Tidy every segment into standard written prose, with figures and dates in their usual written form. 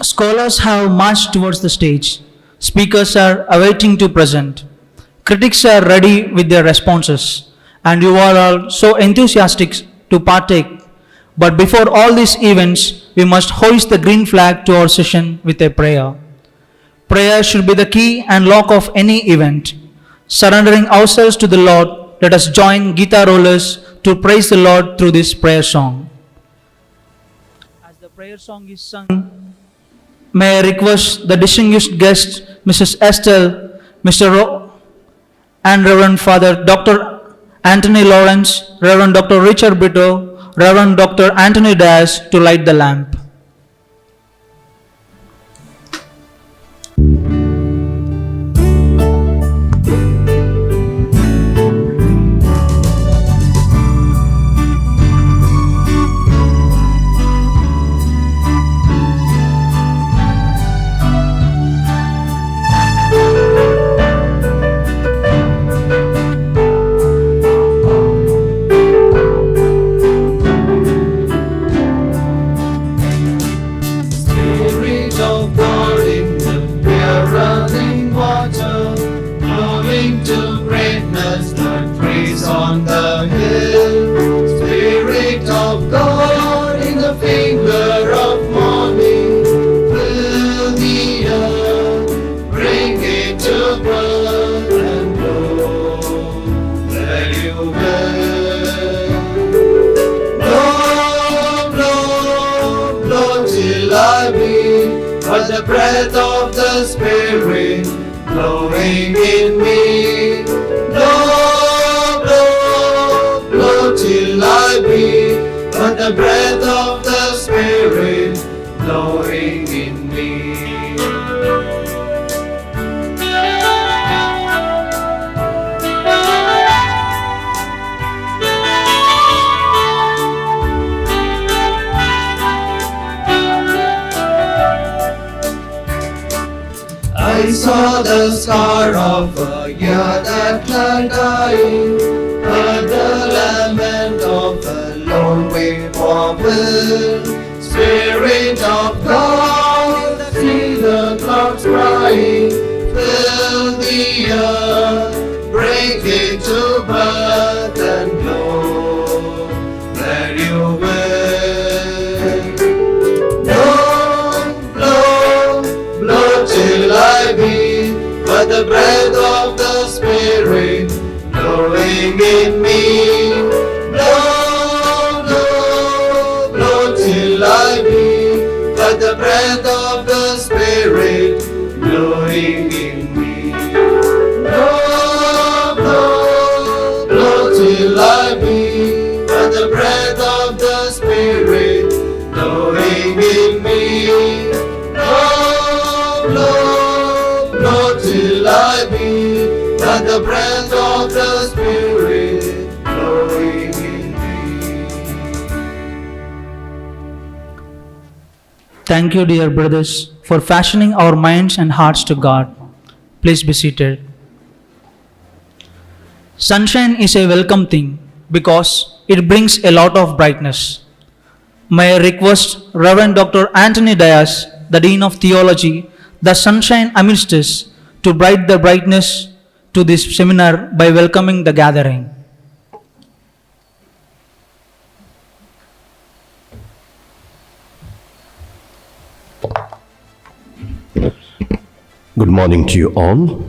Scholars have marched towards the stage. Speakers are awaiting to present. Critics are ready with their responses. And you are all so enthusiastic to partake. But before all these events, we must hoist the green flag to our session with a prayer. Prayer should be the key and lock of any event. Surrendering ourselves to the Lord, let us join guitar rollers to praise the Lord through this prayer song. As the prayer song is sung, may I request the distinguished guests, Mrs. Estelle, Mr. and Reverend Father Dr. Anthony Lawrence, Reverend Dr. Richard Brito, Reverend Dr. Anthony Diaz to light the lamp. But the breath of the Spirit blowing in me, blow, blow, blow till I be. But the breath of the Spirit blowing in me. I saw the scar of a year that lay dying, heard the lament of a lone way forward. Spirit of God, see the clouds crying, fill the earth, break it to birth and blow where you will. Till I be, but the breath of the Spirit blowing in me. Blow, blow, blow till I be, but the breath of the Spirit blowing in me. Blow, blow, blow till I be, but the breath of the Spirit blowing in me. Blow, blow till I be, but the breath of the Spirit blowing in me. Thank you, dear brothers, for fashioning our minds and hearts to God. Please be seated. Sunshine is a welcome thing because it brings a lot of brightness. May I request Reverend Dr. Anthony Diaz, the Dean of Theology, the sunshine amidst us, to bright the brightness to this seminar by welcoming the gathering. Good morning to you all.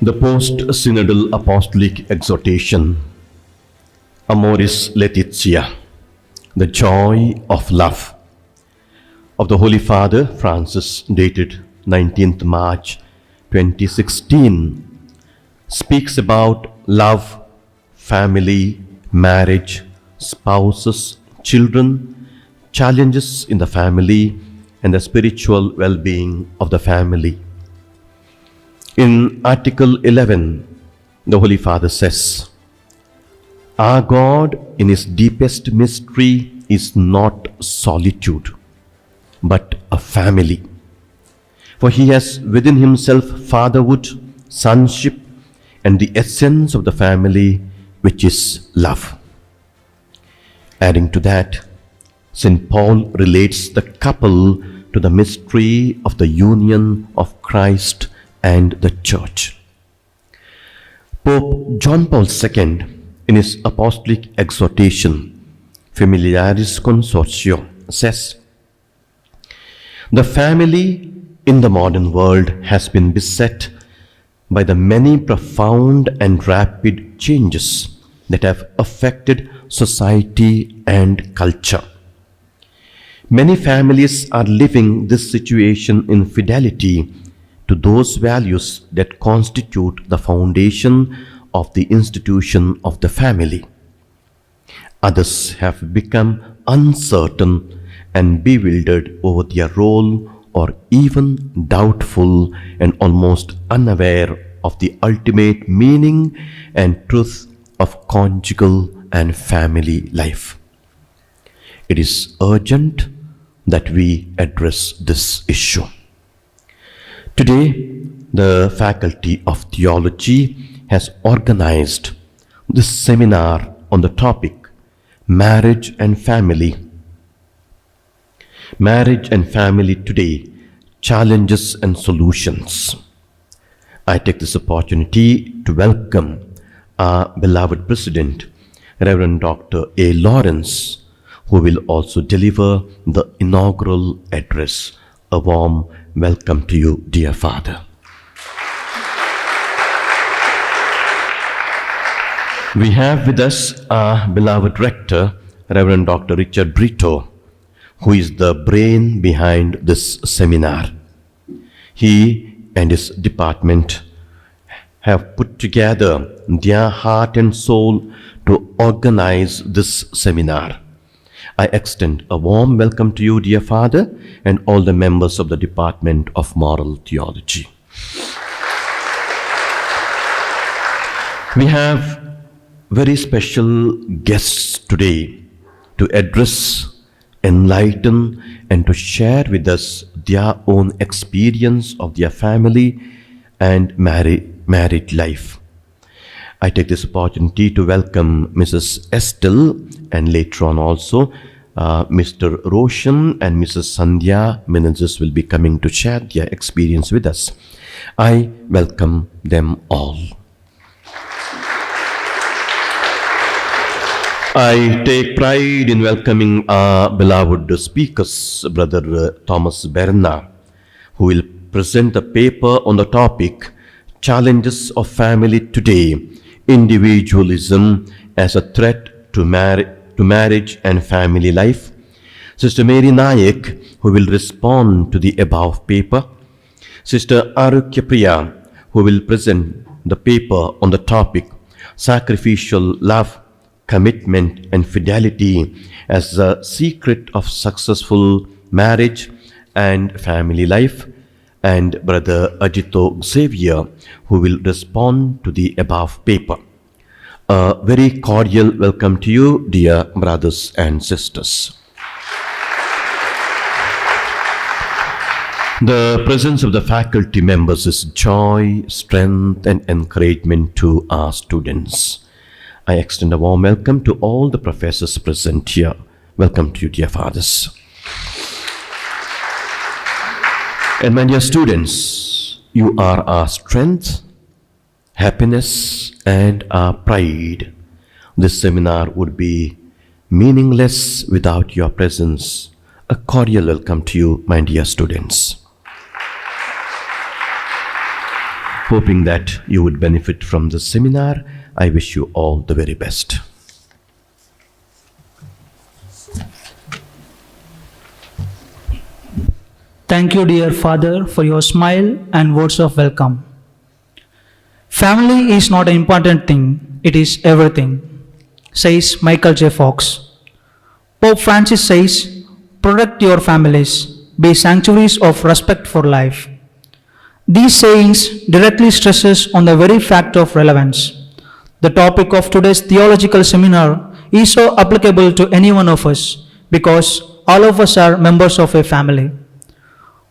The post-synodal apostolic exhortation, Amoris Laetitia, the joy of love, of the Holy Father Francis, dated 19th March 2016, speaks about love, family, marriage, spouses, children, challenges in the family, and the spiritual well-being of the family. In Article 11, the Holy Father says, "Our God in His deepest mystery is not solitude, but a family. For He has within Himself fatherhood, sonship, and the essence of the family, which is love." Adding to that, St. Paul relates the couple to the mystery of the union of Christ and the Church. Pope John Paul II, in his apostolic exhortation, Familiaris Consortio, says, "The family in the modern world has been beset by the many profound and rapid changes that have affected society and culture. Many families are living this situation in fidelity to those values that constitute the foundation of the institution of the family. Others have become uncertain and bewildered over their role, or even doubtful and almost unaware of the ultimate meaning and truth of conjugal and family life. It is urgent that we address this issue." Today, the Faculty of Theology has organized this seminar on the topic Marriage and Family. Marriage and Family Today, Challenges and Solutions. I take this opportunity to welcome our beloved President, Reverend Dr. A. Lawrence, who will also deliver the inaugural address. A warm welcome to you, dear Father. We have with us our beloved Rector, Reverend Dr. Richard Brito, who is the brain behind this seminar. He and his department have put together their heart and soul to organize this seminar. I extend a warm welcome to you, dear Father, and all the members of the Department of Moral Theology. We have very special guests today to address, enlighten, and to share with us their own experience of their family and married life. I take this opportunity to welcome Mrs. Estelle and later on also Mr. Roshan and Mrs. Sandhya Menezes will be coming to share their experience with us. I welcome them all. I take pride in welcoming our beloved speakers, Brother Thomas Bernard, who will present a paper on the topic Challenges of Family Today, Individualism as a Threat to Marriage and Family Life. Sister Mary Nayak, who will respond to the above paper. Sister Arukya Priya, who will present the paper on the topic Sacrificial Love, Commitment and Fidelity as the Secret of Successful Marriage and Family Life, and Brother Ajito Xavier, who will respond to the above paper. A very cordial welcome to you, dear brothers and sisters. The presence of the faculty members is joy, strength, and encouragement to our students. I extend a warm welcome to all the professors present here. Welcome to you, dear fathers. And my dear students, you are our strength, happiness, and our pride. This seminar would be meaningless without your presence. A cordial welcome to you, my dear students. Hoping that you would benefit from this seminar, I wish you all the very best. Thank you, dear Father, for your smile and words of welcome. Family is not an important thing, it is everything, says Michael J. Fox. Pope Francis says, protect your families, be sanctuaries of respect for life. These sayings directly stresses on the very fact of relevance. The topic of today's theological seminar is so applicable to any one of us because all of us are members of a family.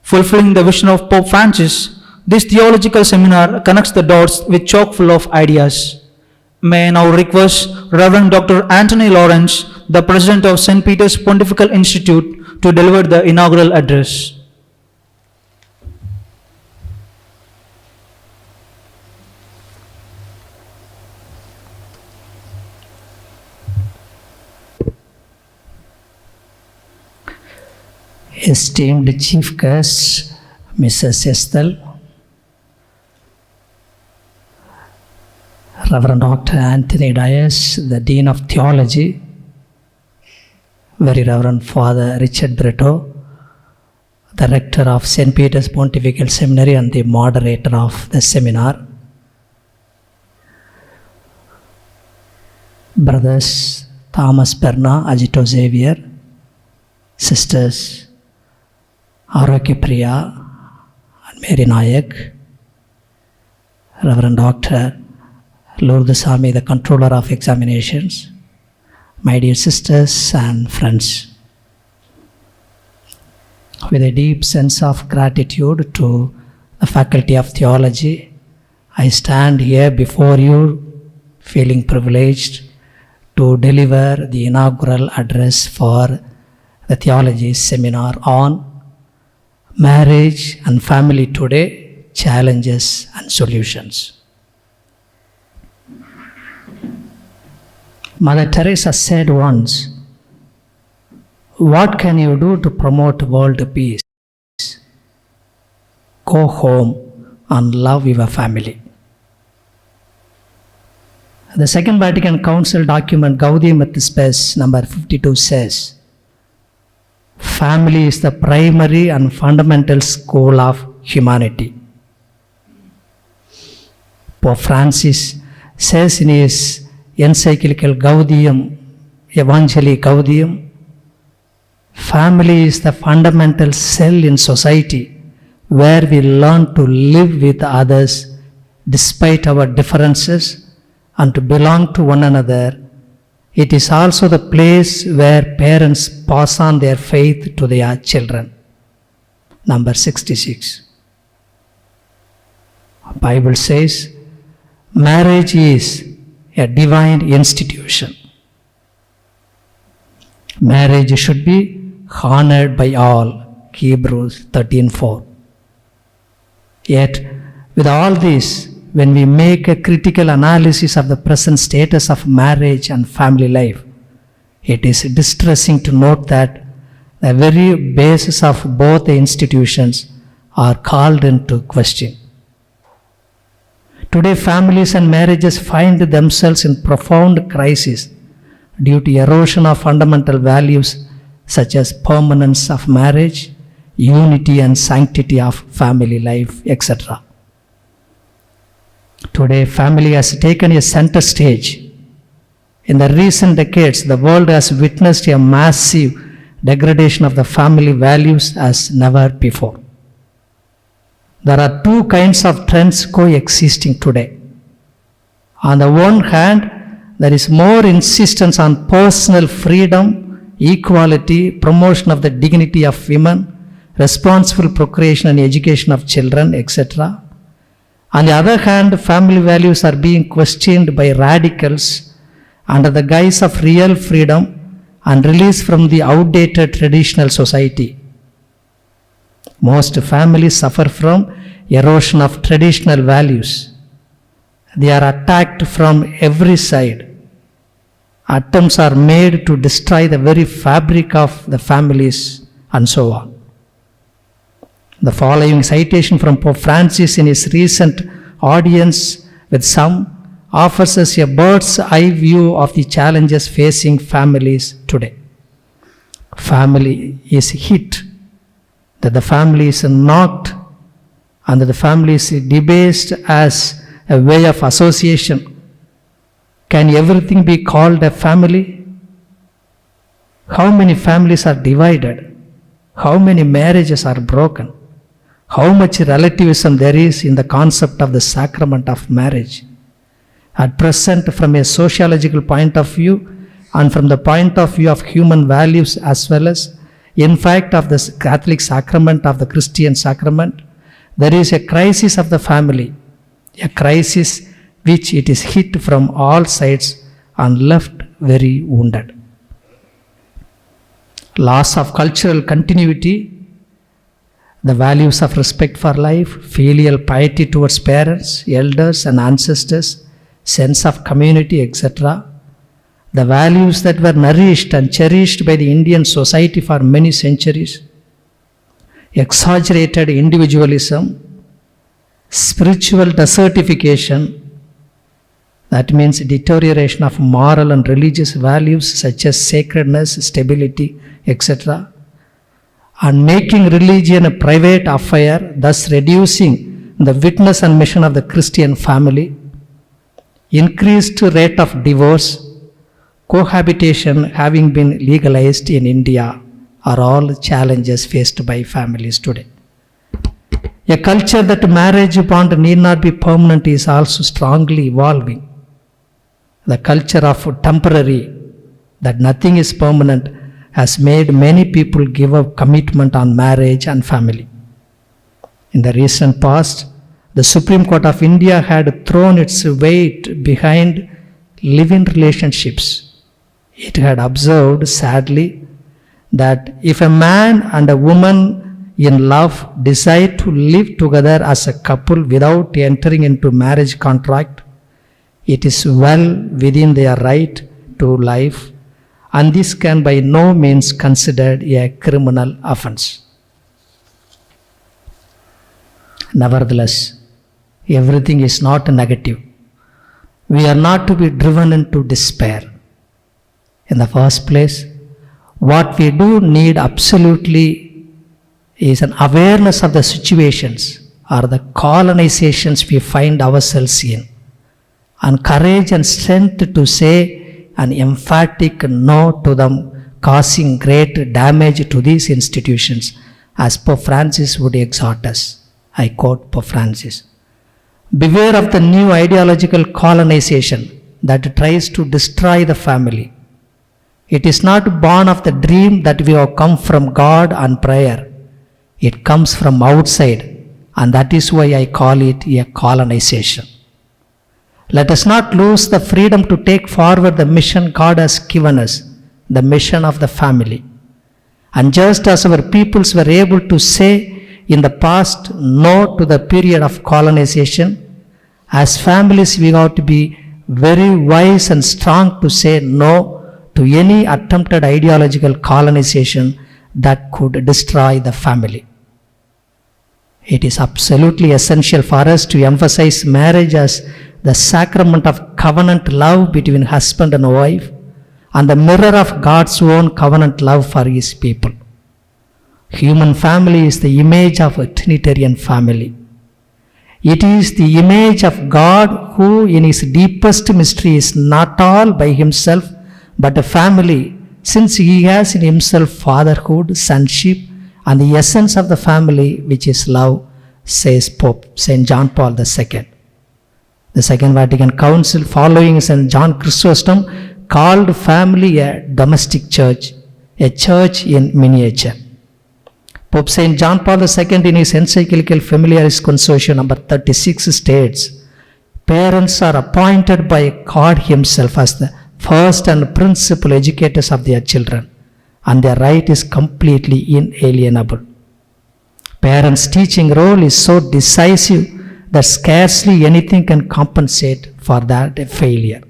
Fulfilling the vision of Pope Francis, this theological seminar connects the dots with chock full of ideas. May I now request Reverend Dr. Anthony Lawrence, the President of St. Peter's Pontifical Institute, to deliver the inaugural address. Esteemed Chief Guest, Mrs. Estelle, Reverend Dr. Anthony Dias, the Dean of Theology, Very Reverend Father Richard Brito, the Rector of St. Peter's Pontifical Seminary and the moderator of the seminar, Brothers Thomas Perna, Ajito Xavier, Sisters Araki Priya and Mary Nayak, Reverend Dr. Lourdesami, the Controller of Examinations, my dear sisters and friends. With a deep sense of gratitude to the Faculty of Theology, I stand here before you feeling privileged to deliver the inaugural address for the Theology Seminar on Marriage and Family Today, Challenges and Solutions. Mother Teresa said once, "What can you do to promote world peace? Go home and love your family." The Second Vatican Council document Gaudium et Spes number 52 says, family is the primary and fundamental school of humanity. Pope Francis says in his encyclical Gaudium, Evangelii Gaudium, family is the fundamental cell in society where we learn to live with others despite our differences and to belong to one another. It is also the place where parents pass on their faith to their children. Number 66. The Bible says, marriage is a divine institution. Marriage should be honored by all. Hebrews 13:4. Yet, with all this, when we make a critical analysis of the present status of marriage and family life, it is distressing to note that the very basis of both the institutions are called into question. Today, families and marriages find themselves in profound crisis due to erosion of fundamental values such as permanence of marriage, unity and sanctity of family life, etc. Today, family has taken a center stage. In the recent decades, the world has witnessed a massive degradation of the family values as never before. There are two kinds of trends coexisting today. On the one hand, there is more insistence on personal freedom, equality, promotion of the dignity of women, responsible procreation and education of children, etc. On the other hand, family values are being questioned by radicals under the guise of real freedom and release from the outdated traditional society. Most families suffer from erosion of traditional values. They are attacked from every side. Attempts are made to destroy the very fabric of the families and so on. The following citation from Pope Francis in his recent audience with some offers us a bird's eye view of the challenges facing families today. Family is hit, that the family is knocked, and that the family is debased as a way of association. Can everything be called a family? How many families are divided? How many marriages are broken? How much relativism there is in the concept of the sacrament of marriage. At present, from a sociological point of view and from the point of view of human values as well as, in fact, of the Catholic sacrament, of the Christian sacrament, there is a crisis of the family, a crisis which it is hit from all sides and left very wounded. Loss of cultural continuity, the values of respect for life, filial piety towards parents, elders and ancestors, sense of community, etc. The values that were nourished and cherished by the Indian society for many centuries. Exaggerated individualism, spiritual desertification, that means deterioration of moral and religious values such as sacredness, stability, etc. And making religion a private affair, thus reducing the witness and mission of the Christian family. Increased rate of divorce, cohabitation having been legalized in India are all challenges faced by families today. A culture that marriage bond need not be permanent is also strongly evolving. The culture of temporary, that nothing is permanent, has made many people give up commitment on marriage and family. In the recent past, the Supreme Court of India had thrown its weight behind live-in relationships. It had observed, sadly, that if a man and a woman in love decide to live together as a couple without entering into marriage contract, it is well within their right to life, and this can by no means considered a criminal offense. Nevertheless, everything is not negative. We are not to be driven into despair. In the first place, what we do need absolutely is an awareness of the situations or the colonizations we find ourselves in, and courage and strength to say an emphatic no to them, causing great damage to these institutions, as Pope Francis would exhort us. I quote Pope Francis. Beware of the new ideological colonization that tries to destroy the family. It is not born of the dream that we have come from God and prayer. It comes from outside, and that is why I call it a colonization. Let us not lose the freedom to take forward the mission God has given us, the mission of the family. And just as our peoples were able to say in the past no to the period of colonization, as families we ought to be very wise and strong to say no to any attempted ideological colonization that could destroy the family. It is absolutely essential for us to emphasize marriage as the sacrament of covenant love between husband and wife, and the mirror of God's own covenant love for His people. Human family is the image of a Trinitarian family. It is the image of God who in His deepest mystery is not all by Himself, but a family, since He has in Himself fatherhood, sonship, and the essence of the family, which is love, says Pope St. John Paul II. The Second Vatican Council, following St. John Chrysostom, called family a domestic church, a church in miniature. Pope St. John Paul II in his encyclical Familiaris Consortio number 36 states, parents are appointed by God Himself as the first and principal educators of their children, and their right is completely inalienable. Parents' teaching role is so decisive that scarcely anything can compensate for that failure.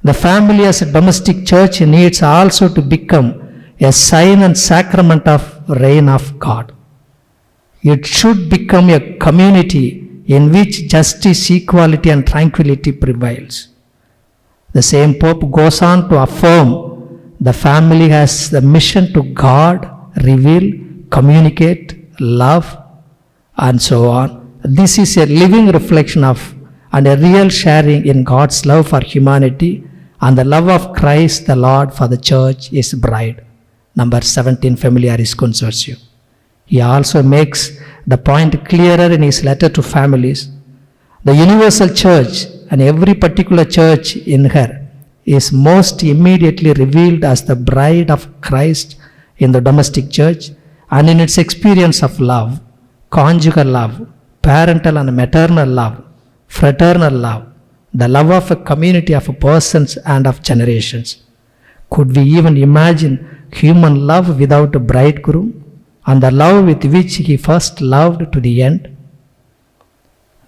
The family as a domestic church needs also to become a sign and sacrament of reign of God. It should become a community in which justice, equality and tranquility prevails. The same Pope goes on to affirm the family has the mission to guard, reveal, communicate, love, and so on. This is a living reflection of and a real sharing in God's love for humanity and the love of Christ the Lord for the church, His bride. Number 17, Familiaris Consortio. He also makes the point clearer in his letter to families. The universal church and every particular church in her is most immediately revealed as the bride of Christ in the domestic church and in its experience of love, conjugal love, parental and maternal love, fraternal love, the love of a community of persons and of generations. Could we even imagine human love without a bridegroom and the love with which he first loved to the end?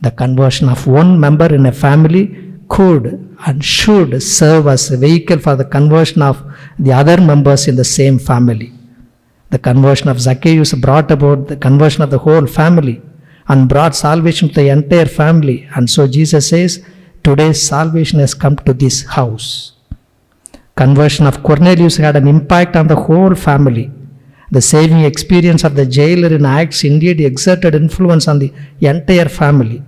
The conversion of one member in a family could and should serve as a vehicle for the conversion of the other members in the same family. The conversion of Zacchaeus brought about the conversion of the whole family and brought salvation to the entire family. And so Jesus says, today's salvation has come to this house. Conversion of Cornelius had an impact on the whole family. The saving experience of the jailer in Acts indeed exerted influence on the entire family.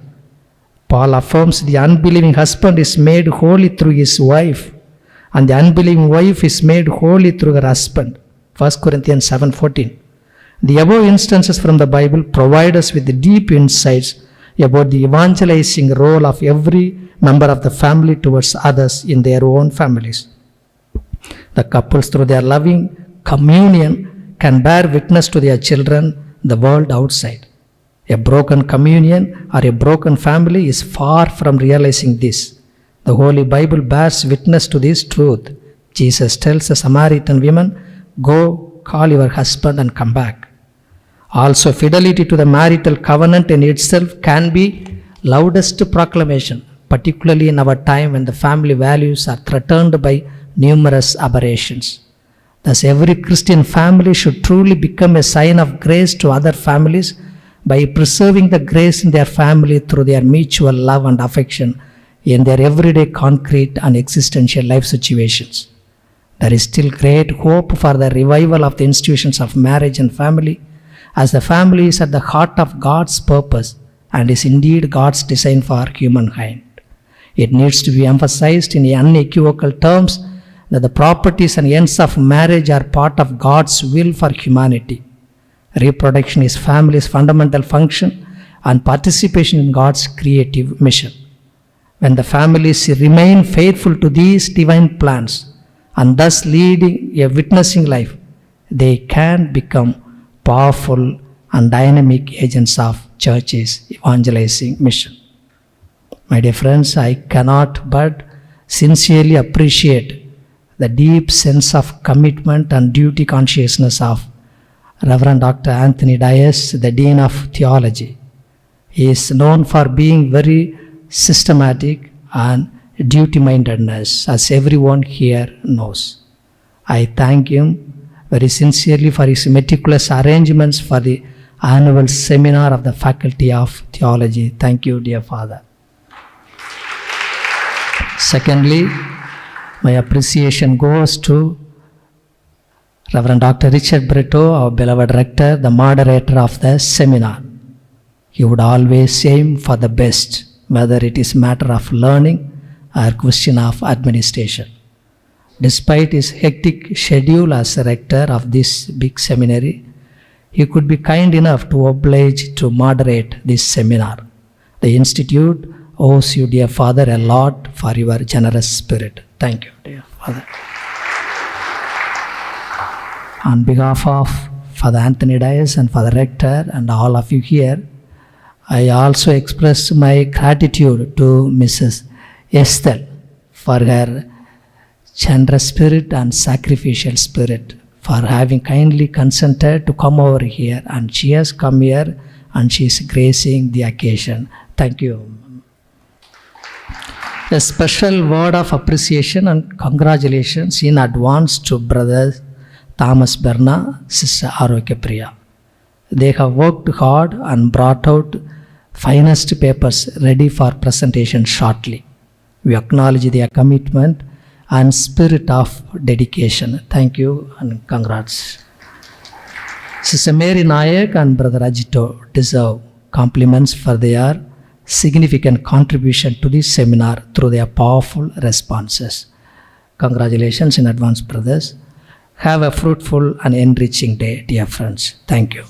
Paul affirms the unbelieving husband is made holy through his wife, and the unbelieving wife is made holy through her husband. 1 Corinthians 7:14. The above instances from the Bible provide us with deep insights about the evangelizing role of every member of the family towards others in their own families. The couples, through their loving communion, can bear witness to their children, the world outside. A broken communion or a broken family is far from realizing this. The Holy Bible bears witness to this truth. Jesus tells the Samaritan woman, "Go, call your husband and come back." Also, fidelity to the marital covenant in itself can be loudest proclamation, particularly in our time when the family values are threatened by numerous aberrations. Thus, every Christian family should truly become a sign of grace to other families by preserving the grace in their family through their mutual love and affection in their everyday concrete and existential life situations. There is still great hope for the revival of the institutions of marriage and family, as the family is at the heart of God's purpose and is indeed God's design for humankind. It needs to be emphasized in unequivocal terms that the properties and ends of marriage are part of God's will for humanity. Reproduction is family's fundamental function and participation in God's creative mission. When the families remain faithful to these divine plans and thus leading a witnessing life, they can become powerful and dynamic agents of church's evangelizing mission. My dear friends, I cannot but sincerely appreciate the deep sense of commitment and duty consciousness of Reverend Dr. Anthony Dias, the Dean of Theology. He is known for being very systematic and duty-mindedness, as everyone here knows. I thank him very sincerely for his meticulous arrangements for the annual seminar of the Faculty of Theology. Thank you, dear Father. Secondly, my appreciation goes to Reverend Dr. Richard Brito, our beloved rector, the moderator of the seminar. He would always aim for the best, whether it is matter of learning or question of administration. Despite his hectic schedule as rector of this big seminary, he could be kind enough to oblige to moderate this seminar. The Institute owes you, dear Father, a lot for your generous spirit. Thank you, dear Father. On behalf of Father Anthony Dias and Father Rector and all of you here, I also express my gratitude to Mrs. Estelle for her generous spirit and sacrificial spirit, for having kindly consented to come over here, and she has come here and she is gracing the occasion. Thank you. A special word of appreciation and congratulations in advance to Brother Thomas Berna, Sister Arokya Priya. They have worked hard and brought out finest papers ready for presentation shortly. We acknowledge their commitment and spirit of dedication. Thank you and congrats. Sister Mary Nayak and Brother Ajito deserve compliments for their significant contribution to this seminar through their powerful responses. Congratulations in advance, brothers. Have a fruitful and enriching day, dear friends. Thank you.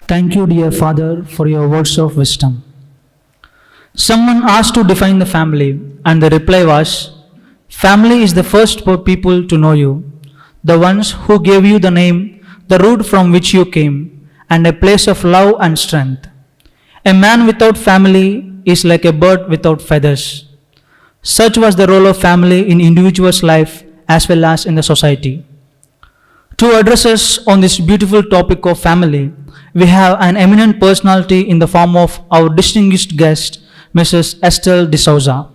Thank you, dear Father, for your words of wisdom. Someone asked to define the family, and the reply was, family is the first people to know you, the ones who gave you the name, the root from which you came, and a place of love and strength. A man without family is like a bird without feathers. Such was the role of family in individual's life as well as in the society. To address us on this beautiful topic of family, we have an eminent personality in the form of our distinguished guest, Mrs. Estelle D'Souza.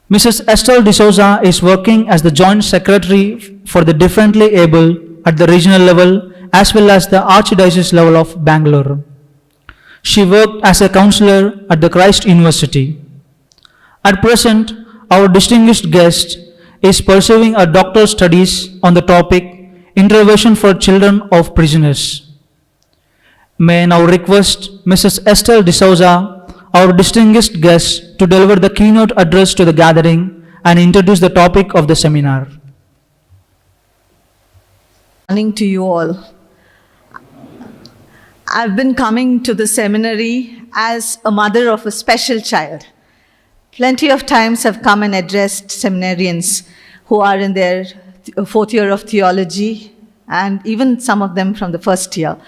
Mrs. Estelle D'Souza is working as the Joint Secretary for the Differently Able at the regional level as well as the Archdiocese level of Bangalore. She worked as a counselor at the Christ University. At present, our distinguished guest is pursuing her doctoral studies on the topic Intervention for Children of Prisoners. May I now request Mrs. Estelle D'Souza, our distinguished guest, to deliver the keynote address to the gathering and introduce the topic of the seminar. Morning to you all. I've been coming to the seminary as a mother of a special child. Plenty of times I've come and addressed seminarians who are in their fourth year of theology, and even some of them from the first year.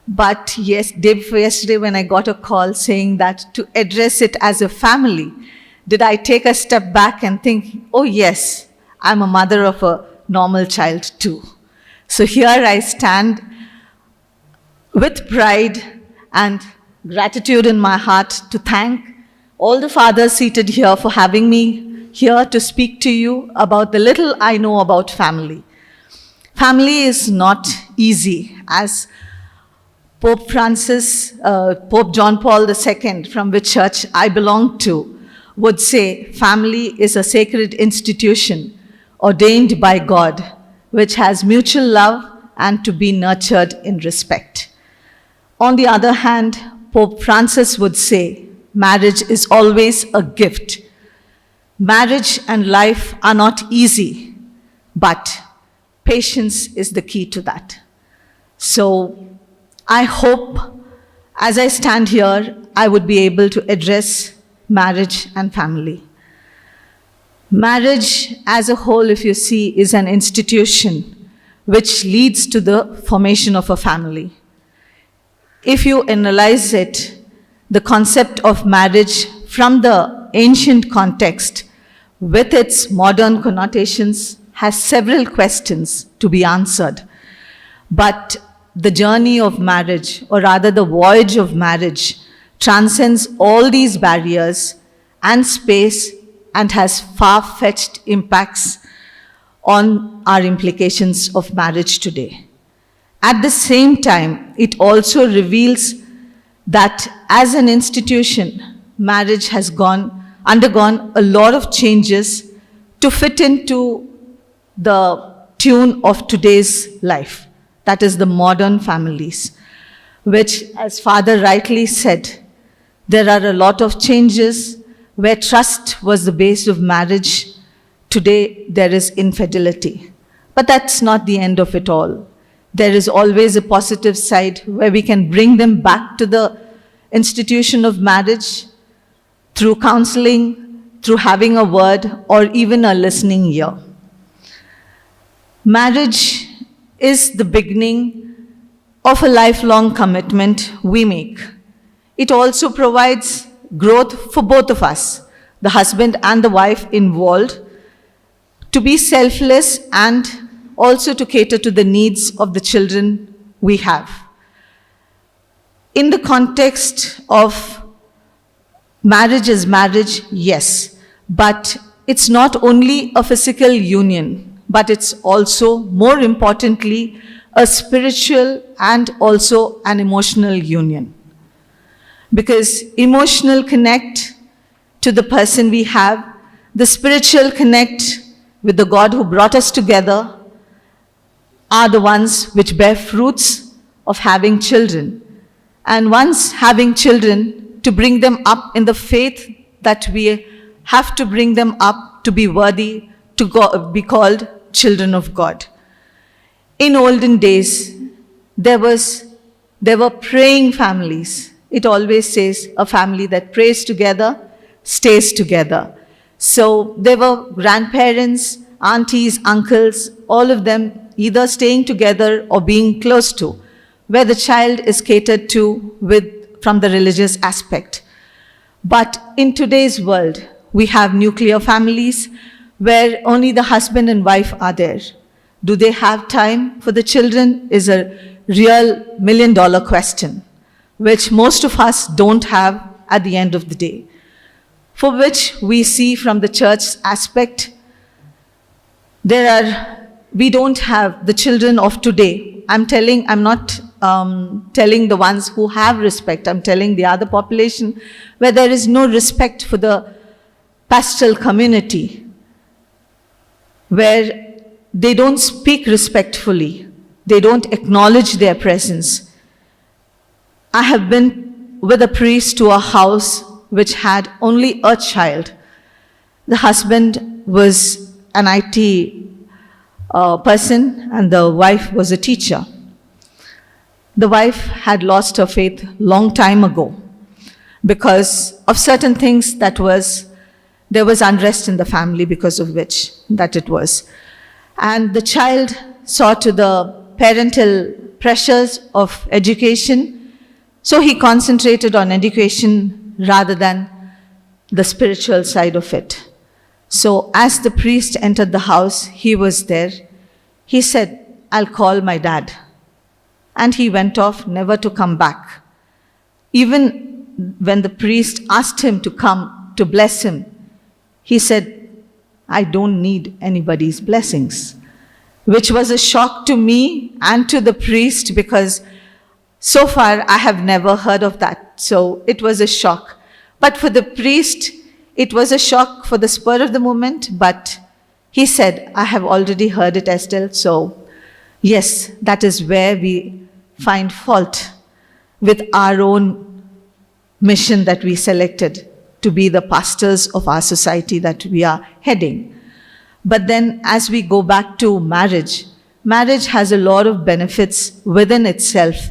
But yes, day before yesterday when I got a call saying that to address it as a family, did I take a step back and think, oh yes, I'm a mother of a normal child too. So here I stand with pride and gratitude in my heart to thank all the fathers seated here for having me here to speak to you about the little I know about family. Family is not easy, as Pope John Paul II, from which church I belong to, would say, family is a sacred institution ordained by God, which has mutual love and to be nurtured in respect. On the other hand, Pope Francis would say, marriage is always a gift. Marriage and life are not easy, but patience is the key to that. So I hope as I stand here, I would be able to address marriage and family. Marriage as a whole, if you see, is an institution which leads to the formation of a family. If you analyze it, the concept of marriage from the ancient context with its modern connotations has several questions to be answered. But the journey of marriage, or rather the voyage of marriage, transcends all these barriers and space and has far-fetched impacts on our implications of marriage today. At the same time, it also reveals that as an institution, marriage has undergone a lot of changes to fit into the tune of today's life, that is the modern families, which, as Father rightly said, there are a lot of changes where trust was the base of marriage. Today, there is infidelity. But that's not the end of it all. There is always a positive side where we can bring them back to the institution of marriage through counseling, through having a word, or even a listening ear. Marriage is the beginning of a lifelong commitment we make. It also provides growth for both of us, the husband and the wife involved, to be selfless and also to cater to the needs of the children we have. In the context of marriage is marriage, yes, but it's not only a physical union, but it's also, more importantly, a spiritual and also an emotional union. Because emotional connect to the person we have, the spiritual connect with the God who brought us together, are the ones which bear fruits of having children. And once having children, to bring them up in the faith that we have to bring them up to be worthy to be called children of God. In olden days, there were praying families. It always says a family that prays together stays together. So there were grandparents, aunties, uncles, all of them either staying together or being close to, where the child is catered to with from the religious aspect. But in today's world, we have nuclear families where only the husband and wife are there. Do they have time for the children is a real million-dollar question, which most of us don't have at the end of the day. For which we see from the church aspect, we don't have the children of today. I'm not telling the ones who have respect. I'm telling the other population where there is no respect for the pastoral community, where they don't speak respectfully. They don't acknowledge their presence. I have been with a priest to a house which had only a child. The husband was an IT person and the wife was a teacher. The wife had lost her faith long time ago because of certain things there was unrest in the family because of which that it was. And the child saw to the parental pressures of education, so he concentrated on education rather than the spiritual side of it. So as the priest entered the house, he was there. He said, "I'll call my dad." And he went off, never to come back. Even when the priest asked him to come to bless him, he said, "I don't need anybody's blessings," which was a shock to me and to the priest because so far I have never heard of that. So it was a shock. But for the priest, it was a shock for the spur of the moment, but he said, "I have already heard it, Estelle." So yes, that is where we find fault with our own mission that we selected to be the pastors of our society that we are heading. But then as we go back to marriage, marriage has a lot of benefits within itself.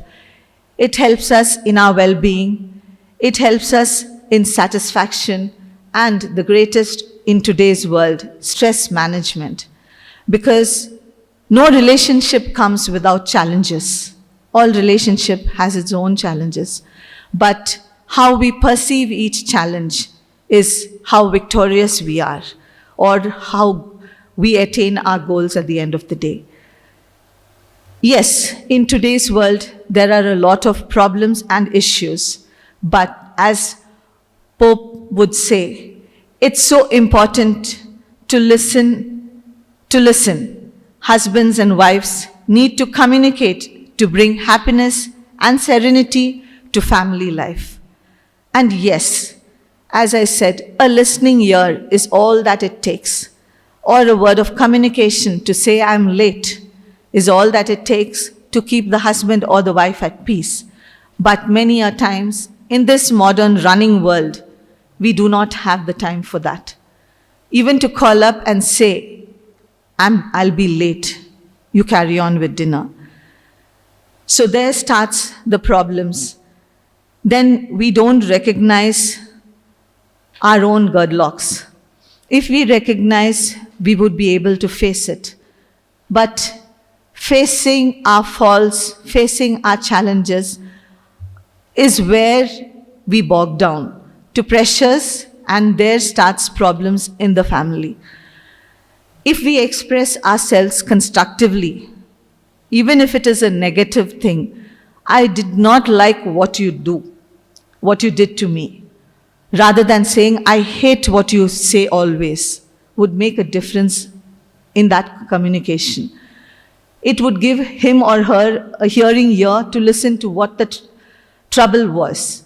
It helps us in our well-being. It helps us in satisfaction and the greatest in today's world, stress management. Because no relationship comes without challenges. All relationship has its own challenges. But how we perceive each challenge is how victorious we are or how we attain our goals at the end of the day. Yes, in today's world, there are a lot of problems and issues. But as Pope would say, it's so important to listen. Husbands and wives need to communicate to bring happiness and serenity to family life. And yes, as I said, a listening ear is all that it takes, or a word of communication to say "I'm late" is all that it takes to keep the husband or the wife at peace. But many a times in this modern running world, we do not have the time for that. Even to call up and say, I'll be late, you carry on with dinner. So there starts the problems. Then we don't recognize our own gridlocks. If we recognize, we would be able to face it. But facing our faults, facing our challenges is where we bog down to pressures, and there starts problems in the family. If we express ourselves constructively, even if it is a negative thing, "I did not like what you did to me," rather than saying, "I hate what you say always," would make a difference in that communication. It would give him or her a hearing ear to listen to what the trouble was.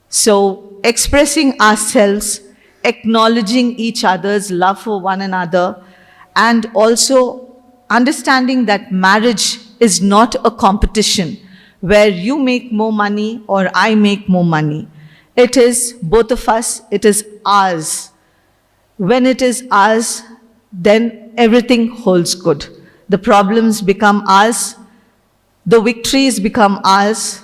So expressing ourselves, acknowledging each other's love for one another, and also understanding that marriage is not a competition where you make more money or I make more money. It is both of us, it is ours. When it is ours, then everything holds good. The problems become ours, the victories become ours,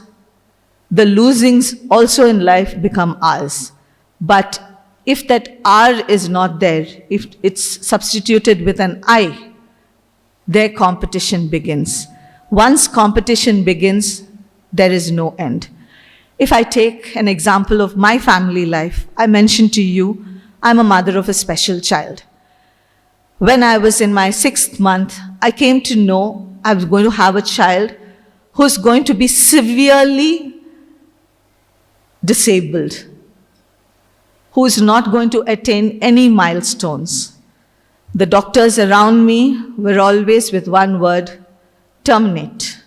the losings also in life become ours. But if that R is not there, if it's substituted with an I, their competition begins. Once competition begins, there is no end. If I take an example of my family life, I mentioned to you, I'm a mother of a special child. When I was in my 6th month, I came to know I was going to have a child who's going to be severely disabled, who is not going to attain any milestones. The doctors around me were always with one word, terminate.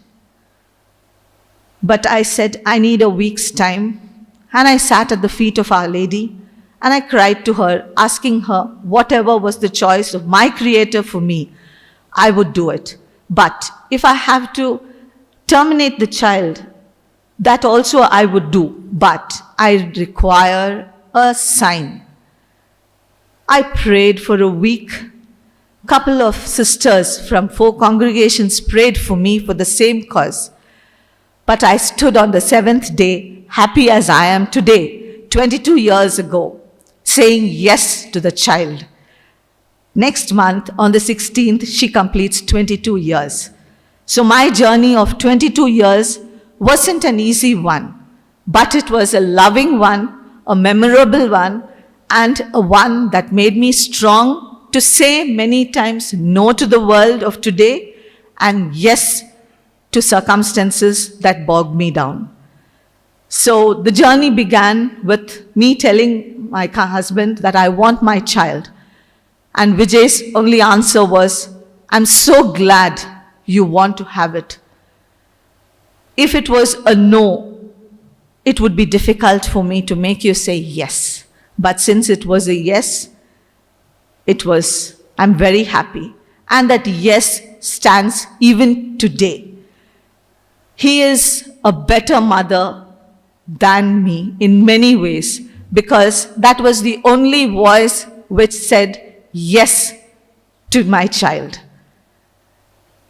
But I said, I need a week's time. And I sat at the feet of Our Lady and I cried to her, asking her, whatever was the choice of my Creator for me, I would do it. But if I have to terminate the child, that also I would do. But I require a sign. I prayed for a week. Couple of sisters from 4 congregations prayed for me for the same cause. But I stood on the 7th day, happy as I am today, 22 years ago, saying yes to the child. Next month, on the 16th, she completes 22 years. So my journey of 22 years wasn't an easy one, but it was a loving one, a memorable one, and a one that made me strong to say many times no to the world of today and yes to circumstances that bogged me down. So the journey began with me telling my husband that I want my child. And Vijay's only answer was, I'm so glad you want to have it. If it was a no, it would be difficult for me to make you say yes. But since it was a yes, I'm very happy. And that yes stands even today. He is a better mother than me in many ways, because that was the only voice which said yes to my child.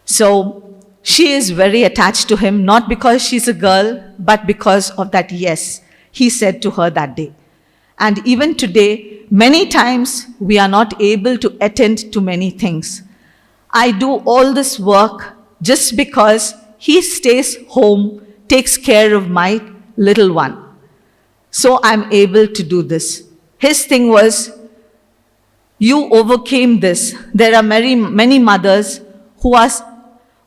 So she is very attached to him, not because she's a girl, but because of that yes he said to her that day. And even today, many times we are not able to attend to many things. I do all this work just because he stays home, takes care of my little one. So I'm able to do this. His thing was, you overcame this. There are many mothers who are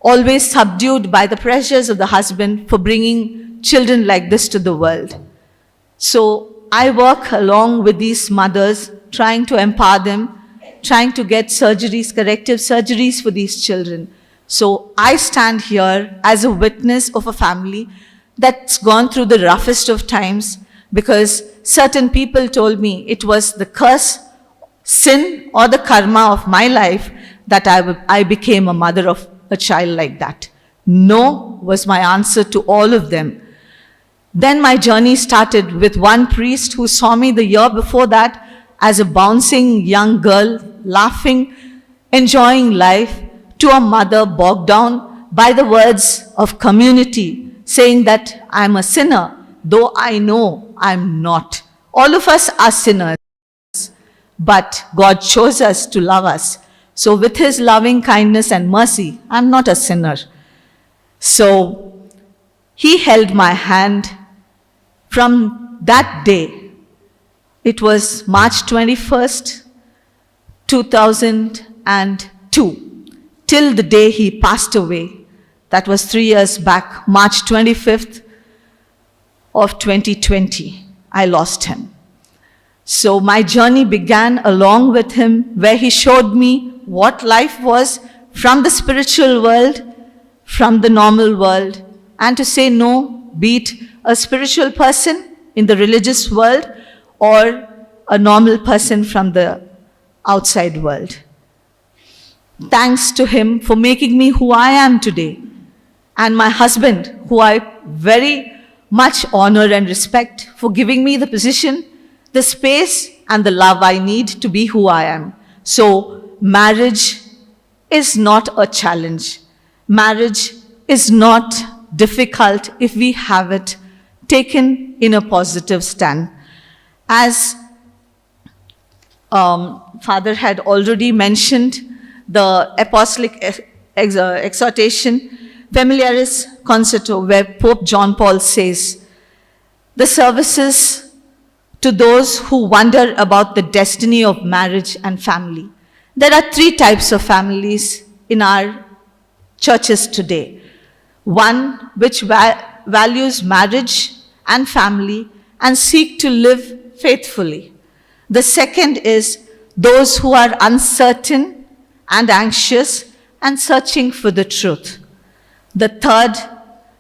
always subdued by the pressures of the husband for bringing children like this to the world. So I work along with these mothers, trying to empower them, trying to get surgeries, corrective surgeries for these children. So I stand here as a witness of a family that's gone through the roughest of times, because certain people told me it was the curse, sin, or the karma of my life that I became a mother of a child like that. No was my answer to all of them. Then my journey started with one priest who saw me the year before that as a bouncing young girl, laughing, enjoying life, to a mother bogged down by the words of community, saying that I'm a sinner, though I know I'm not. All of us are sinners, but God chose us to love us. So with His loving kindness and mercy, I'm not a sinner. So He held my hand from that day. It was March 21st, 2002. Till the day he passed away. That was 3 years back, March 25th of 2020, I lost him. So my journey began along with him, where he showed me what life was from the spiritual world, from the normal world, and to say no, be it a spiritual person in the religious world or a normal person from the outside world. Thanks to him for making me who I am today. And my husband, who I very much honor and respect, for giving me the position, the space, and the love I need to be who I am. So marriage is not a challenge. Marriage is not difficult if we have it taken in a positive stand. As Father had already mentioned, the apostolic exhortation, Familiaris Concerto, where Pope John Paul says, the services to those who wonder about the destiny of marriage and family. There are three types of families in our churches today. One which values marriage and family and seek to live faithfully. The second is those who are uncertain and anxious and searching for the truth. The third,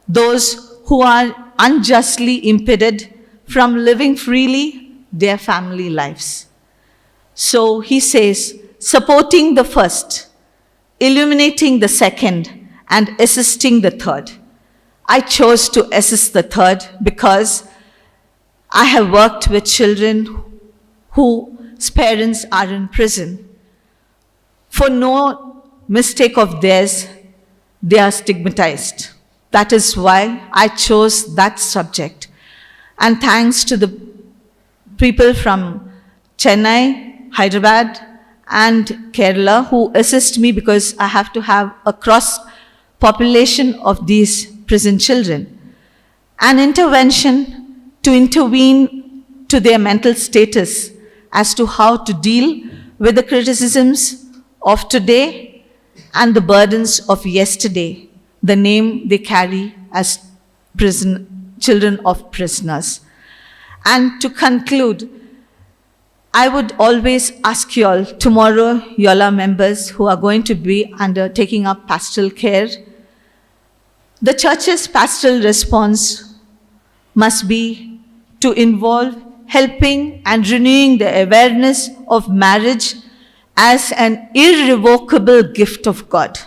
those who are unjustly impeded from living freely their family lives. So he says, supporting the first, illuminating the second, and assisting the third. I chose to assist the third because I have worked with children whose parents are in prison. For no mistake of theirs, they are stigmatized. That is why I chose that subject. And thanks to the people from Chennai, Hyderabad, and Kerala who assist me because I have to have a cross population of these prison children. An intervention to intervene to their mental status as to how to deal with the criticisms of today and the burdens of yesterday, the name they carry as children of prisoners. And to conclude, I would always ask you all, tomorrow you all are members who are going to be taking up pastoral care. The church's pastoral response must be to involve helping and renewing the awareness of marriage as an irrevocable gift of God.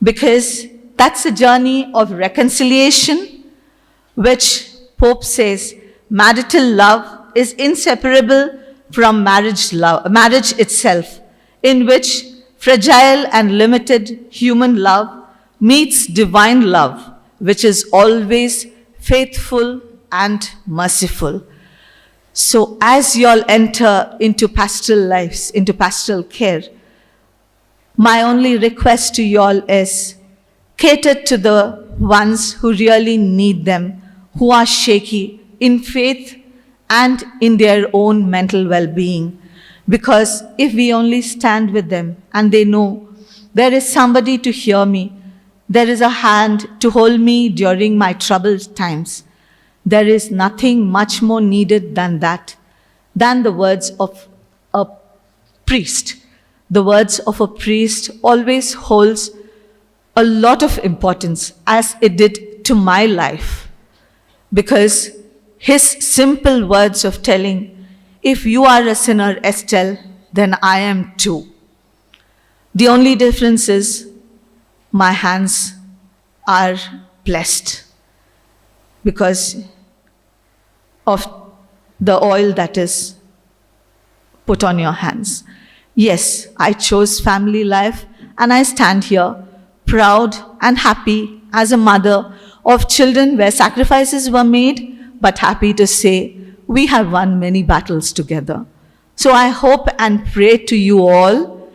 Because that's a journey of reconciliation, which Pope says marital love is inseparable from marriage itself, in which fragile and limited human love meets divine love, which is always faithful and merciful. So as you all enter into pastoral lives, into pastoral care, my only request to you all is cater to the ones who really need them, who are shaky in faith and in their own mental well-being. Because if we only stand with them and they know there is somebody to hear me, there is a hand to hold me during my troubled times, there is nothing much more needed than that, than the words of a priest. The words of a priest always holds a lot of importance, as it did to my life, because his simple words of telling, if you are a sinner, Estelle, then I am too. The only difference is my hands are blessed because of the oil that is put on your hands. Yes, I chose family life, and I stand here proud and happy as a mother of children where sacrifices were made, but happy to say we have won many battles together. So I hope and pray to you all,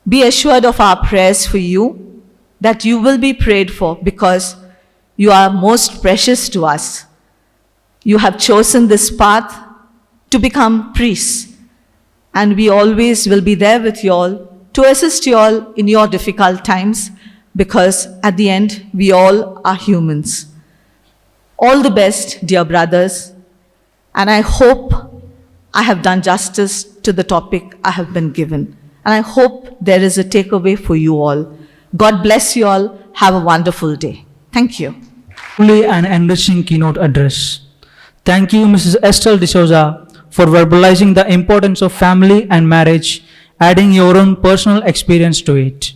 be assured of our prayers for you, that you will be prayed for because you are most precious to us. You have chosen this path to become priests, and we always will be there with you all to assist you all in your difficult times, because at the end, we all are humans. All the best, dear brothers, and I hope I have done justice to the topic I have been given. And I hope there is a takeaway for you all. God bless you all. Have a wonderful day. Thank you. Truly an enriching keynote address. Thank you, Mrs. Estelle D'Souza, for verbalizing the importance of family and marriage, adding your own personal experience to it.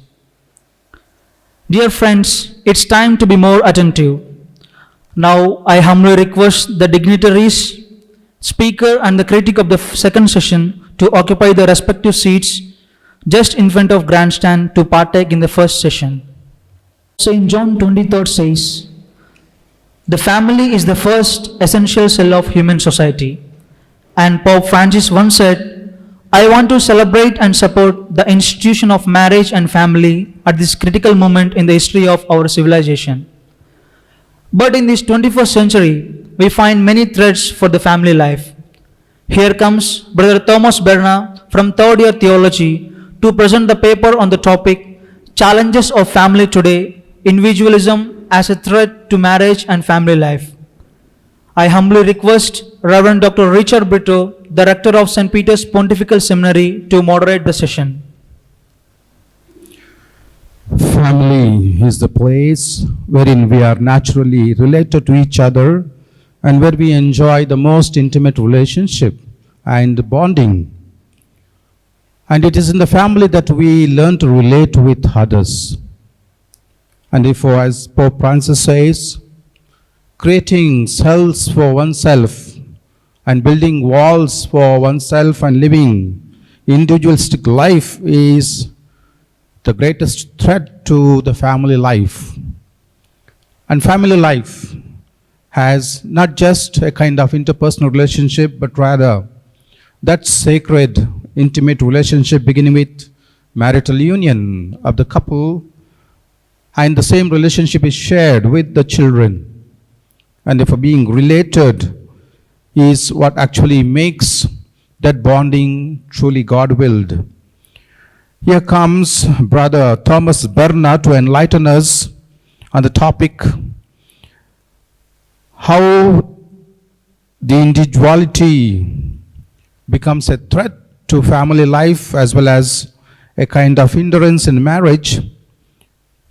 Dear friends, it's time to be more attentive. Now, I humbly request the dignitaries, speaker and the critic of the second session to occupy their respective seats just in front of grandstand to partake in the first session. St. John 23 says, the family is the first essential cell of human society. And Pope Francis once said, I want to celebrate and support the institution of marriage and family at this critical moment in the history of our civilization. But in this 21st century, we find many threads for the family life. Here comes Brother Thomas Berna from third year theology to present the paper on the topic Challenges of Family Today, Individualism as a Threat to Marriage and Family Life. I humbly request Reverend Dr. Richard Brito, the Rector of St. Peter's Pontifical Seminary, to moderate the session. Family is the place wherein we are naturally related to each other and where we enjoy the most intimate relationship and bonding. And it is in the family that we learn to relate with others. And therefore, as Pope Francis says, creating cells for oneself and building walls for oneself and living individualistic life is the greatest threat to the family life. And family life has not just a kind of interpersonal relationship, but rather that sacred, intimate relationship beginning with marital union of the couple, and the same relationship is shared with the children. And therefore being related is what actually makes that bonding truly God-willed. Here comes Brother Thomas Berna to enlighten us on the topic how the individuality becomes a threat to family life as well as a kind of hindrance in marriage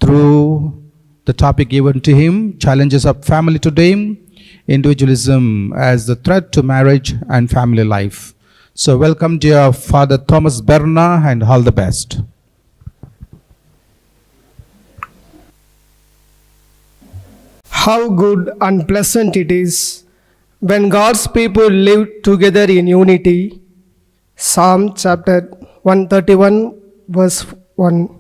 through the topic given to him, Challenges of Family Today, Individualism as the Threat to Marriage and Family Life. So welcome dear Father Thomas Berna and all the best. How good and pleasant it is when God's people live together in unity. Psalm chapter 131 verse 1.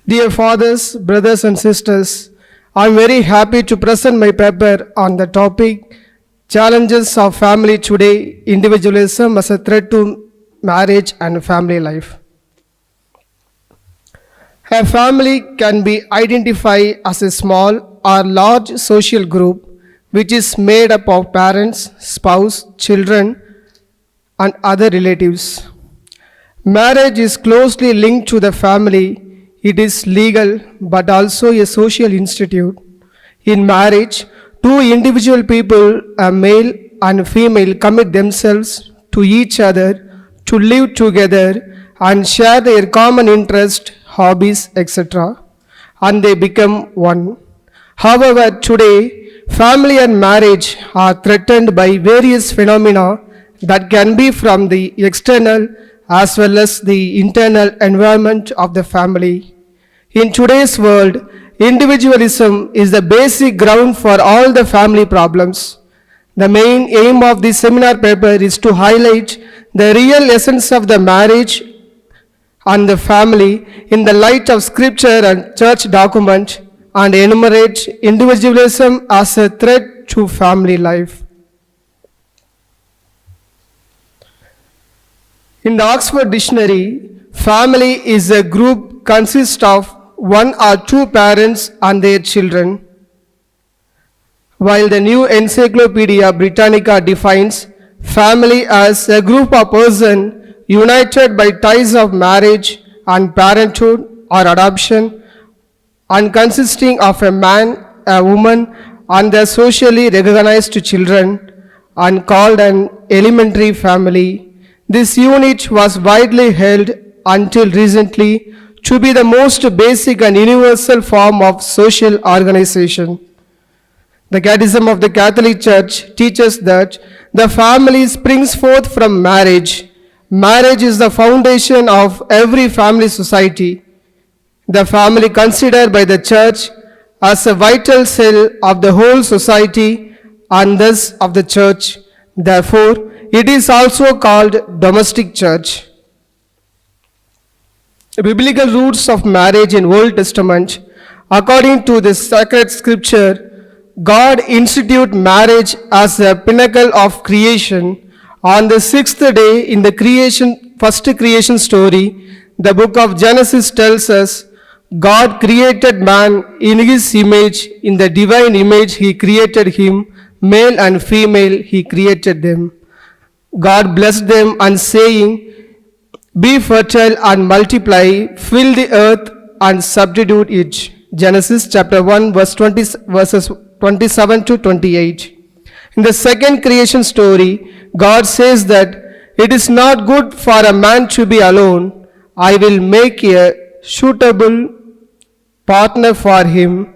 Dear fathers, brothers and sisters, I am very happy to present my paper on the topic Challenges of Family Today, Individualism as a Threat to Marriage and Family Life. A family can be identified as a small or large social group which is made up of parents, spouse, children, and other relatives. Marriage is closely linked to the family. It is legal but also a social institute. In marriage, two individual people, a male and female, commit themselves to each other to live together and share their common interests, hobbies, etc. and they become one. However, today, family and marriage are threatened by various phenomena that can be from the external as well as the internal environment of the family. In today's world, individualism is the basic ground for all the family problems. The main aim of this seminar paper is to highlight the real essence of the marriage and the family in the light of scripture and church document and enumerate individualism as a threat to family life. In the Oxford Dictionary, family is a group consists of one or two parents and their children, while the New Encyclopedia Britannica defines family as a group of persons united by ties of marriage and parenthood or adoption and consisting of a man, a woman, and their socially recognized children and called an elementary family. This unit was widely held until recently to be the most basic and universal form of social organization. The Catechism of the Catholic Church teaches that the family springs forth from marriage. Marriage is the foundation of every family society. The family considered by the Church as a vital cell of the whole society and thus of the Church. Therefore, it is also called domestic church. The biblical roots of marriage in Old Testament, according to the sacred scripture, God instituted marriage as the pinnacle of creation. On the sixth day in the first creation story, the book of Genesis tells us, God created man in his image, in the divine image he created him, male and female he created them. God blessed them and saying, be fertile and multiply, fill the earth and subdue it. Genesis chapter 1 verses 27 to 28. In the second creation story, God says that it is not good for a man to be alone. I will make a suitable partner for him.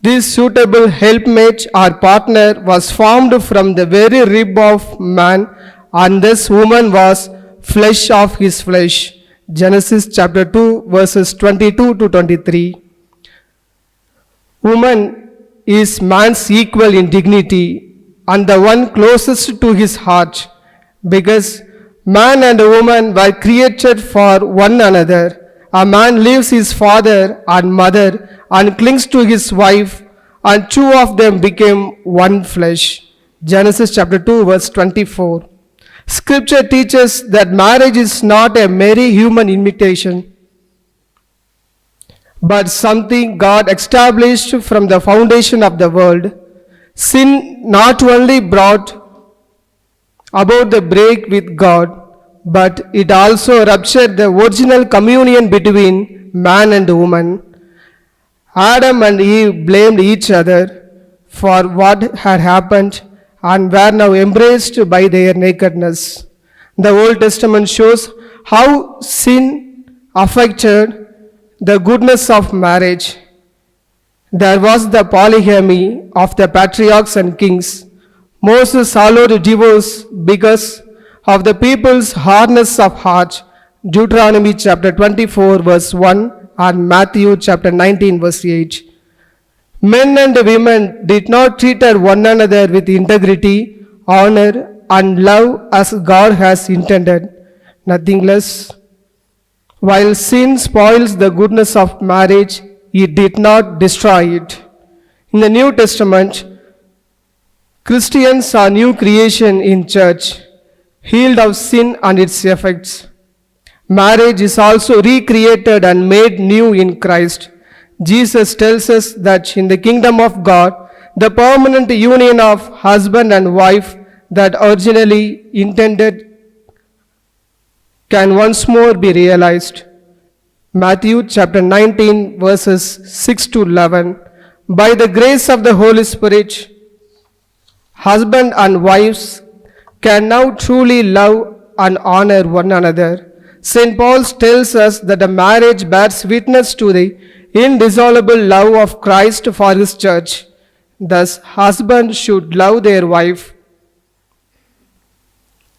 This suitable helpmate or partner was formed from the very rib of man, and this woman was flesh of his flesh. Genesis chapter 2 verses 22 to 23. Woman is man's equal in dignity and the one closest to his heart, because man and woman were created for one another. A man leaves his father and mother and clings to his wife, and two of them became one flesh. Genesis chapter 2 verse 24. Scripture teaches that marriage is not a merry human invitation, but something God established from the foundation of the world. Sin not only brought about the break with God, but it also ruptured the original communion between man and woman. Adam and Eve blamed each other for what had happened and were now embraced by their nakedness. The Old Testament shows how sin affected the goodness of marriage. There was the polygamy of the patriarchs and kings. Moses allowed divorce because of the people's hardness of heart. Deuteronomy chapter 24 verse 1 and Matthew chapter 19 verse 8. Men and women did not treat one another with integrity, honor and love as God has intended, nothing less. While sin spoils the goodness of marriage, it did not destroy it. In the New Testament, Christians are new creation in church, healed of sin and its effects. Marriage is also recreated and made new in Christ. Jesus tells us that in the kingdom of God, the permanent union of husband and wife that originally intended can once more be realized. Matthew chapter 19 verses 6 to 11. By the grace of the Holy Spirit, husband and wives can now truly love and honor one another. St. Paul tells us that a marriage bears witness to the indissoluble love of Christ for his church. Thus, husbands should love their wife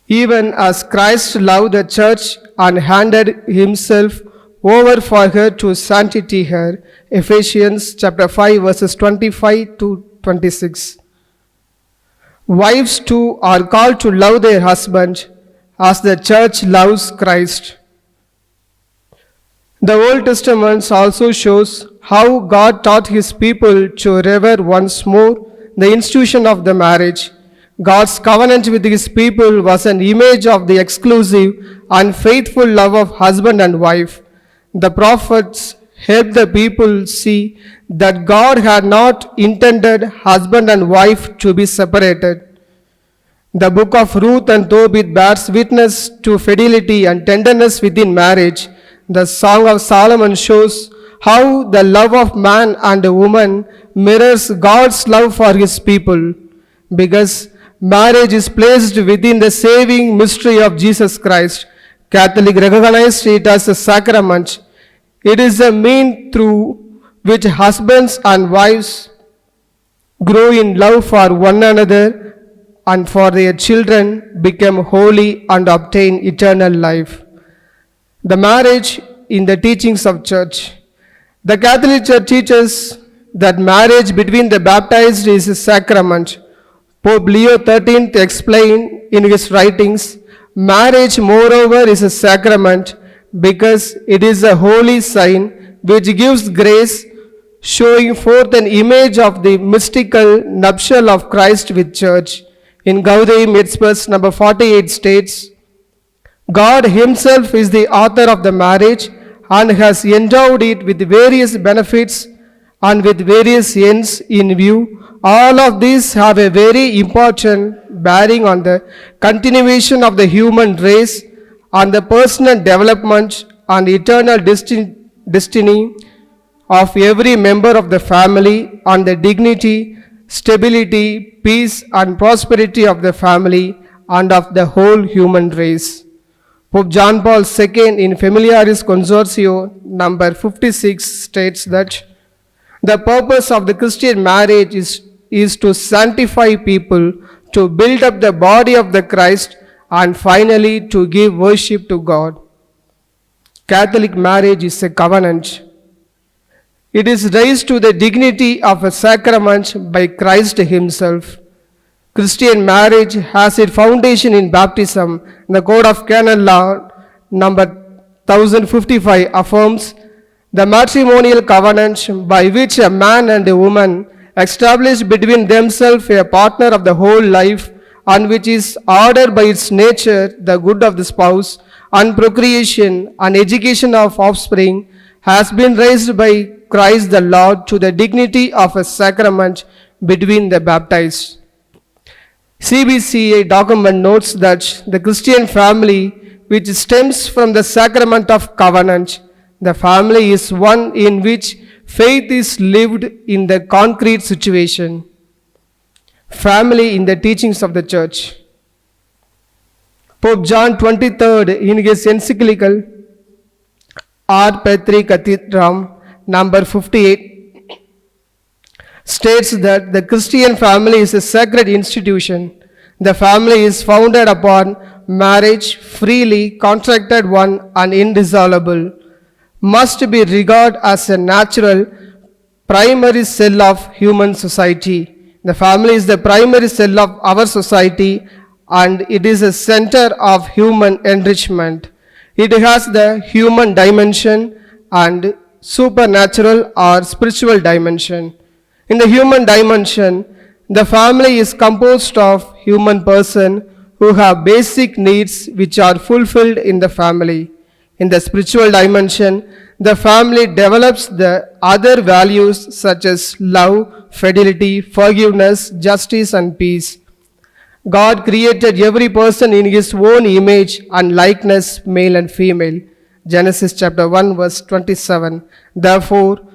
even as Christ loved the church and handed himself over for her to sanctify her. Ephesians chapter 5 verses 25 to 26. Wives too are called to love their husband as the church loves Christ. The Old Testament also shows how God taught his people to revere once more the institution of the marriage. God's covenant with his people was an image of the exclusive and faithful love of husband and wife. The prophets helped the people see that God had not intended husband and wife to be separated. The book of Ruth and Tobit bears witness to fidelity and tenderness within marriage. The Song of Solomon shows how the love of man and woman mirrors God's love for his people. Because marriage is placed within the saving mystery of Jesus Christ, Catholic recognized it as a sacrament. It is a means through which husbands and wives grow in love for one another and for their children, become holy and obtain eternal life. The marriage in the teachings of church. The Catholic Church teaches that marriage between the baptized is a sacrament. Pope Leo XIII explained in his writings, marriage moreover is a sacrament because it is a holy sign which gives grace, showing forth an image of the mystical nuptial of Christ with church. In Gaudium et Spes number 48 states, God himself is the author of the marriage and has endowed it with various benefits and with various ends in view, all of these have a very important bearing on the continuation of the human race, on the personal development and eternal destiny of every member of the family, on the dignity, stability, peace and prosperity of the family and of the whole human race. Pope John Paul II in Familiaris Consortio number 56 states that the purpose of the Christian marriage is to sanctify people, to build up the body of the Christ, and finally to give worship to God. Catholic marriage is a covenant. It is raised to the dignity of a sacrament by Christ Himself. Christian marriage has its foundation in baptism. The Code of Canon Law number 1055 affirms the matrimonial covenant by which a man and a woman establish between themselves a partner of the whole life, and which is ordered by its nature the good of the spouse and procreation and education of offspring, has been raised by Christ the Lord to the dignity of a sacrament between the baptized. CBCA document notes that the Christian family, which stems from the sacrament of covenant, the family is one in which faith is lived in the concrete situation. Family in the teachings of the Church. Pope John 23rd in his encyclical Ad Petri Cathedram number 58 states that the Christian family is a sacred institution. The family is founded upon marriage, freely contracted one and indissoluble, must be regarded as a natural primary cell of human society. The family is the primary cell of our society, and it is a center of human enrichment. It has the human dimension and supernatural or spiritual dimension. In the human dimension, the family is composed of human person who have basic needs which are fulfilled in the family. In the spiritual dimension, the family develops the other values such as love, fidelity, forgiveness, justice and peace. God created every person in His own image and likeness, male and female. Genesis chapter 1 verse 27. Therefore,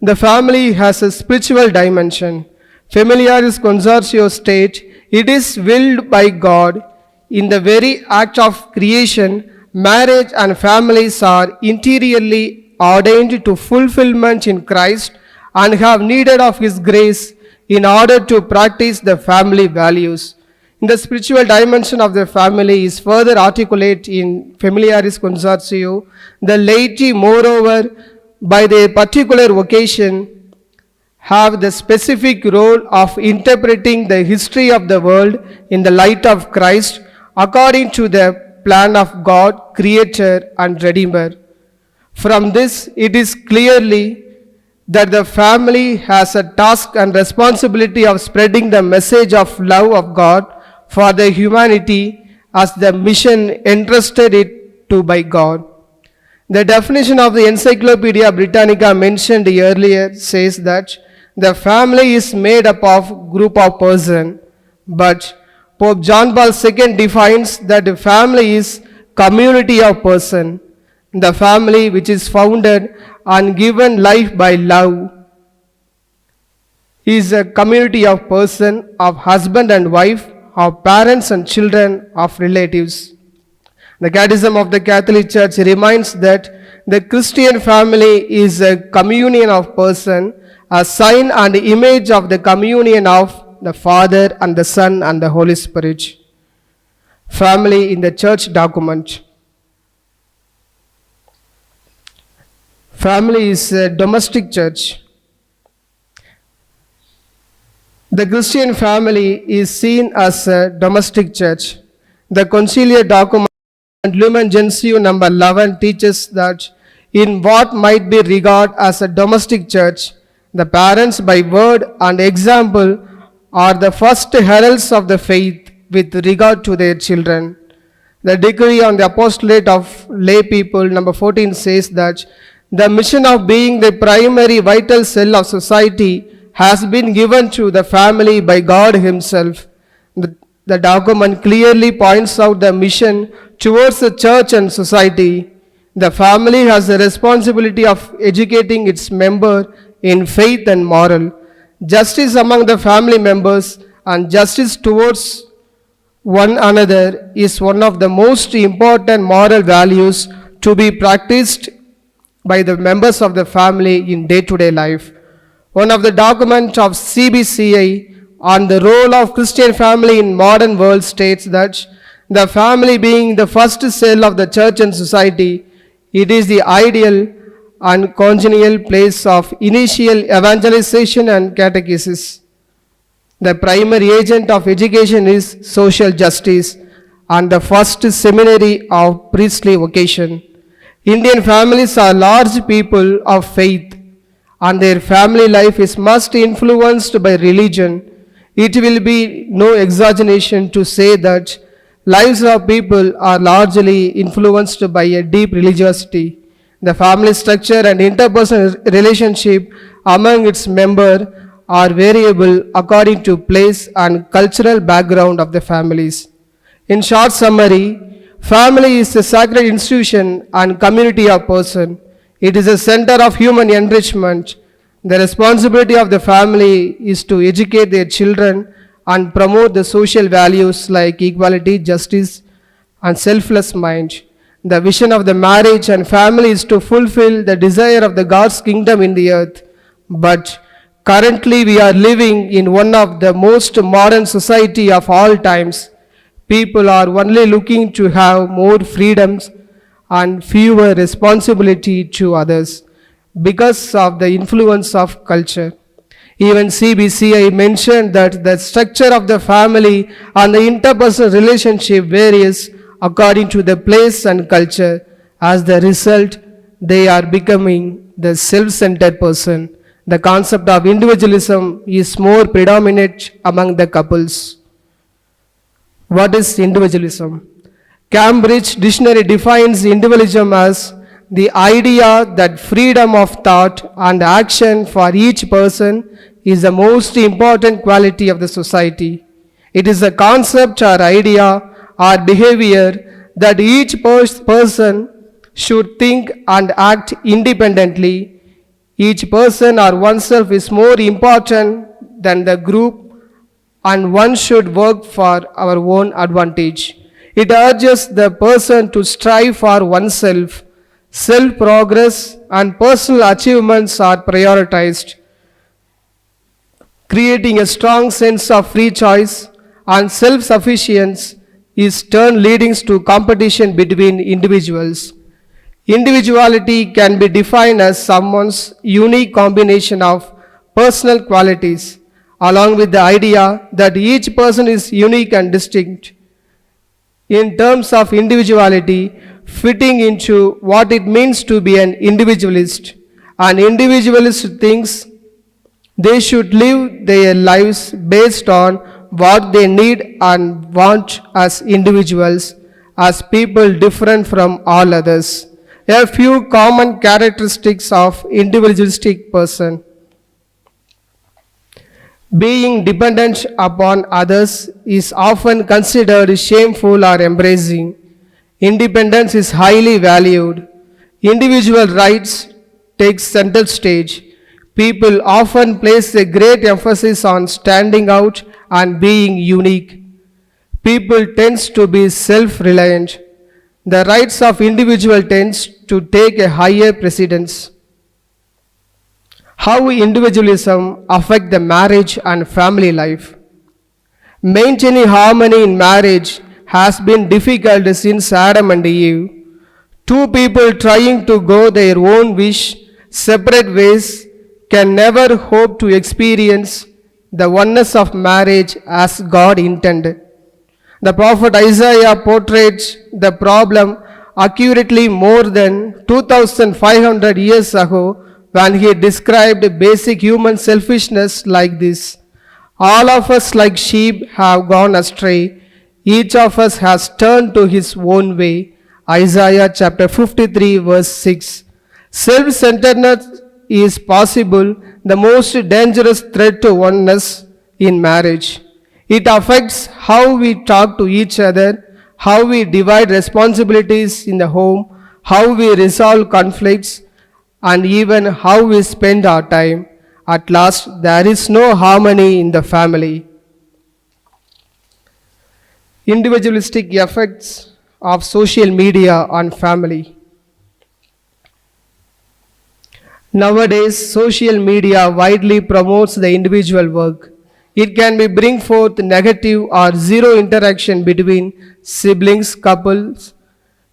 the family has a spiritual dimension. Familiaris Consortio state, it is willed by God in the very act of creation, marriage and families are interiorly ordained to fulfillment in Christ and have needed of His grace in order to practice the family values. In the spiritual dimension of the family is further articulate in Familiaris Consortio. The laity, moreover, by their particular vocation, have the specific role of interpreting the history of the world in the light of Christ according to the plan of God, Creator and Redeemer. From this, it is clearly that the family has a task and responsibility of spreading the message of love of God for the humanity as the mission entrusted it to by God. The definition of the Encyclopedia Britannica mentioned earlier says that the family is made up of group of persons, but Pope John Paul II defines that the family is community of persons. The family which is founded and given life by love is a community of persons, of husband and wife, of parents and children, of relatives. The Catechism of the Catholic Church reminds that the Christian family is a communion of persons, a sign and image of the communion of the Father and the Son and the Holy Spirit. Family in the Church document. Family is a domestic church. The Christian family is seen as a domestic church. The conciliar document Lumen Gentium number 11 teaches that in what might be regarded as a domestic church, the parents by word and example are the first heralds of the faith with regard to their children. The decree on the apostolate of lay people number 14 says that The mission of being the primary vital cell of society has been given to the family by God Himself. The document clearly points out the mission towards the church and society. The family has the responsibility of educating its member in faith and moral, justice among the family members, and justice towards one another is one of the most important moral values to be practiced by the members of the family in day-to-day life. One of the documents of CBCI on the role of Christian family in modern world states that the family being the first cell of the church and society, it is the ideal and congenial place of initial evangelization and catechesis. The primary agent of education is social justice and the first seminary of priestly vocation. Indian families are large people of faith and their family life is much influenced by religion. It will be no exaggeration to say that lives of people are largely influenced by a deep religiosity. The family structure and interpersonal relationship among its members are variable according to place and cultural background of the families. In short summary, family is a sacred institution and community of person. It is a center of human enrichment. The responsibility of the family is to educate their children and promote the social values like equality, justice, and selfless mind. The vision of the marriage and family is to fulfill the desire of the God's kingdom in the earth. But currently we are living in one of the most modern society of all times. People are only looking to have more freedoms and fewer responsibility to others because of the influence of culture. Even CBCI mentioned that the structure of the family and the interpersonal relationship varies according to the place and culture. As the result, they are becoming the self-centered person. The concept of individualism is more predominant among the couples. What is individualism? Cambridge Dictionary defines individualism as the idea that freedom of thought and action for each person is the most important quality of the society. It is a concept or idea or behavior that each person should think and act independently. Each person or oneself is more important than the group and one should work for our own advantage. It urges the person to strive for oneself. Self-progress and personal achievements are prioritized, creating a strong sense of free choice, and self-sufficiency is turn leading to competition between individuals. Individuality can be defined as someone's unique combination of personal qualities, along with the idea that each person is unique and distinct. In terms of individuality, fitting into what it means to be an individualist thinks they should live their lives based on what they need and want as individuals, as people different from all others. A few common characteristics of individualistic person. Being dependent upon others is often considered shameful or embracing. Independence is highly valued. Individual rights take center stage. People often place a great emphasis on standing out and being unique. People tends to be self-reliant. The rights of individual tends to take a higher precedence. How individualism affect the marriage and family life? Maintaining harmony in marriage has been difficult since Adam and Eve. Two people trying to go their own separate ways can never hope to experience the oneness of marriage as God intended. The prophet Isaiah portrays the problem accurately more than 2500 years ago when he described basic human selfishness like this. All of us like sheep have gone astray. Each of us has turned to his own way. Isaiah chapter 53 verse 6. Self centeredness is possible the most dangerous threat to oneness in marriage. It affects how we talk to each other, how we divide responsibilities in the home, how we resolve conflicts, and even how we spend our time. At last, there is no harmony in the family. Individualistic effects of social media on family. Nowadays, social media widely promotes the individual work. It can be bring forth negative or zero interaction between siblings, couples,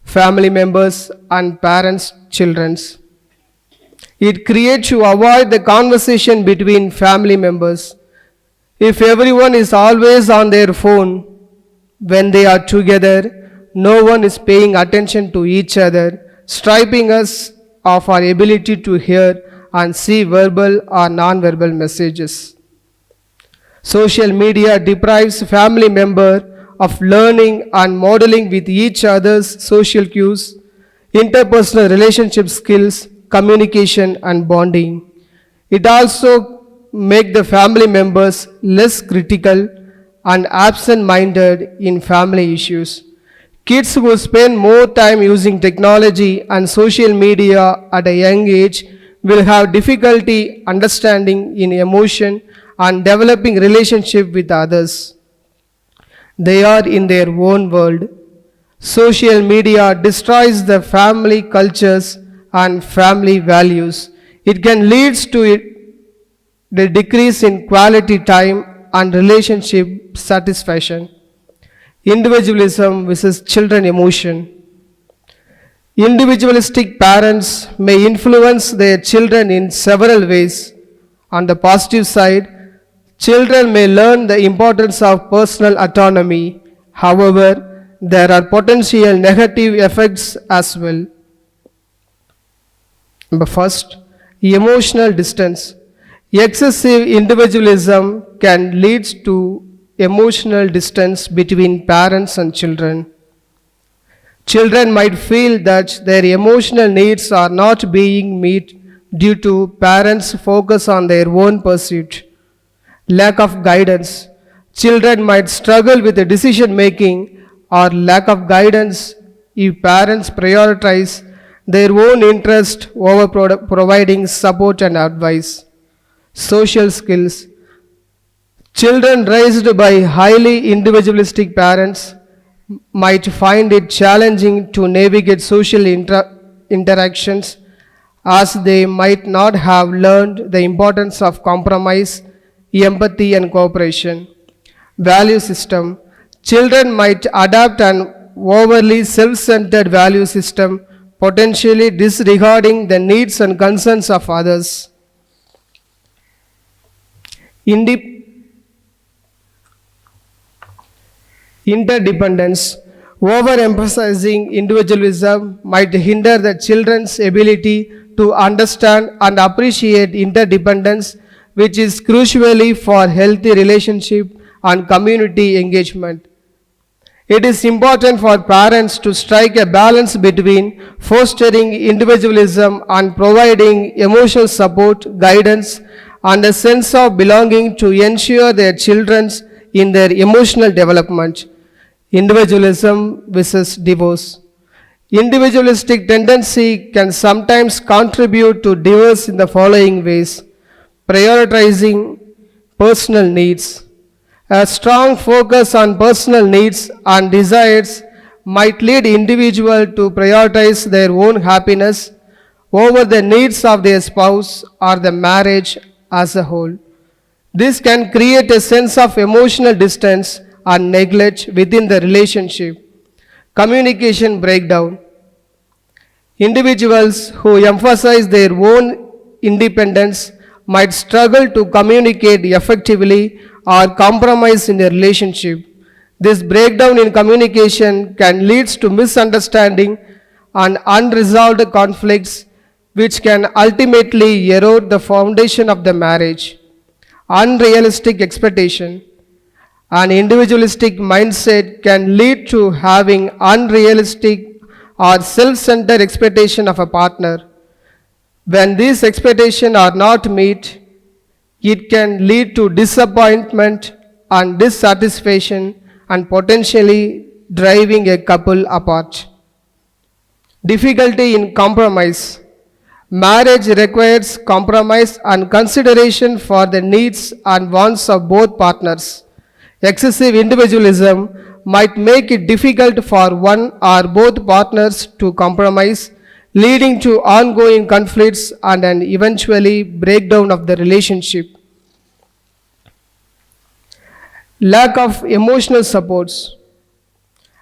family members, and parents, children's. It creates to avoid the conversation between family members. If everyone is always on their phone when they are together, no one is paying attention to each other, stripping us of our ability to hear and see verbal or non-verbal messages. Social media deprives family member of learning and modeling with each other's social cues, interpersonal relationship skills, communication and bonding. It also makes the family members less critical and absent-minded in family issues. Kids who spend more time using technology and social media at a young age will have difficulty understanding in emotion and developing relationship with others. They are in their own world. Social media destroys the family cultures and family values. It can lead to the decrease in quality time and relationship satisfaction. Individualism versus children emotion. Individualistic parents may influence their children in several ways. On the positive side, children may learn the importance of personal autonomy. However, there are potential negative effects as well. Number first, emotional distance. Excessive individualism can lead to emotional distance between parents and children. Children might feel that their emotional needs are not being met due to parents' focus on their own pursuit. Lack of guidance. Children might struggle with the decision making or lack of guidance if parents prioritize their own interest over providing support and advice. Social skills. Children raised by highly individualistic parents might find it challenging to navigate social interactions as they might not have learned the importance of compromise, empathy, and cooperation. Value system. Children might adopt an overly self-centered value system, potentially disregarding the needs and concerns of others. Interdependence. Overemphasizing individualism might hinder the children's ability to understand and appreciate interdependence, which is crucially for healthy relationship and community engagement. It is important for parents to strike a balance between fostering individualism and providing emotional support, guidance, and a sense of belonging to ensure their children in their emotional development. Individualism versus divorce. Individualistic tendency can sometimes contribute to divorce in the following ways. Prioritizing personal needs. A strong focus on personal needs and desires might lead individuals to prioritize their own happiness over the needs of their spouse or the marriage as a whole. This can create a sense of emotional distance and neglect within the relationship. Communication breakdown. Individuals who emphasize their own independence might struggle to communicate effectively or compromise in their relationship. This breakdown in communication can lead to misunderstanding and unresolved conflicts, which can ultimately erode the foundation of the marriage. Unrealistic expectation. An individualistic mindset can lead to having unrealistic or self-centered expectation of a partner. When these expectations are not met, it can lead to disappointment and dissatisfaction and potentially driving a couple apart. Difficulty in compromise. Marriage requires compromise and consideration for the needs and wants of both partners. Excessive individualism might make it difficult for one or both partners to compromise, leading to ongoing conflicts and an eventually breakdown of the relationship. Lack of emotional supports.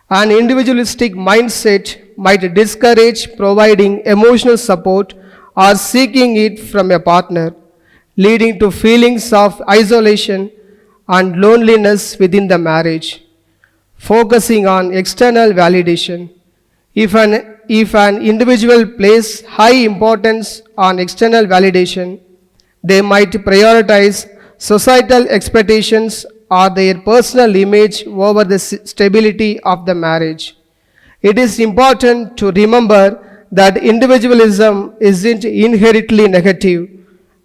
An individualistic mindset might discourage providing emotional support or seeking it from a partner, leading to feelings of isolation and loneliness within the marriage. Focusing on external validation. If an individual places high importance on external validation, they might prioritize societal expectations or their personal image over the stability of the marriage. It is important to remember that individualism isn't inherently negative,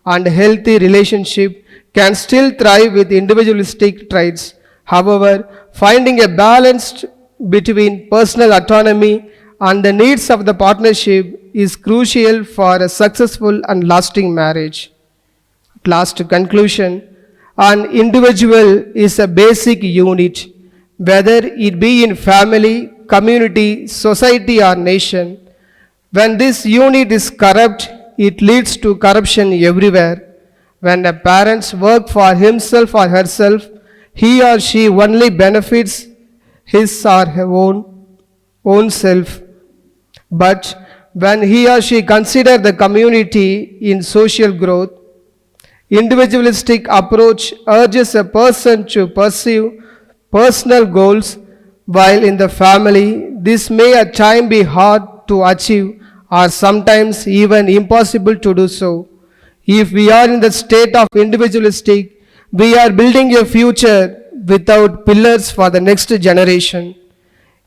and healthy relationship can still thrive with individualistic traits. However, finding a balance between personal autonomy and the needs of the partnership is crucial for a successful and lasting marriage. At last conclusion, an individual is a basic unit, whether it be in family, community, society or nation. When this unit is corrupt, it leads to corruption everywhere. When a parent works for himself or herself, he or she only benefits his or her own self. But when he or she considers the community in social growth, individualistic approach urges a person to pursue personal goals, while in the family, this may at times be hard to achieve or sometimes even impossible to do so. If we are in the state of individualistic, we are building a future without pillars for the next generation.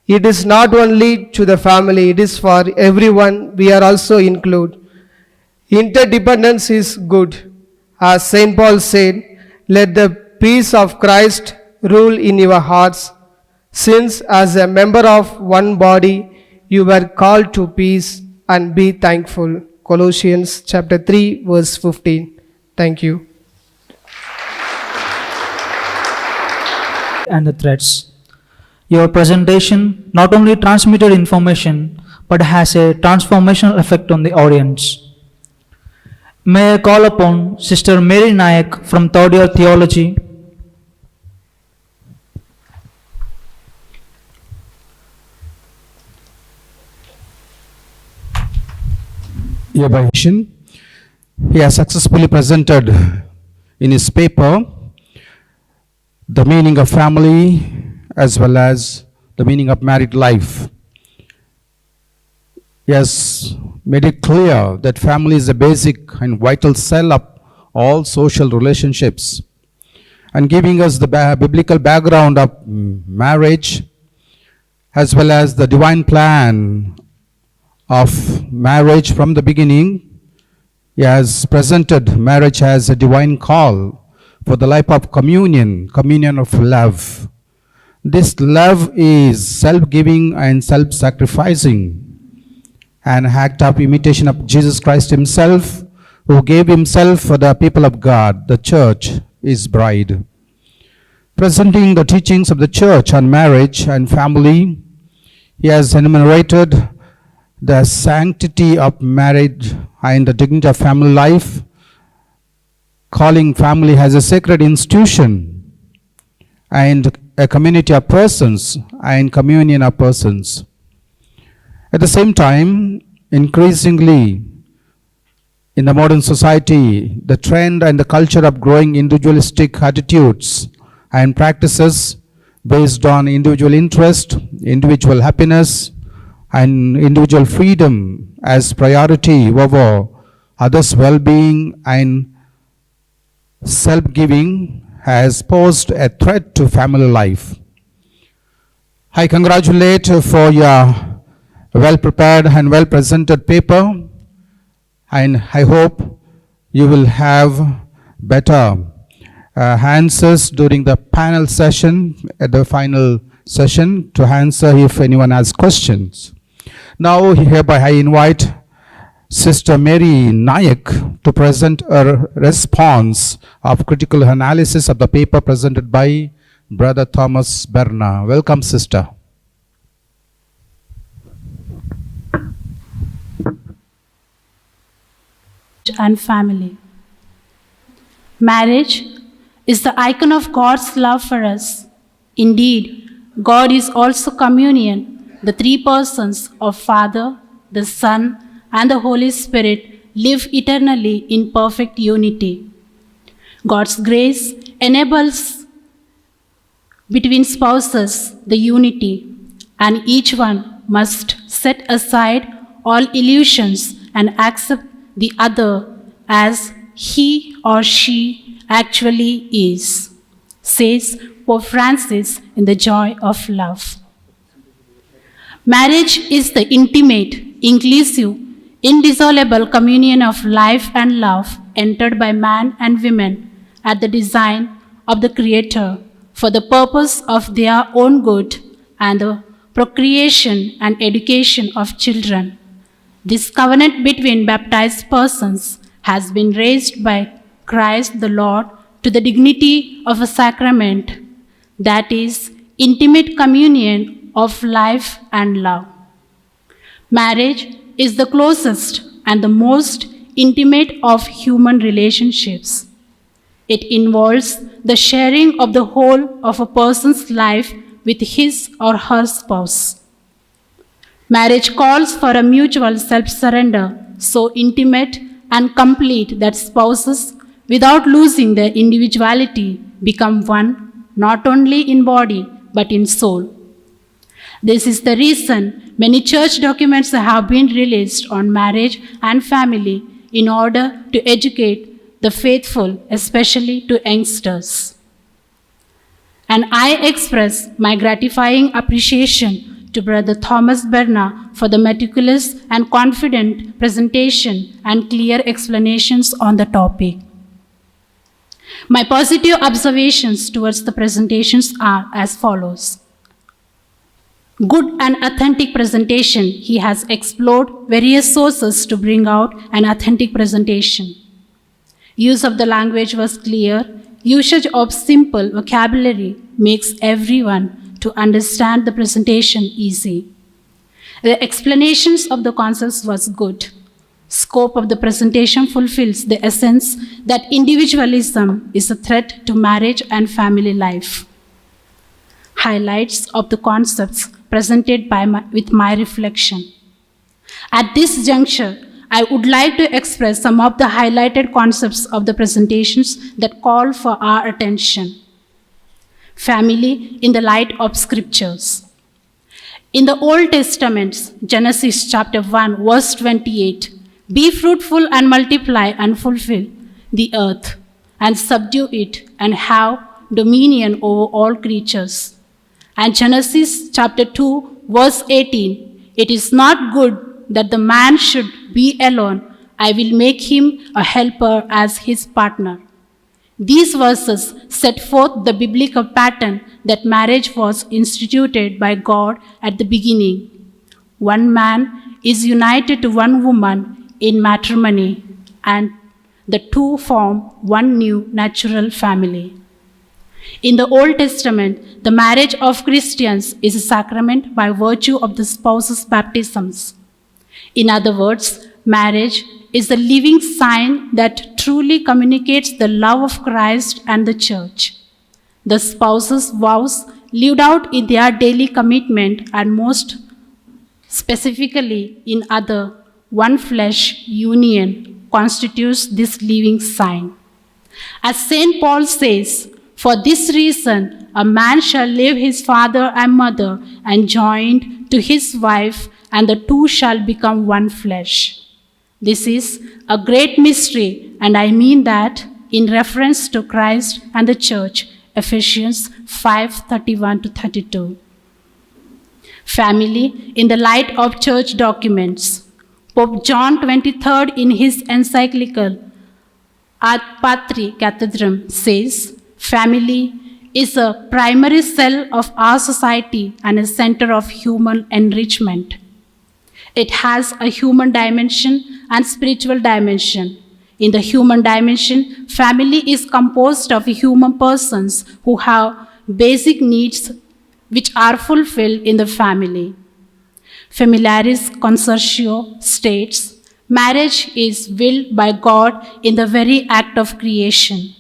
It is not only to the family, it is for everyone we are also include. Interdependence is good. As St. Paul said, let the peace of Christ rule in your hearts, since as a member of one body you were called to peace, and be thankful. Colossians chapter 3 verse 15. Thank you. And the threats. Your presentation not only transmitted information but has a transformational effect on the audience. May I call upon Sister Mary Nayak from third year theology. Hereby he has successfully presented in his paper the meaning of family as well as the meaning of married life. He has made it clear that family is a basic and vital cell of all social relationships, and giving us the biblical background of marriage as well as the divine plan of marriage from the beginning. He has presented marriage as a divine call for the life of communion of love. This love is self-giving and self-sacrificing, an act of imitation of Jesus Christ himself, who gave himself for the people of God, the church, his bride. Presenting the teachings of the church on marriage and family, he has enumerated the sanctity of marriage and the dignity of family life, calling family as a sacred institution and a community of persons and communion of persons. At the same time, increasingly in the modern society, the trend and the culture of growing individualistic attitudes and practices based on individual interest, individual happiness, and individual freedom as priority over others' well-being and self-giving has posed a threat to family life. I congratulate for your well-prepared and well-presented paper, And I hope you will have better answers during the panel session, at the final session, to answer if anyone has questions. Now, hereby I invite Sister Mary Nayak to present a response of critical analysis of the paper presented by Brother Thomas Berna. Welcome, Sister. And family. Marriage is the icon of God's love for us. Indeed, God is also communion. The three persons of Father, the Son, and the Holy Spirit live eternally in perfect unity. God's grace enables between spouses the unity, and each one must set aside all illusions and accept the other as he or she actually is, says Pope Francis in The Joy of Love. Marriage is the intimate, inclusive, indissoluble communion of life and love entered by man and women at the design of the Creator for the purpose of their own good and the procreation and education of children. This covenant between baptized persons has been raised by Christ the Lord to the dignity of a sacrament, that is, intimate communion of life and love. Marriage is the closest and the most intimate of human relationships. It involves the sharing of the whole of a person's life with his or her spouse. Marriage calls for a mutual self-surrender so intimate and complete that spouses, without losing their individuality, become one, not only in body, but in soul. This is the reason many church documents have been released on marriage and family in order to educate the faithful, especially to youngsters. And I express my gratifying appreciation to Brother Thomas Berna for the meticulous and confident presentation and clear explanations on the topic. My positive observations towards the presentations are as follows. Good and authentic presentation. He has explored various sources to bring out an authentic presentation. Use of the language was clear. Usage of simple vocabulary makes everyone to understand the presentation easy. The explanations of the concepts was good. Scope of the presentation fulfills the essence that individualism is a threat to marriage and family life. Highlights of the concepts presented with my reflection. At this juncture, I would like to express some of the highlighted concepts of the presentations that call for our attention. Family in the light of scriptures. In the Old Testament, Genesis chapter 1, verse 28, be fruitful and multiply and fulfill the earth and subdue it and have dominion over all creatures. And Genesis chapter 2, verse 18, it is not good that the man should be alone. I will make him a helper as his partner. These verses set forth the biblical pattern that marriage was instituted by God at the beginning. One man is united to one woman in matrimony, and the two form one new natural family. In the Old Testament, the marriage of Christians is a sacrament by virtue of the spouses' baptisms. In other words, marriage is the living sign that truly communicates the love of Christ and the Church. The spouses' vows lived out in their daily commitment and most specifically in other one flesh union constitutes this living sign. As St. Paul says, for this reason, a man shall leave his father and mother and joined to his wife, and the two shall become one flesh. This is a great mystery, and I mean that in reference to Christ and the Church, Ephesians 5:31-32. Family in the light of church documents. Pope John XXIII, in his encyclical Ad Patri Cathedram, says, family is a primary cell of our society and a center of human enrichment. It has a human dimension and spiritual dimension. In the human dimension, family is composed of human persons who have basic needs which are fulfilled in the family. Familiaris Consortio states, marriage is willed by God in the very act of creation.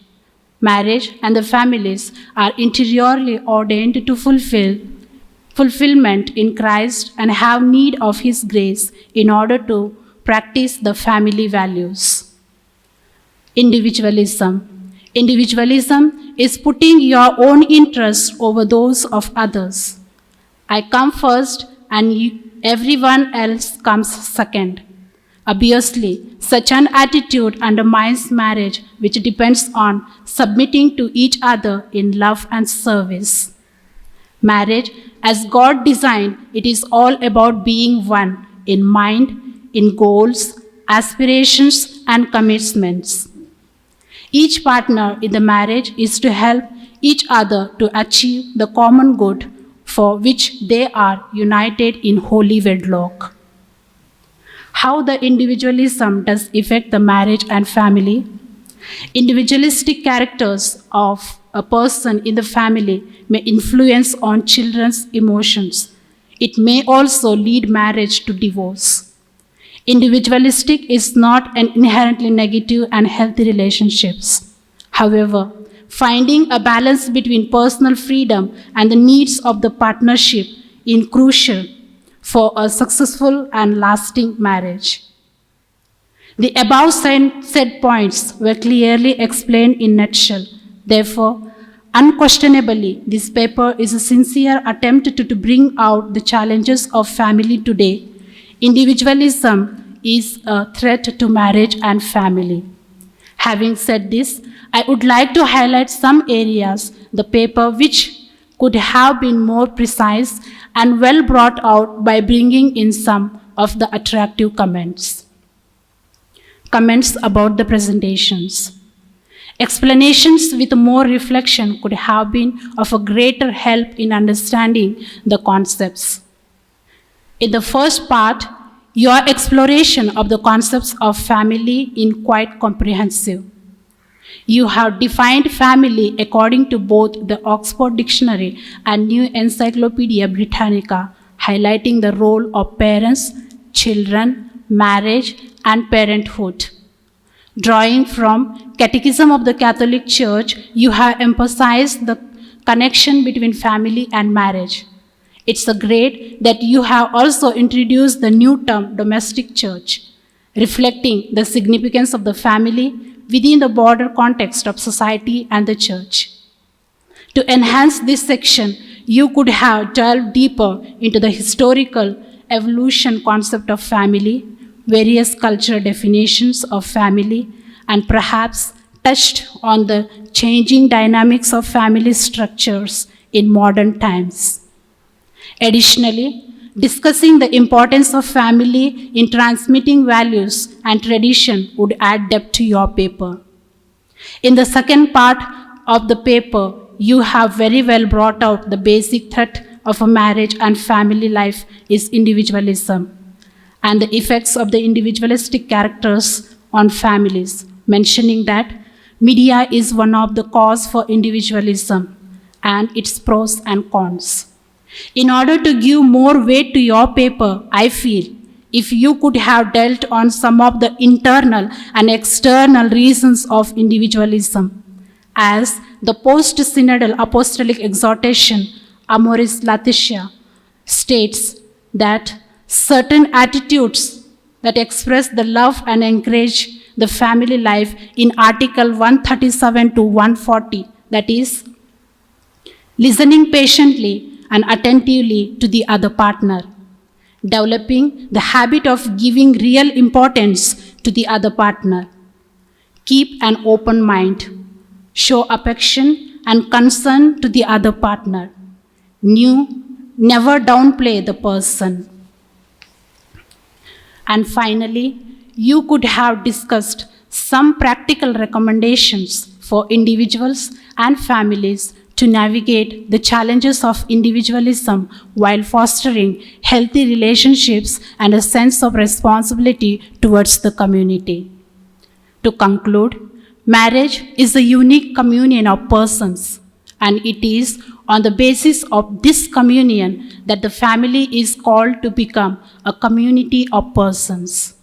Marriage and the families are interiorly ordained to fulfillment in Christ and have need of His grace in order to practice the family values. Individualism. Individualism is putting your own interests over those of others. I come first and everyone else comes second. Obviously, such an attitude undermines marriage, which depends on submitting to each other in love and service. Marriage, as God designed, it is all about being one in mind, in goals, aspirations, and commitments. Each partner in the marriage is to help each other to achieve the common good for which they are united in holy wedlock. How the individualism does affect the marriage and family? Individualistic characters of a person in the family may influence on children's emotions. It may also lead marriage to divorce. Individualistic is not an inherently negative and healthy relationships. However, finding a balance between personal freedom and the needs of the partnership is crucial for a successful and lasting marriage. The above said points were clearly explained in nutshell. Therefore, unquestionably, this paper is a sincere attempt to bring out the challenges of family today. Individualism is a threat to marriage and family. Having said this, I would like to highlight some areas the paper which could have been more precise and well brought out by bringing in some of the attractive comments. Comments about the presentations. Explanations with more reflection could have been of a greater help in understanding the concepts. In the first part, your exploration of the concepts of family is quite comprehensive. You have defined family according to both the Oxford Dictionary and New Encyclopedia Britannica, highlighting the role of parents, children, marriage, and parenthood. Drawing from Catechism of the Catholic Church, you have emphasized the connection between family and marriage. It's great that you have also introduced the new term domestic church, reflecting the significance of the family within the broader context of society and the church. To enhance this section, you could have delved deeper into the historical evolution concept of family, various cultural definitions of family, and perhaps touched on the changing dynamics of family structures in modern times. Additionally, discussing the importance of family in transmitting values and tradition would add depth to your paper. In the second part of the paper, you have very well brought out the basic threat of a marriage and family life is individualism and the effects of the individualistic characters on families, mentioning that media is one of the cause for individualism and its pros and cons. In order to give more weight to your paper, I feel if you could have dealt on some of the internal and external reasons of individualism, as the post-synodal apostolic exhortation, Amoris Laetitia, states that certain attitudes that express the love and encourage the family life in Article 137 to 140, that is, listening patiently and attentively to the other partner, developing the habit of giving real importance to the other partner, keep an open mind, show affection and concern to the other partner, never downplay the person. And finally, you could have discussed some practical recommendations for individuals and families to navigate the challenges of individualism while fostering healthy relationships and a sense of responsibility towards the community. To conclude, marriage is a unique communion of persons, and it is on the basis of this communion that the family is called to become a community of persons.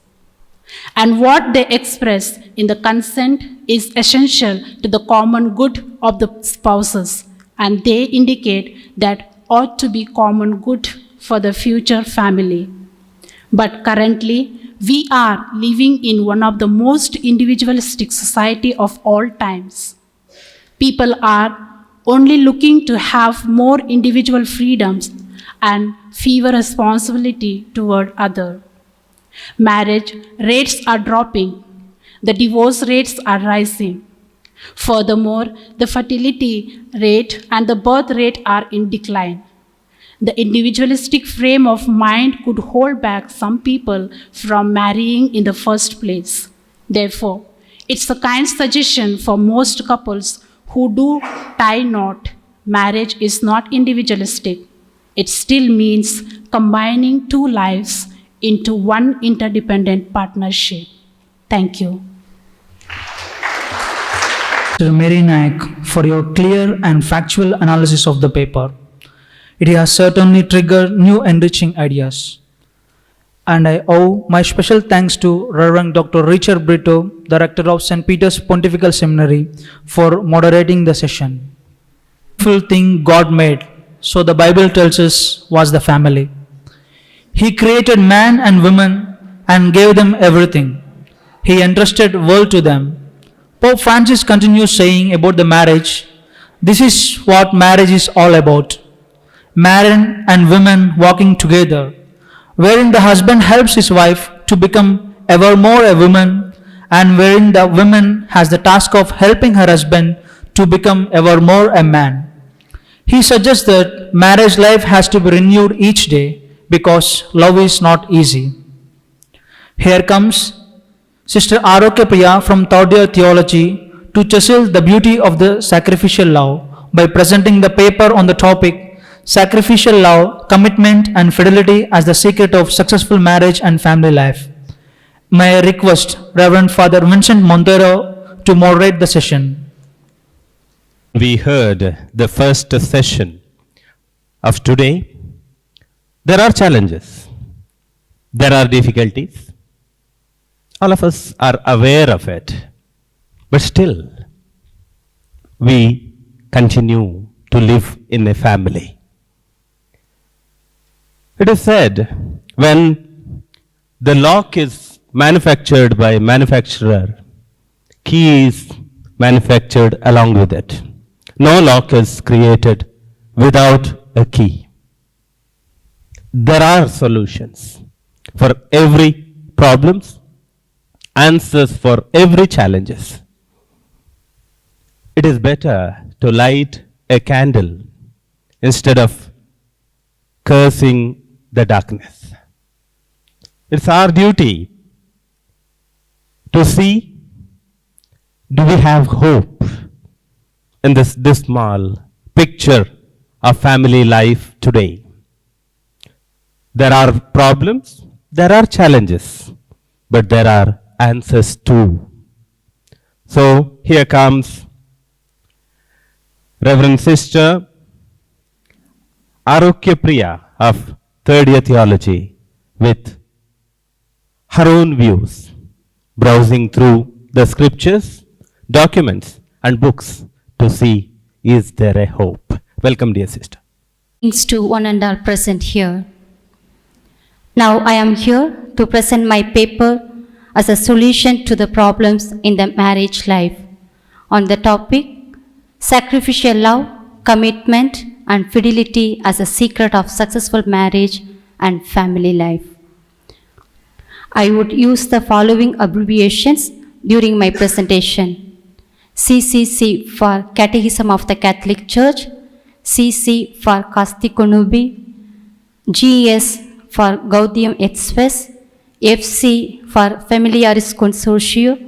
And what they express in the consent is essential to the common good of the spouses, and they indicate that ought to be common good for the future family. But currently, we are living in one of the most individualistic society of all times. People are only looking to have more individual freedoms and fewer responsibility toward others. Marriage rates are dropping. The divorce rates are rising. Furthermore, the fertility rate and the birth rate are in decline. The individualistic frame of mind could hold back some people from marrying in the first place. Therefore, it's a kind suggestion for most couples who do tie knot. Marriage is not individualistic. It still means combining two lives into one interdependent partnership. Thank you. Mr. Mary Nayak, for your clear and factual analysis of the paper. It has certainly triggered new enriching ideas. And I owe my special thanks to Reverend Dr. Richard Brito, Director of St. Peter's Pontifical Seminary, for moderating the session. The beautiful thing God made, so the Bible tells us, was the family. He created man and woman and gave them everything. He entrusted world to them. Pope Francis continues saying about the marriage, this is what marriage is all about. Man and women walking together, wherein the husband helps his wife to become ever more a woman, and wherein the woman has the task of helping her husband to become ever more a man. He suggests that marriage life has to be renewed each day because love is not easy. Here comes Sister Arokya Priya from third year theology to chisel the beauty of the sacrificial love by presenting the paper on the topic Sacrificial Love, Commitment and Fidelity as the Secret of Successful Marriage and Family Life. May I request Reverend Father Vincent Montero to moderate the session. We heard the first session of today. There are challenges. There are difficulties. All of us are aware of it. But still, we continue to live in a family. It is said, when the lock is manufactured by manufacturer, key is manufactured along with it. No lock is created without a key. There are solutions for every problems, answers for every challenges. It is better to light a candle instead of cursing the darkness. It's our duty to see, do we have hope in this dismal picture of family life today? There are problems, there are challenges, but there are answers too. So here comes Reverend Sister Arokya Priya of third year theology with her own views, browsing through the scriptures, documents and books to see, is there a hope? Welcome, dear sister. Thanks to one and all present here. Now I am here to present my paper as a solution to the problems in the marriage life on the topic Sacrificial Love, Commitment and Fidelity as a Secret of Successful Marriage and Family Life. I would use the following abbreviations during my presentation. CCC for Catechism of the Catholic Church, CC for Casti Connubii, GS for Gaudium et Spes, FC for Familiaris Consortio,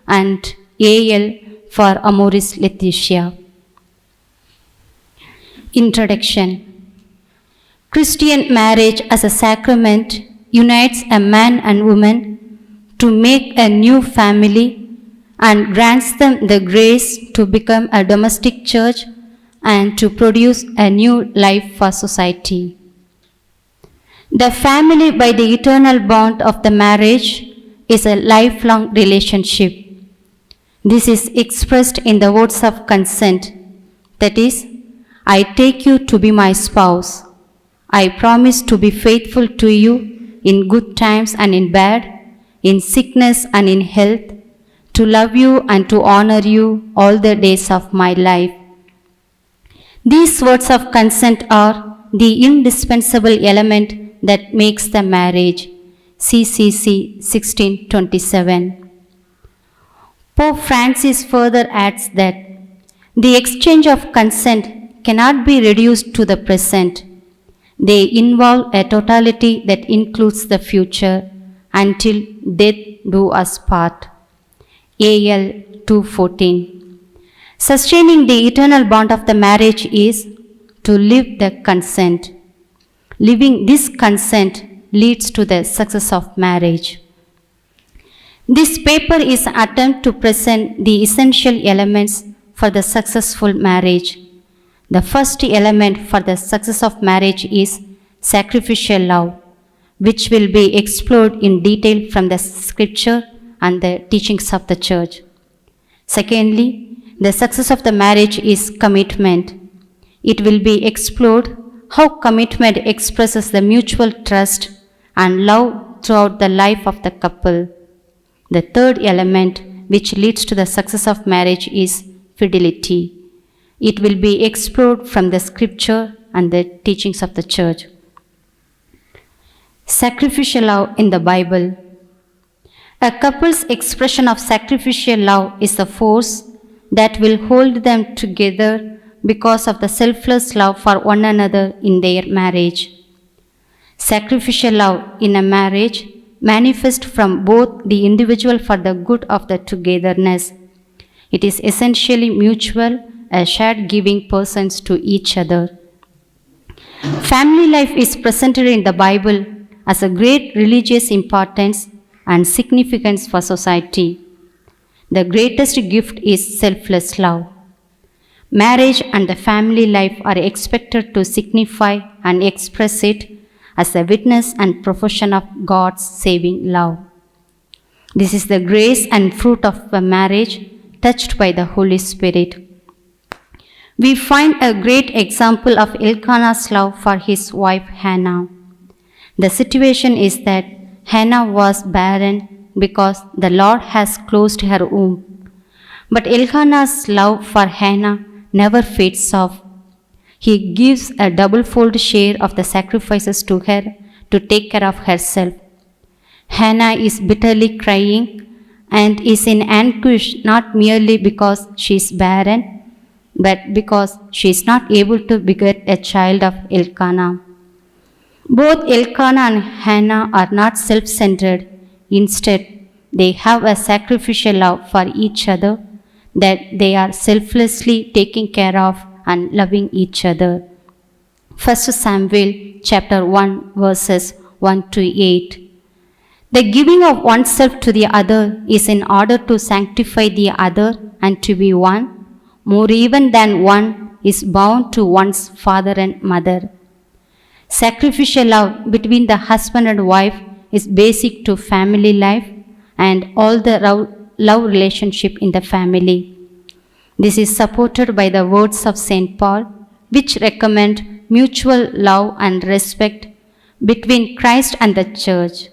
and AL for Amoris Laetitia. Introduction. Christian marriage as a sacrament unites a man and woman to make a new family and grants them the grace to become a domestic church and to produce a new life for society. The family, by the eternal bond of the marriage, is a lifelong relationship. This is expressed in the words of consent, that is, I take you to be my spouse. I promise to be faithful to you in good times and in bad, in sickness and in health, to love you and to honor you all the days of my life. These words of consent are the indispensable element that makes the marriage. CCC 1627. Pope Francis further adds that the exchange of consent cannot be reduced to the present. They involve a totality that includes the future until death do us part. AL 214. Sustaining the eternal bond of the marriage is to live the consent. Living this consent leads to the success of marriage. This paper is an attempt to present the essential elements for the successful marriage. The first element for the success of marriage is sacrificial love, which will be explored in detail from the scripture and the teachings of the church. Secondly, the success of the marriage is commitment. It will be explored how commitment expresses the mutual trust and love throughout the life of the couple. The third element which leads to the success of marriage is fidelity. It will be explored from the scripture and the teachings of the church. Sacrificial love in the Bible. A couple's expression of sacrificial love is the force that will hold them together because of the selfless love for one another in their marriage. Sacrificial love in a marriage manifests from both the individual for the good of the togetherness. It is essentially mutual, a shared giving persons to each other. Family life is presented in the Bible as a great religious importance and significance for society. The greatest gift is selfless love. Marriage and the family life are expected to signify and express it as a witness and profession of God's saving love. This is the grace and fruit of a marriage touched by the Holy Spirit. We find a great example of Elkanah's love for his wife Hannah. The situation is that Hannah was barren because the Lord has closed her womb. But Elkanah's love for Hannah never fades off. He gives a double-fold share of the sacrifices to her to take care of herself. Hannah is bitterly crying and is in anguish not merely because she is barren, but because she is not able to beget a child of Elkanah. Both Elkanah and Hannah are not self-centered. Instead, they have a sacrificial love for each other, that they are selflessly taking care of and loving each other. 1 Samuel chapter 1 verses 1 to 8. The giving of oneself to the other is in order to sanctify the other and to be one, more even than one is bound to one's father and mother. Sacrificial love between the husband and wife is basic to family life and all the love relationship in the family. This is supported by the words of St. Paul, which recommend mutual love and respect between Christ and the church.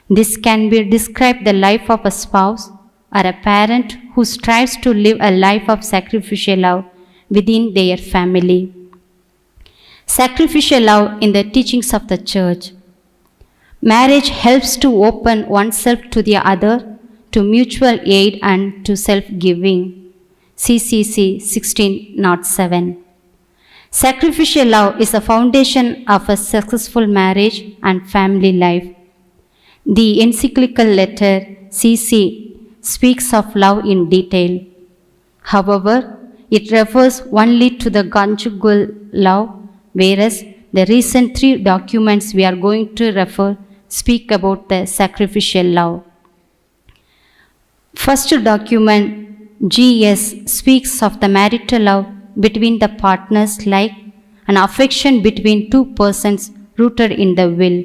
This can be described the life of a spouse or a parent who strives to live a life of sacrificial love within their family. Sacrificial love in the teachings of the church. Marriage helps to open oneself to the other, to mutual aid and to self-giving. CCC 1607. Sacrificial love is the foundation of a successful marriage and family life. The encyclical letter CC speaks of love in detail. However, it refers only to the conjugal love, whereas the recent three documents we are going to refer speak about the sacrificial love. First document, GS, speaks of the marital love between the partners like an affection between two persons rooted in the will.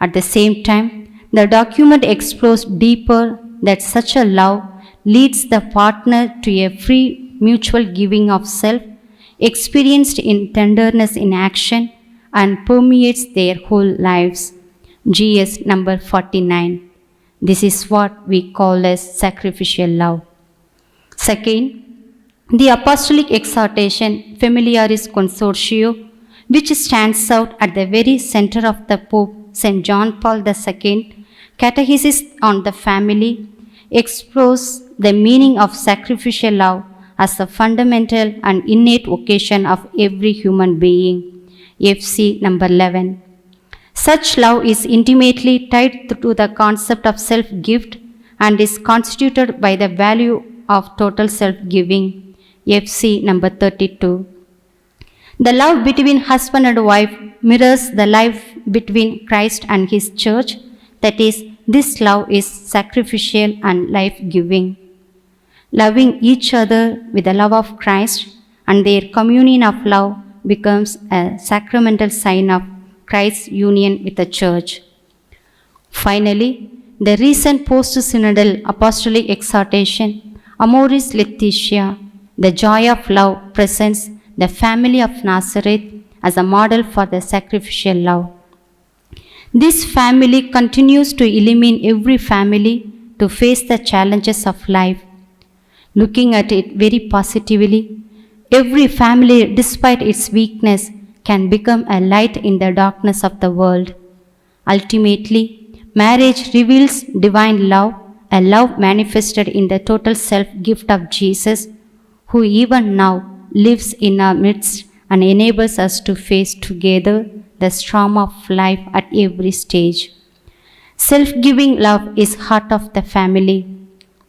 At the same time, the document explores deeper that such a love leads the partner to a free mutual giving of self, experienced in tenderness in action, and permeates their whole lives. GS number 49. This is what we call as sacrificial love. Second, the apostolic exhortation Familiaris Consortio, which stands out at the very center of the Pope St. John Paul II Catechesis on the Family, explores the meaning of sacrificial love as a fundamental and innate vocation of every human being. FC number 11. Such love is intimately tied to the concept of self-gift and is constituted by the value of total self-giving. FC number 32. The love between husband and wife mirrors the life between Christ and his church. That is, this love is sacrificial and life-giving. Loving each other with the love of Christ and their communion of love becomes a sacramental sign of Christ's union with the church. Finally, the recent post-synodal apostolic exhortation, Amoris Laetitia, the joy of love, presents the family of Nazareth as a model for the sacrificial love. This family continues to illumine every family to face the challenges of life. Looking at it very positively, every family, despite its weakness, can become a light in the darkness of the world. Ultimately, marriage reveals divine love, a love manifested in the total self-gift of Jesus, who even now lives in our midst and enables us to face together the storm of life at every stage. Self-giving love is heart of the family.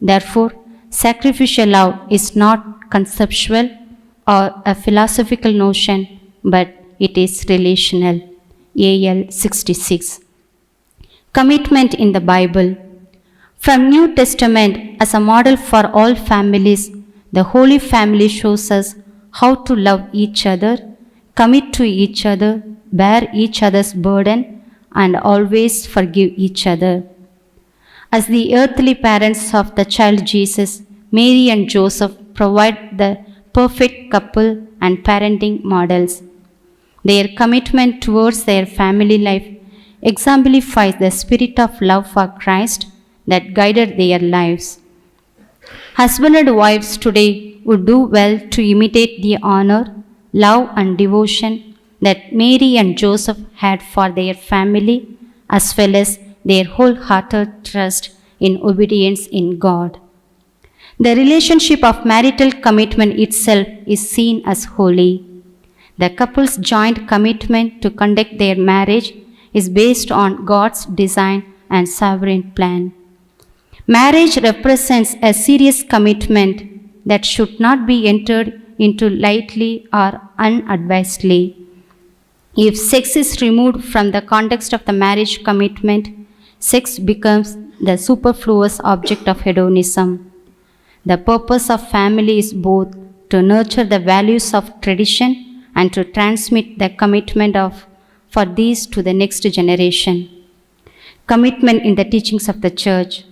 Therefore, sacrificial love is not conceptual or a philosophical notion, but it is relational. AL 66. Commitment in the Bible. From New Testament as a model for all families, the Holy Family shows us how to love each other, commit to each other, bear each other's burden, and always forgive each other. As the earthly parents of the child Jesus, Mary and Joseph provide the perfect couple and parenting models. Their commitment towards their family life exemplifies the spirit of love for Christ that guided their lives. Husband and wives today would do well to imitate the honor, love, and devotion that Mary and Joseph had for their family, as well as their wholehearted trust in obedience in God. The relationship of marital commitment itself is seen as holy. The couple's joint commitment to conduct their marriage is based on God's design and sovereign plan. Marriage represents a serious commitment that should not be entered into lightly or unadvisedly. If sex is removed from the context of the marriage commitment, sex becomes the superfluous object of hedonism. The purpose of family is both to nurture the values of tradition and to transmit the commitment for these to the next generation. Commitment in the teachings of the Church.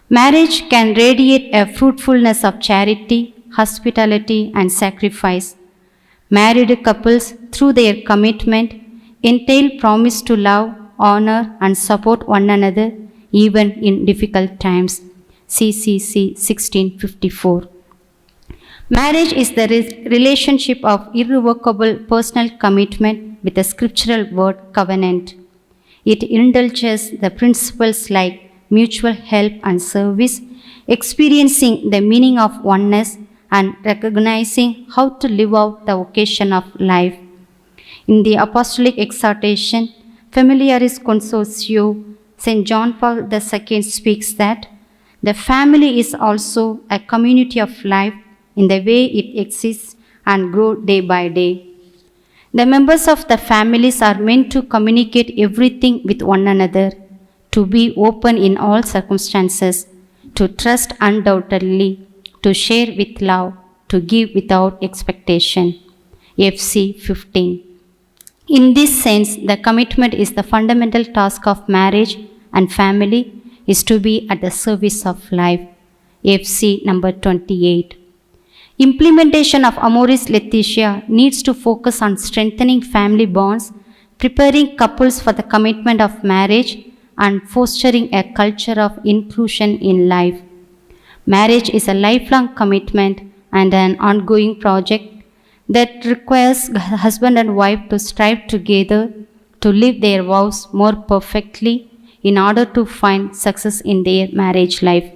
Marriage can radiate a fruitfulness of charity, hospitality, and sacrifice. Married couples, through their commitment, entail promise to love, honor, and support one another even in difficult times. CCC 1654. Marriage is the relationship of irrevocable personal commitment with the scriptural word covenant. It indulges the principles like mutual help and service, experiencing the meaning of oneness, and recognizing how to live out the vocation of life. In the apostolic exhortation, Familiaris Consortio, St. John Paul II speaks that the family is also a community of life in the way it exists and grows day by day. The members of the families are meant to communicate everything with one another, to be open in all circumstances, to trust undoubtedly, to share with love, to give without expectation. FC 15. In this sense, the commitment is the fundamental task of marriage, and family is to be at the service of life. FC number 28. Implementation of Amoris Laetitia needs to focus on strengthening family bonds, preparing couples for the commitment of marriage, and fostering a culture of inclusion in life. Marriage is a lifelong commitment and an ongoing project that requires husband and wife to strive together to live their vows more perfectly in order to find success in their marriage life.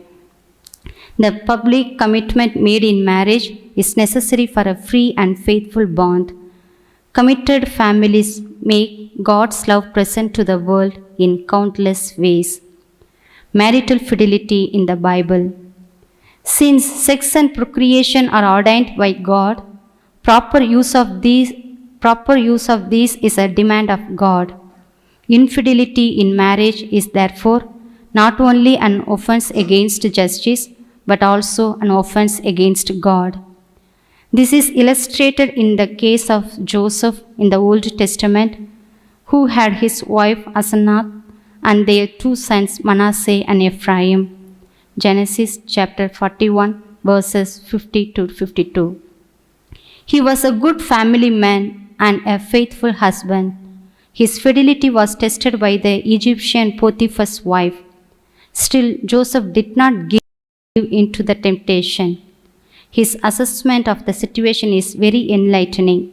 The public commitment made in marriage is necessary for a free and faithful bond. Committed families make God's love present to the world in countless ways. Marital fidelity in the Bible. Since sex and procreation are ordained by God, proper use of these is a demand of God. Infidelity in marriage is therefore not only an offense against justice, but also an offense against God. This is illustrated in the case of Joseph in the Old Testament, who had his wife Asenath and their two sons Manasseh and Ephraim. Genesis chapter 41, verses 50 to 52. He was a good family man and a faithful husband. His fidelity was tested by the Egyptian Potiphar's wife. Still, Joseph did not give in to the temptation. His assessment of the situation is very enlightening.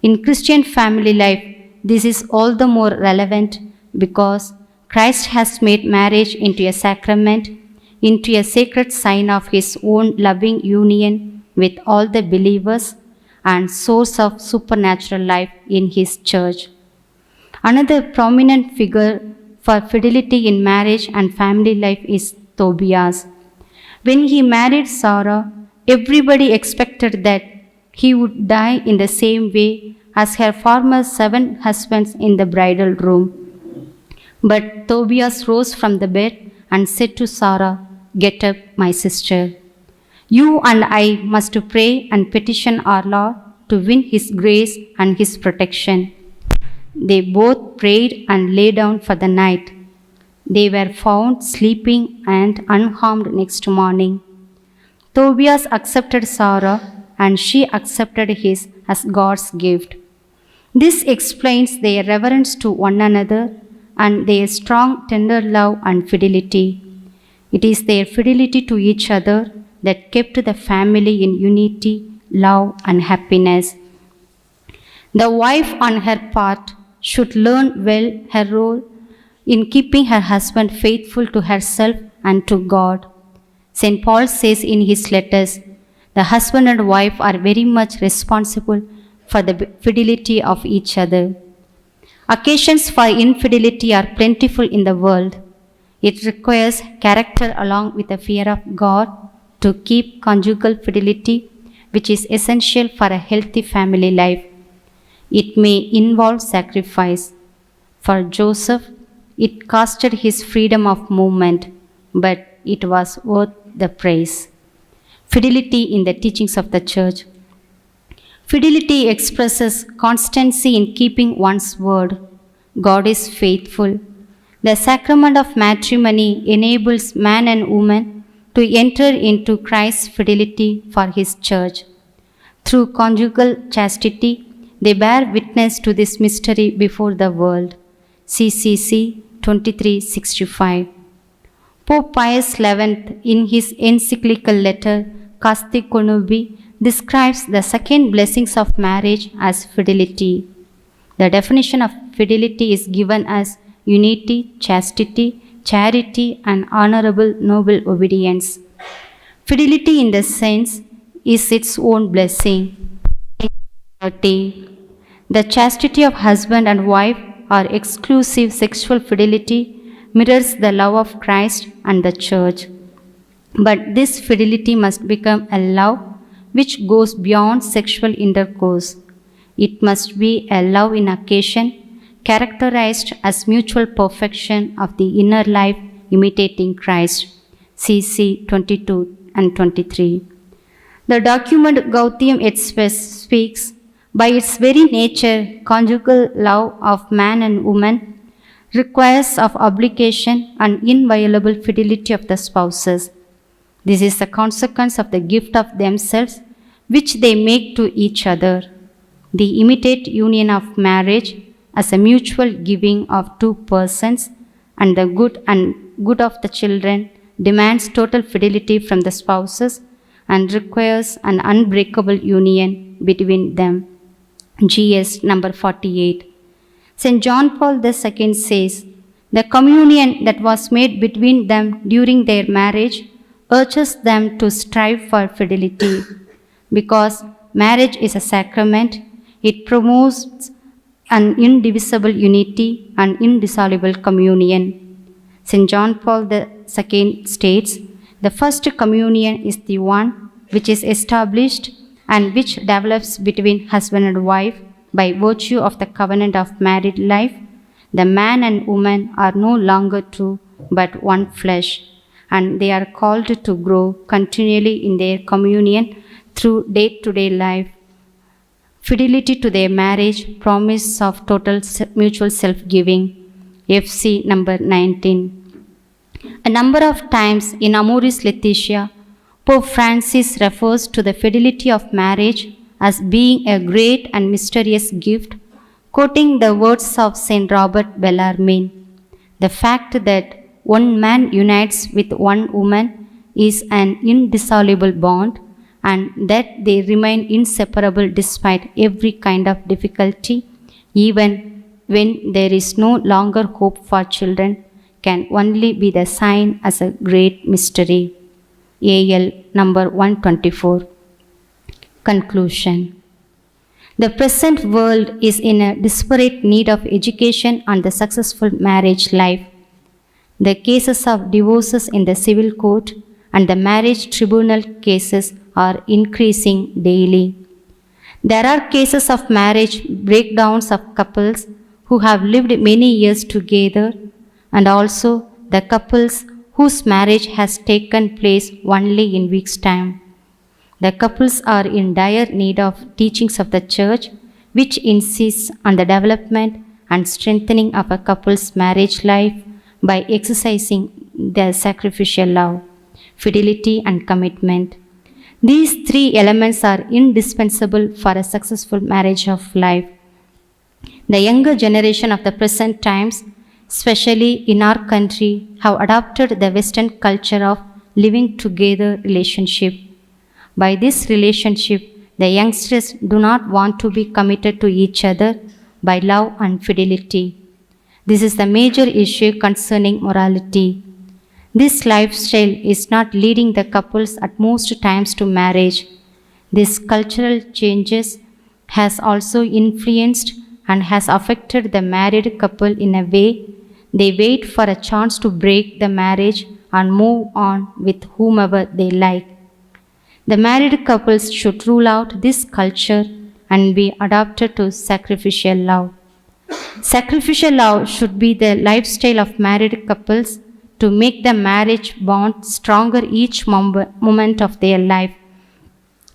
In Christian family life, this is all the more relevant because Christ has made marriage into a sacrament, into a sacred sign of his own loving union with all the believers and source of supernatural life in his church. Another prominent figure for fidelity in marriage and family life is Tobias. When he married Sarah, everybody expected that he would die in the same way as her former 7 husbands in the bridal room. But Tobias rose from the bed and said to Sarah, "Get up, my sister. You and I must pray and petition our Lord to win his grace and his protection." They both prayed and lay down for the night. They were found sleeping and unharmed next morning. Tobias accepted Sarah and she accepted his as God's gift. This explains their reverence to one another and their strong, tender love and fidelity. It is their fidelity to each other that kept the family in unity, love, and happiness. The wife, on her part, should learn well her role in keeping her husband faithful to herself and to God. St. Paul says in his letters, the husband and wife are very much responsible for the fidelity of each other. Occasions for infidelity are plentiful in the world. It requires character along with the fear of God to keep conjugal fidelity, which is essential for a healthy family life. It may involve sacrifice. For Joseph, it costed his freedom of movement, but it was worth the praise. Fidelity in the teachings of the Church. Fidelity expresses constancy in keeping one's word. God is faithful. The sacrament of matrimony enables man and woman to enter into Christ's fidelity for his church. Through conjugal chastity, they bear witness to this mystery before the world. CCC 2365. Pope Pius XI, in his encyclical letter Casti Connubii, describes the second blessings of marriage as fidelity. The definition of fidelity is given as unity, chastity, charity, and honorable noble obedience. Fidelity in this sense is its own blessing. The chastity of husband and wife or exclusive sexual fidelity mirrors the love of Christ and the church. But this fidelity must become a love which goes beyond sexual intercourse. It must be a love in occasion, characterized as mutual perfection of the inner life imitating Christ. CC 22 and 23. The document Gaudium et Spes speaks, by its very nature, conjugal love of man and woman requires of obligation and inviolable fidelity of the spouses. This is the consequence of the gift of themselves which they make to each other. The immediate union of marriage as a mutual giving of two persons and the good of the children demands total fidelity from the spouses and requires an unbreakable union between them. GS number 48. St. John Paul II says, the communion that was made between them during their marriage urges them to strive for fidelity. Because marriage is a sacrament, it promotes an indivisible unity and indissoluble communion. St. John Paul II states, the first communion is the one which is established and which develops between husband and wife by virtue of the covenant of married life. The man and woman are no longer two but one flesh, and they are called to grow continually in their communion through day-to-day life. Fidelity to their marriage, promise of total mutual self-giving. FC number 19. A number of times in Amoris Laetitia, Pope Francis refers to the fidelity of marriage as being a great and mysterious gift, quoting the words of Saint Robert Bellarmine. The fact that one man unites with one woman is an indissoluble bond, and that they remain inseparable despite every kind of difficulty, even when there is no longer hope for children, can only be the sign as a great mystery. AL number 124. Conclusion. The present world is in a desperate need of education on the successful marriage life. The cases of divorces in the civil court and the marriage tribunal cases are increasing daily. There are cases of marriage breakdowns of couples who have lived many years together, and also the couples whose marriage has taken place only in weeks' time. The couples are in dire need of teachings of the Church, which insists on the development and strengthening of a couple's marriage life by exercising their sacrificial love, fidelity, and commitment. These three elements are indispensable for a successful marriage of life. The younger generation of the present times, especially in our country, have adopted the Western culture of living together relationship. By this relationship, the youngsters do not want to be committed to each other by love and fidelity. This is the major issue concerning morality. This lifestyle is not leading the couples at most times to marriage. This cultural changes has also influenced and has affected the married couple in a way they wait for a chance to break the marriage and move on with whomever they like. The married couples should rule out this culture and be adapted to sacrificial love. Sacrificial love should be the lifestyle of married couples to make the marriage bond stronger each moment of their life.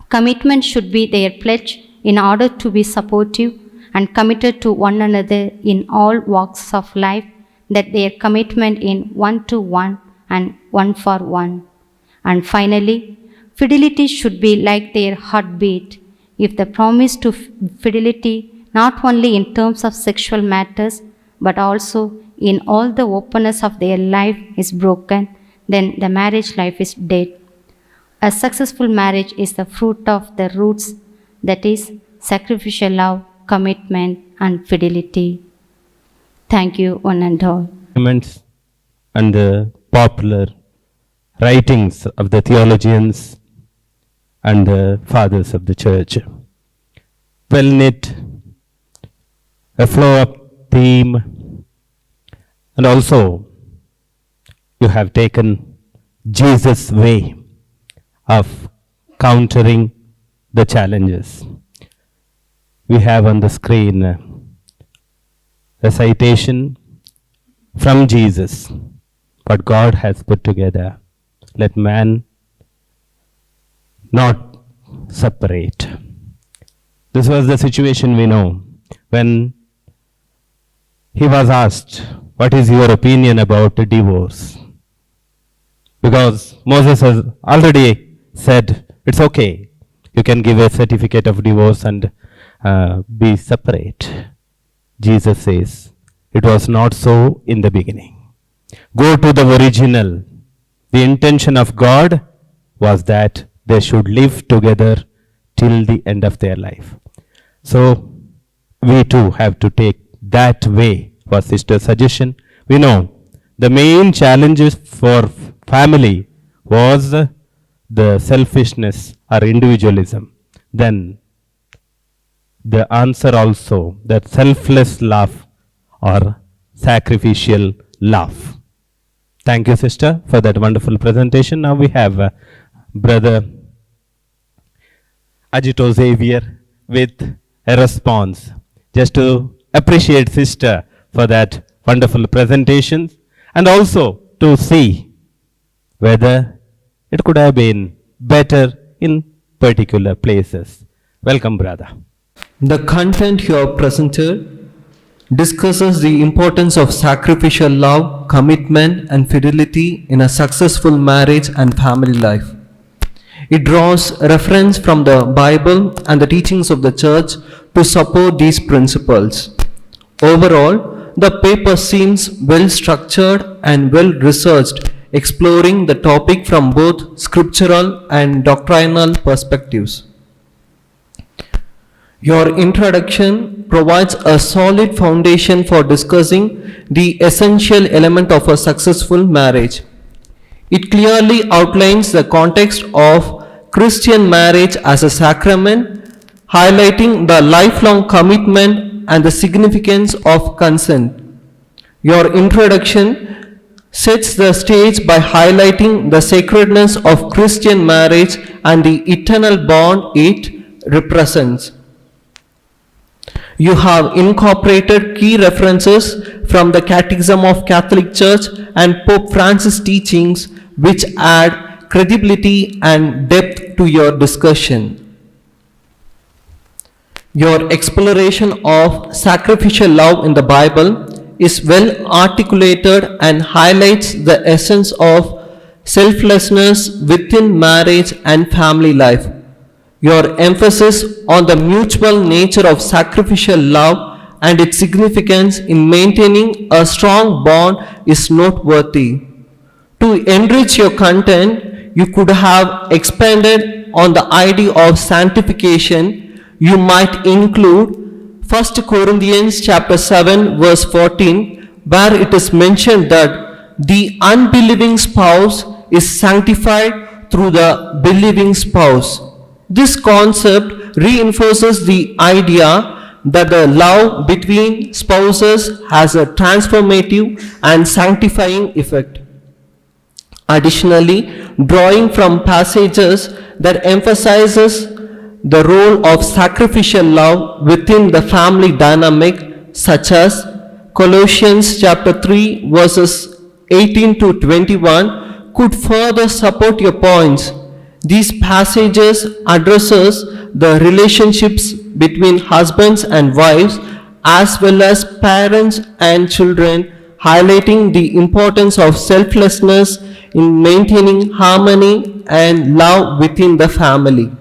Commitment should be their pledge in order to be supportive and committed to one another in all walks of life, that their commitment in one-to-one and one-for-one. And finally, fidelity should be like their heartbeat. If the promise to fidelity, not only in terms of sexual matters, but also in all the openness of their life is broken, then the marriage life is dead. A successful marriage is the fruit of the roots, that is, sacrificial love, commitment, and fidelity. Thank you, one and all. Comments and the popular writings of the theologians and the fathers of the church. Well knit, a flow of theme, and also you have taken Jesus' way of countering the challenges. We have on the screen a citation from Jesus, what God has put together. Let man not separate. This was the situation we know when he was asked, what is your opinion about divorce? Because Moses has already said, it's okay, you can give a certificate of divorce and be separate. Jesus says, it was not so in the beginning. Go to the original. The intention of God was that they should live together till the end of their life. So we too have to take that way, was sister's suggestion. We know the main challenges for family was the selfishness or individualism. Then the answer also, that selfless love or sacrificial love. Thank you, sister, for that wonderful presentation. Now we have Brother Ajito Xavier with a response, just to appreciate sister for that wonderful presentation and also to see whether it could have been better in particular places. Welcome, brother. The content here presented discusses the importance of sacrificial love, commitment, and fidelity in a successful marriage and family life. It draws reference from the Bible and the teachings of the Church to support these principles. Overall, the paper seems well structured and well researched, exploring the topic from both scriptural and doctrinal perspectives. Your introduction provides a solid foundation for discussing the essential element of a successful marriage. It clearly outlines the context of Christian marriage as a sacrament, highlighting the lifelong commitment and the significance of consent. Your introduction sets the stage by highlighting the sacredness of Christian marriage and the eternal bond it represents. You have incorporated key references from the Catechism of Catholic Church and Pope Francis' teachings, which add credibility and depth to your discussion. Your exploration of sacrificial love in the Bible is well articulated and highlights the essence of selflessness within marriage and family life. Your emphasis on the mutual nature of sacrificial love and its significance in maintaining a strong bond is noteworthy. To enrich your content, you could have expanded on the idea of sanctification. You might include 1 Corinthians chapter 7 verse 14, where it is mentioned that the unbelieving spouse is sanctified through the believing spouse. This concept reinforces the idea that the love between spouses has a transformative and sanctifying effect. Additionally, drawing from passages that emphasizes the role of sacrificial love within the family dynamic, such as Colossians chapter 3 verses 18 to 21, could further support your points. These passages addresses the relationships between husbands and wives as well as parents and children, highlighting the importance of selflessness in maintaining harmony and love within the family.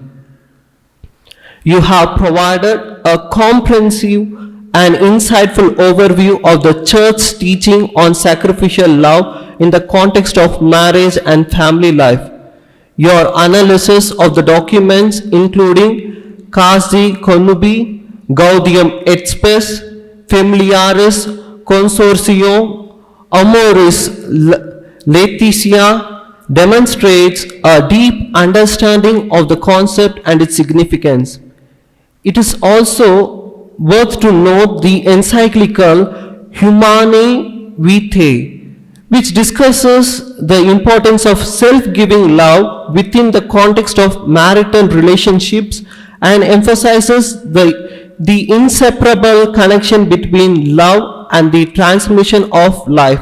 You have provided a comprehensive and insightful overview of the Church's teaching on sacrificial love in the context of marriage and family life. Your analysis of the documents including Casti Connubii, Gaudium et Spes, Familiaris Consortio, Amoris Laetitia demonstrates a deep understanding of the concept and its significance. It is also worth to note the encyclical Humanae Vitae, which discusses the importance of self-giving love within the context of marital relationships and emphasizes the inseparable connection between love and the transmission of life.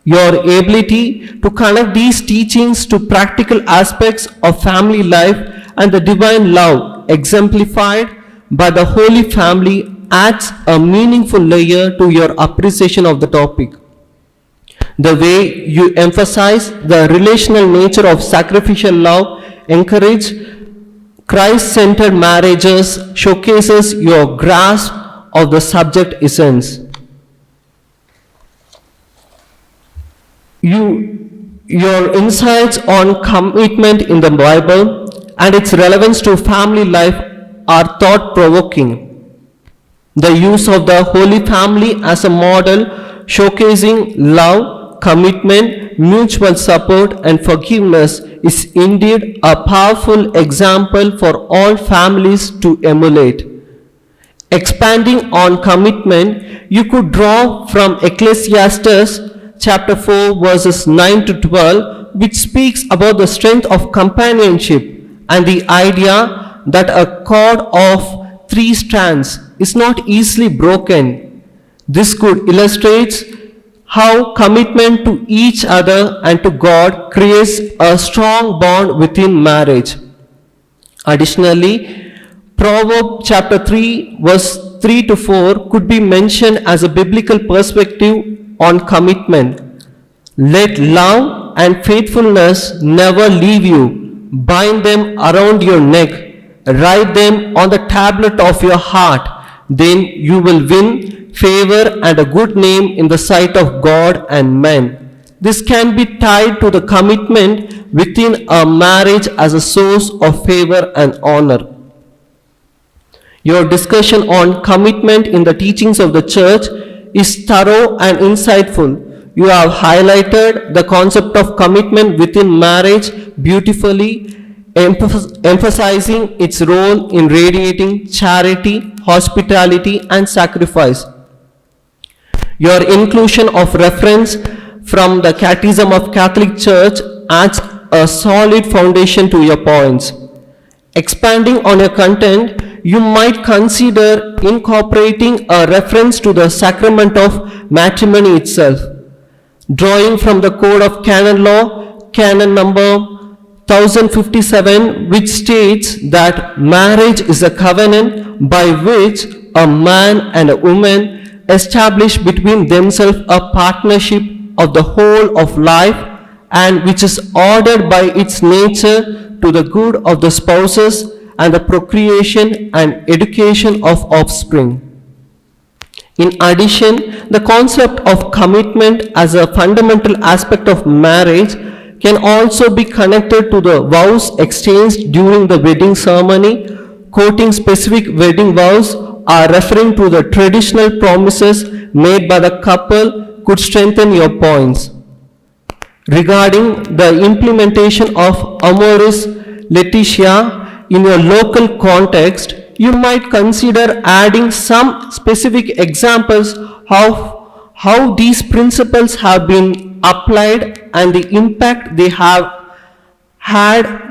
Your ability to connect these teachings to practical aspects of family life and the divine love exemplified by the Holy Family adds a meaningful layer to your appreciation of the topic. The way you emphasize the relational nature of sacrificial love, encourage Christ-centered marriages, showcases your grasp of the subject essence. Your insights on commitment in the Bible and its relevance to family life are thought-provoking. The use of the Holy Family as a model showcasing love, commitment, mutual support and forgiveness is indeed a powerful example for all families to emulate. Expanding on commitment, you could draw from Ecclesiastes chapter 4 verses 9 to 12, which speaks about the strength of companionship and the idea that a cord of 3 strands is not easily broken. This could illustrate how commitment to each other and to God creates a strong bond within marriage. Additionally, Proverbs chapter 3 verse 3 to 4 could be mentioned as a biblical perspective on commitment. Let love and faithfulness never leave you. Bind them around your neck. Write them on the tablet of your heart. Then you will win favor and a good name in the sight of God and men. This can be tied to the commitment within a marriage as a source of favor and honor. Your discussion on commitment in the teachings of the church is thorough and insightful. You have highlighted the concept of commitment within marriage beautifully, emphasizing its role in radiating charity, hospitality, and sacrifice. Your inclusion of reference from the Catechism of Catholic Church adds a solid foundation to your points. Expanding on your content, you might consider incorporating a reference to the sacrament of matrimony itself. Drawing from the Code of Canon Law, Canon number 1057, which states that marriage is a covenant by which a man and a woman establish between themselves a partnership of the whole of life and which is ordered by its nature to the good of the spouses and the procreation and education of offspring. In addition, the concept of commitment as a fundamental aspect of marriage can also be connected to the vows exchanged during the wedding ceremony. Quoting specific wedding vows or referring to the traditional promises made by the couple could strengthen your points. Regarding the implementation of Amoris Laetitia in your local context, you might consider adding some specific examples of how these principles have been applied and the impact they have had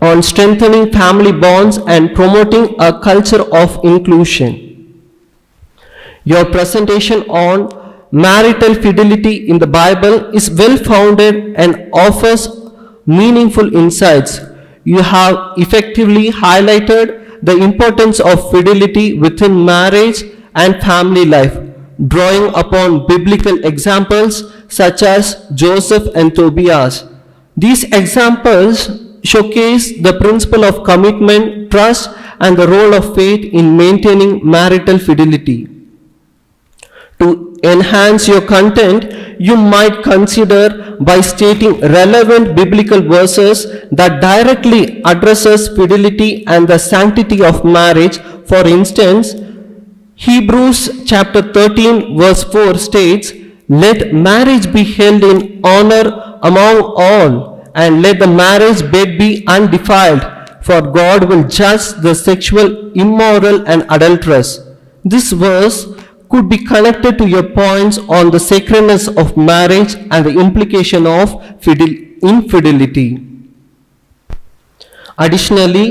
on strengthening family bonds and promoting a culture of inclusion. Your presentation on marital fidelity in the Bible is well-founded and offers meaningful insights. You have effectively highlighted the importance of fidelity within marriage and family life, drawing upon biblical examples such as Joseph and Tobias. These examples showcase the principle of commitment, trust, and the role of faith in maintaining marital fidelity. To enhance your content, you might consider by stating relevant biblical verses that directly addresses fidelity and the sanctity of marriage. For instance, Hebrews chapter 13 verse 4 states, "Let marriage be held in honor among all, and let the marriage bed be undefiled, for God will judge the sexual immoral and adulterous." This verse could be connected to your points on the sacredness of marriage and the implication of infidelity. Additionally,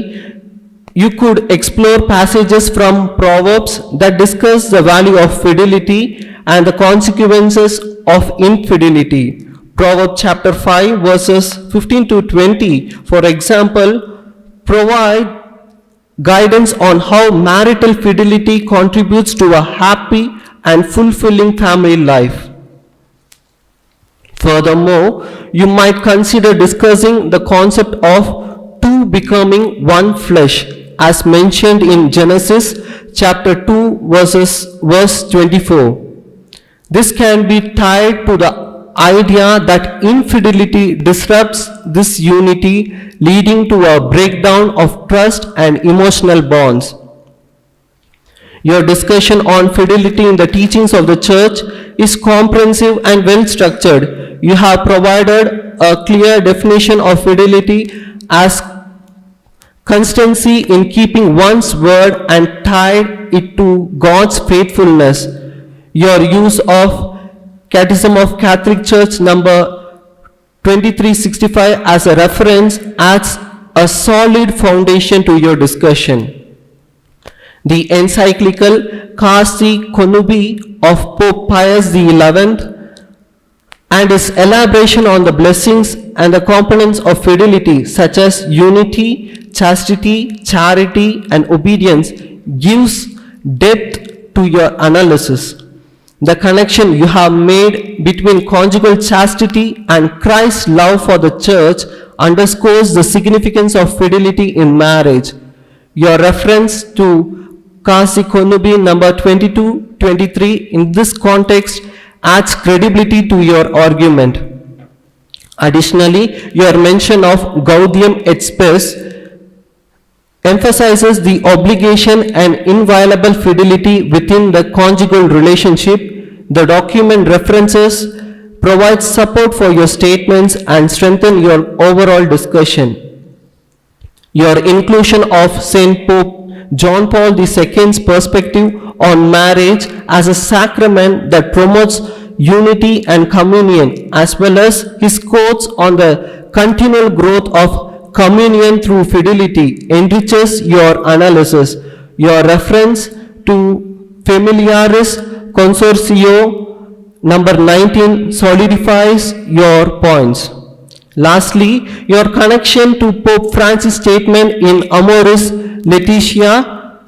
you could explore passages from Proverbs that discuss the value of fidelity and the consequences of infidelity. Proverbs chapter 5 verses 15 to 20, for example, provide guidance on how marital fidelity contributes to a happy and fulfilling family life. Furthermore, you might consider discussing the concept of two becoming one flesh, as mentioned in Genesis chapter 2 verse 24. This can be tied to the idea that infidelity disrupts this unity, leading to a breakdown of trust and emotional bonds. Your discussion on fidelity in the teachings of the church is comprehensive and well structured. You have provided a clear definition of fidelity as constancy in keeping one's word and tied it to God's faithfulness. Your use of Catechism of Catholic Church number 2365 as a reference adds a solid foundation to your discussion. The encyclical Casti Connubii of Pope Pius XI and his elaboration on the blessings and the components of fidelity such as unity, chastity, charity, and obedience gives depth to your analysis. The connection you have made between conjugal chastity and Christ's love for the church underscores the significance of fidelity in marriage. Your reference to Casti Connubii number 22-23 in this context adds credibility to your argument. Additionally, your mention of Gaudium et Spes emphasizes the obligation and inviolable fidelity within the conjugal relationship. The document references provide support for your statements and strengthen your overall discussion. Your inclusion of St. Pope John Paul II's perspective on marriage as a sacrament that promotes unity and communion, as well as his quotes on the continual growth of communion through fidelity, enriches your analysis. Your reference to Familiaris Consortio number 19 solidifies your points. Lastly, your connection to Pope Francis' statement in Amoris Laetitia,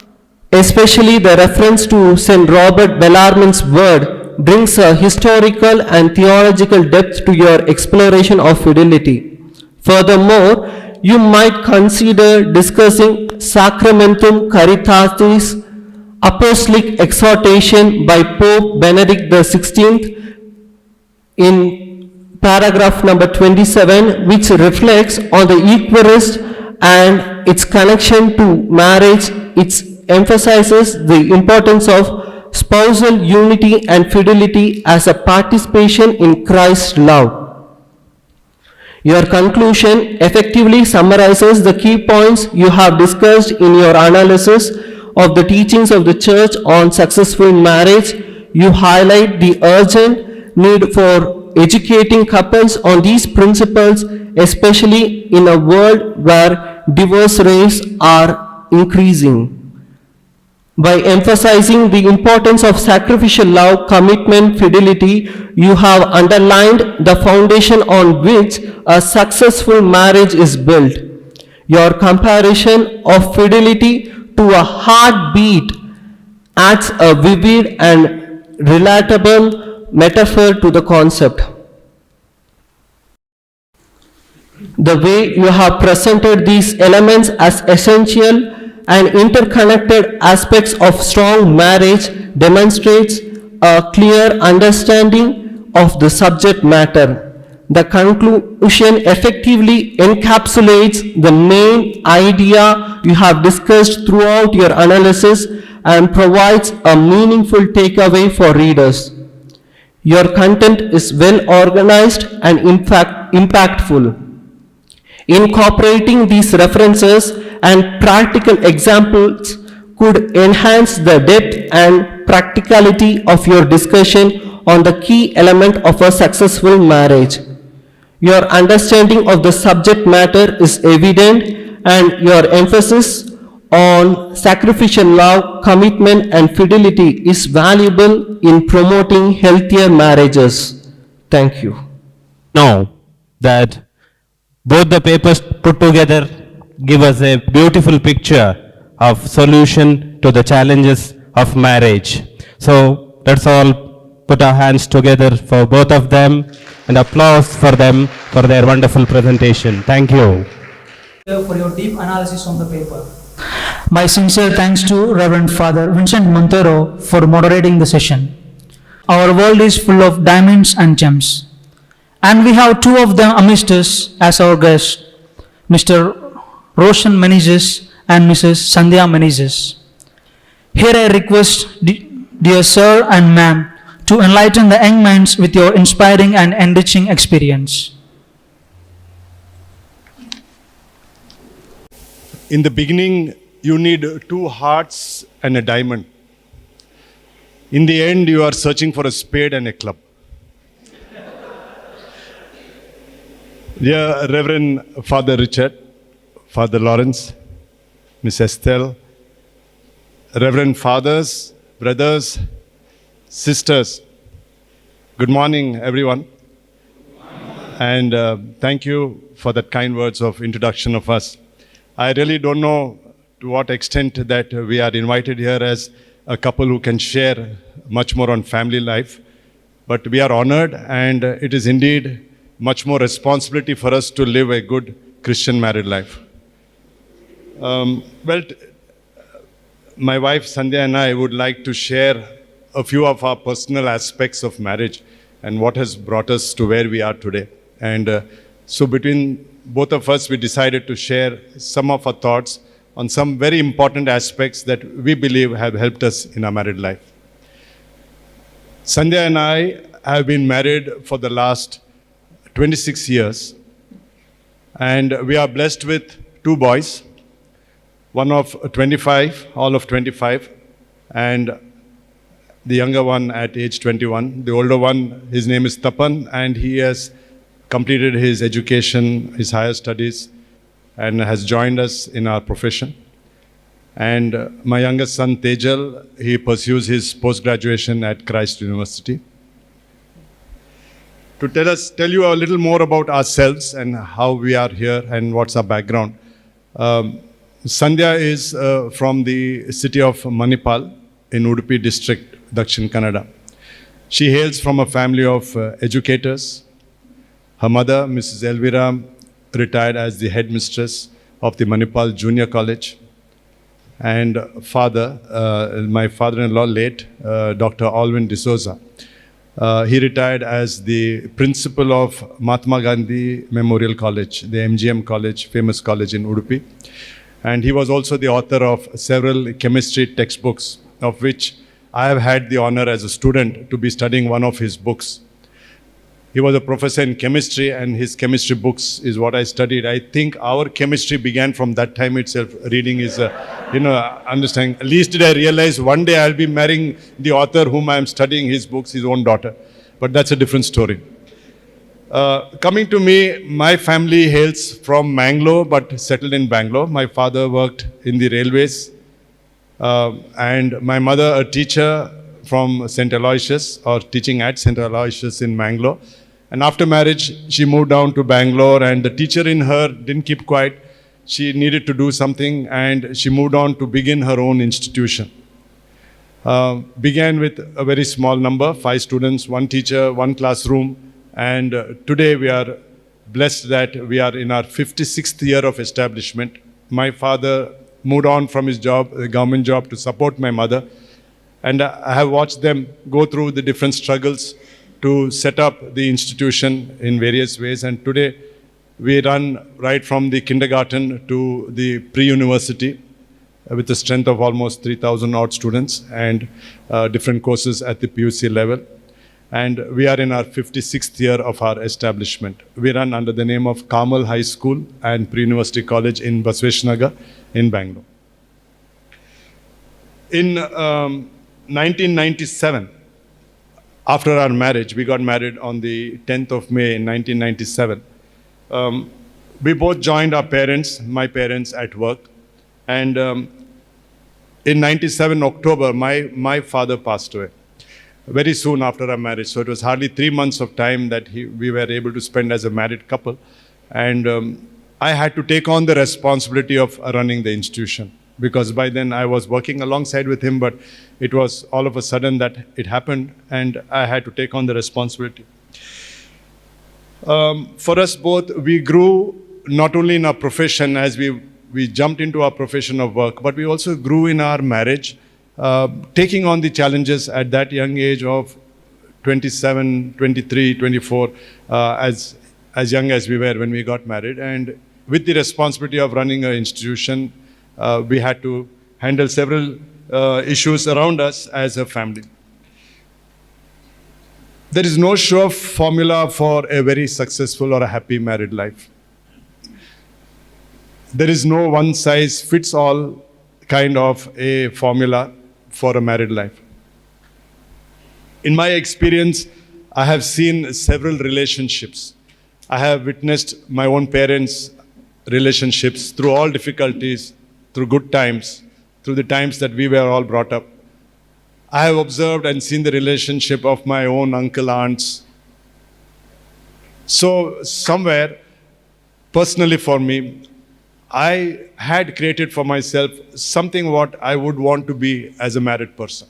especially the reference to St. Robert Bellarmine's word, brings a historical and theological depth to your exploration of fidelity. Furthermore, you might consider discussing Sacramentum Caritatis apostolic exhortation by Pope Benedict XVI in paragraph number 27, which reflects on the Eucharist and its connection to marriage. It emphasizes the importance of spousal unity and fidelity as a participation in Christ's love. Your conclusion effectively summarizes the key points you have discussed in your analysis of the teachings of the Church on successful marriage. You highlight the urgent need for educating couples on these principles, especially in a world where divorce rates are increasing. By emphasizing the importance of sacrificial love, commitment, fidelity, you have underlined the foundation on which a successful marriage is built. Your comparison of fidelity to a heartbeat adds a vivid and relatable metaphor to the concept. The way you have presented these elements as essential and interconnected aspects of strong marriage demonstrates a clear understanding of the subject matter. The conclusion effectively encapsulates the main idea you have discussed throughout your analysis and provides a meaningful takeaway for readers. Your content is well organized and in fact impactful. Incorporating these references and practical examples could enhance the depth and practicality of your discussion on the key element of a successful marriage. Your understanding of the subject matter is evident, and your emphasis on sacrificial love, commitment, and fidelity is valuable in promoting healthier marriages. Thank you. Now that both the papers put together give us a beautiful picture of solution to the challenges of marriage. So let's all put our hands together for both of them and applause for them for their wonderful presentation. Thank you. For your deep analysis on the paper. My sincere thanks to Reverend Father Vincent Montero for moderating the session. Our world is full of diamonds and gems, and we have two of them amidst us as our guests, Mr. Roshan Menezes and Mrs. Sandhya Menezes. Here I request, dear sir and ma'am, to enlighten the young minds with your inspiring and enriching experience. In the beginning, you need two hearts and a diamond. In the end, you are searching for a spade and a club. Dear Reverend Father Richard, Father Lawrence, Miss Estelle, Reverend Fathers, brothers, sisters, good morning, everyone. And thank you for that kind words of introduction of us. I really don't know to what extent that we are invited here as a couple who can share much more on family life, but we are honored, and it is indeed much more responsibility for us to live a good Christian married life. My wife Sandhya and I would like to share a few of our personal aspects of marriage and what has brought us to where we are today. And so between both of us, we decided to share some of our thoughts on some very important aspects that we believe have helped us in our married life. Sandhya and I have been married for the last 26 years, and we are blessed with two boys, one of 25, all of 25, and the younger one at age 21. The older one, his name is Tapan, and he has completed his education, his higher studies, and has joined us in our profession. And my youngest son, Tejal, he pursues his post-graduation at Christ University. To tell you a little more about ourselves and how we are here and what's our background. Sandhya is from the city of Manipal in Udupi district, Dakshin Kannada. She hails from a family of educators. Her mother, Mrs. Elvira, retired as the headmistress of the Manipal Junior College. And father, my father-in-law late, Dr. Alvin D'Souza. He retired as the principal of Mahatma Gandhi Memorial College, the MGM College, famous college in Udupi. And he was also the author of several chemistry textbooks, of which I have had the honor as a student to be studying one of his books. He was a professor in chemistry, and his chemistry books is what I studied. I think our chemistry began from that time itself. Reading is, understanding. At least did I realize one day I'll be marrying the author whom I am studying his books, his own daughter. But that's a different story. Coming to me, my family hails from Mangalore, but settled in Bangalore. My father worked in the railways, and my mother a teacher from St. Aloysius, or teaching at St. Aloysius in Mangalore. And after marriage, she moved down to Bangalore, and the teacher in her didn't keep quiet. She needed to do something, and she moved on to begin her own institution. Began with a very small number, 5 students, 1 teacher, 1 classroom, and today we are blessed that we are in our 56th year of establishment. My father moved on from his job, the government job, to support my mother. And I have watched them go through the different struggles to set up the institution in various ways. And today we run right from the kindergarten to the pre-university with a strength of almost 3,000 odd students and different courses at the PUC level. And we are in our 56th year of our establishment. We run under the name of Carmel High School and Pre-University College in Basveshnagar in Bangalore. In 1997, after our marriage, we got married on the 10th of May in 1997. We both joined our parents, my parents, at work. And in 97 October, my father passed away very soon after our marriage. So it was hardly 3 months of time that we were able to spend as a married couple. And I had to take on the responsibility of running the institution, because by then I was working alongside with him, but it was all of a sudden that it happened and I had to take on the responsibility. For us both, we grew not only in our profession as we jumped into our profession of work, but we also grew in our marriage, taking on the challenges at that young age of 27, 23, 24, as young as we were when we got married. And with the responsibility of running an institution, we had to handle several issues around us as a family. There is no sure formula for a very successful or a happy married life. There is no one-size-fits-all kind of a formula for a married life. In my experience, I have seen several relationships. I have witnessed my own parents' relationships through all difficulties, through good times, through the times that we were all brought up. I have observed and seen the relationship of my own uncle, aunts. So somewhere, personally for me, I had created for myself something what I would want to be as a married person.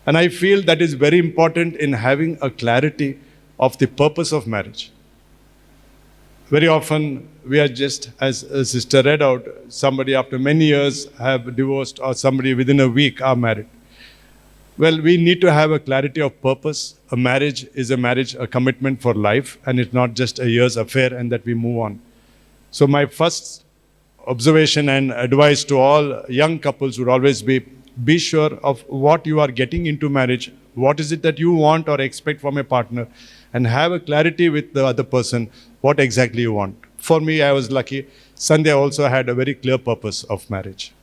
And I feel that is very important in having a clarity of the purpose of marriage. Very often, we are just, as a sister read out, somebody after many years have divorced, or somebody within a week are married. Well, we need to have a clarity of purpose. A marriage is a marriage, a commitment for life, and it's not just a year's affair and that we move on. So my first observation and advice to all young couples would always be sure of what you are getting into marriage, what is it that you want or expect from a partner, and have a clarity with the other person, what exactly you want. For me, I was lucky. Sandhya also had a very clear purpose of marriage.